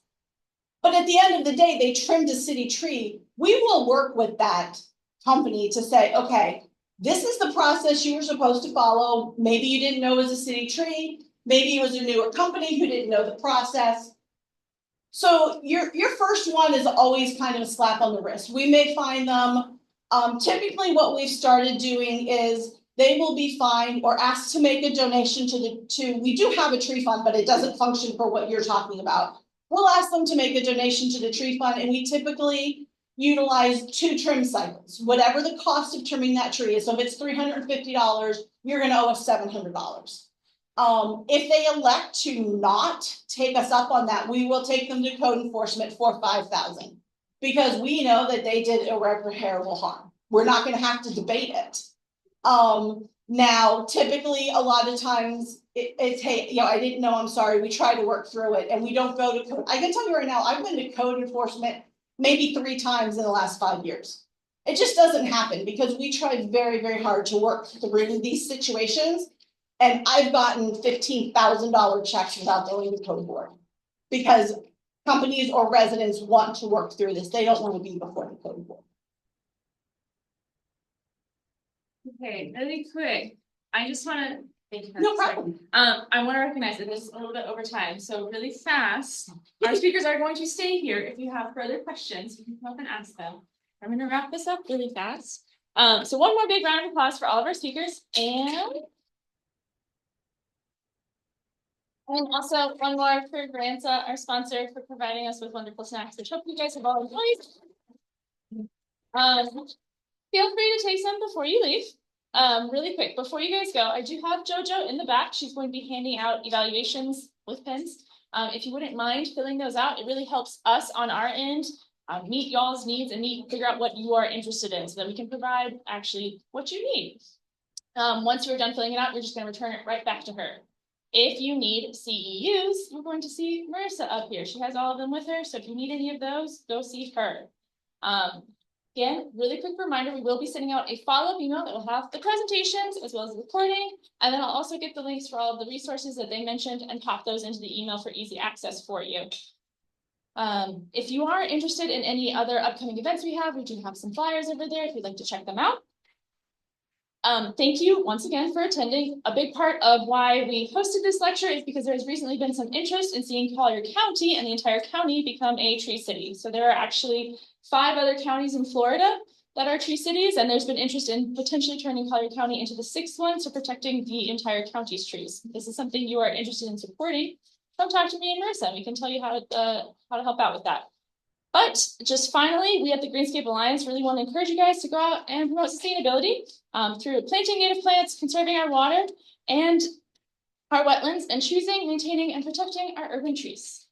[SPEAKER 10] But at the end of the day, they trimmed a city tree. We will work with that company to say, okay, this is the process you were supposed to follow. Maybe you didn't know it was a city tree. Maybe it was a newer company who didn't know the process. So your first one is always kind of a slap on the wrist. We may fine them. Typically what we've started doing is they will be fined or asked to make a donation we do have a tree fund, but it doesn't function for what you're talking about. We'll ask them to make a donation to the tree fund, and we typically utilize 2 trim cycles, whatever the cost of trimming that tree is. So if it's $350, you're gonna owe us $700. If they elect to not take us up on that, we will take them to code enforcement for $5,000. Because we know that they did irreparable harm. We're not gonna have to debate it. Now, typically, a lot of times, it's, hey, I didn't know, I'm sorry, we try to work through it, and we don't go to code. I can tell you right now, I've been to code enforcement maybe 3 times in the last 5 years. It just doesn't happen, because we try very, very hard to work through these situations, and I've gotten $15,000 checks without going to code board. Because companies or residents want to work through this, they don't want to be before the code board.
[SPEAKER 1] Okay, really quick, I just wanna, thank you.
[SPEAKER 10] No problem.
[SPEAKER 1] I wanna recognize that this is a little bit over time, so really fast, our speakers are going to stay here. If you have further questions, you can come up and ask them. I'm gonna wrap this up really fast. So one more big round of applause for all of our speakers and also one more for Granta, our sponsor, for providing us with wonderful snacks, which hope you guys have all enjoyed. Feel free to take some before you leave. Really quick, before you guys go, I do have JoJo in the back. She's going to be handing out evaluations with pens. If you wouldn't mind filling those out, it really helps us on our end meet y'all's needs and figure out what you are interested in so that we can provide actually what you need. Once you're done filling it out, you're just going to return it right back to her. If you need CEUs, you're going to see Marissa up here. She has all of them with her. So if you need any of those, go see her. Again, really quick reminder, we will be sending out a follow-up email that will have the presentations as well as the recording. And then I'll also get the links for all of the resources that they mentioned and pop those into the email for easy access for you. If you are interested in any other upcoming events we do have some flyers over there if you'd like to check them out. Thank you once again for attending. A big part of why we hosted this lecture is because there has recently been some interest in seeing Collier County and the entire county become a tree city. So there are actually 5 other counties in Florida that are tree cities, and there's been interest in potentially turning Collier County into the 6th one, so protecting the entire county's trees. If this is something you are interested in supporting, come talk to me and Marissa. We can tell you how to help out with that. But just finally, we at the Greenscape Alliance really want to encourage you guys to go out and promote sustainability through planting native plants, conserving our water and our wetlands, and choosing, maintaining, and protecting our urban trees.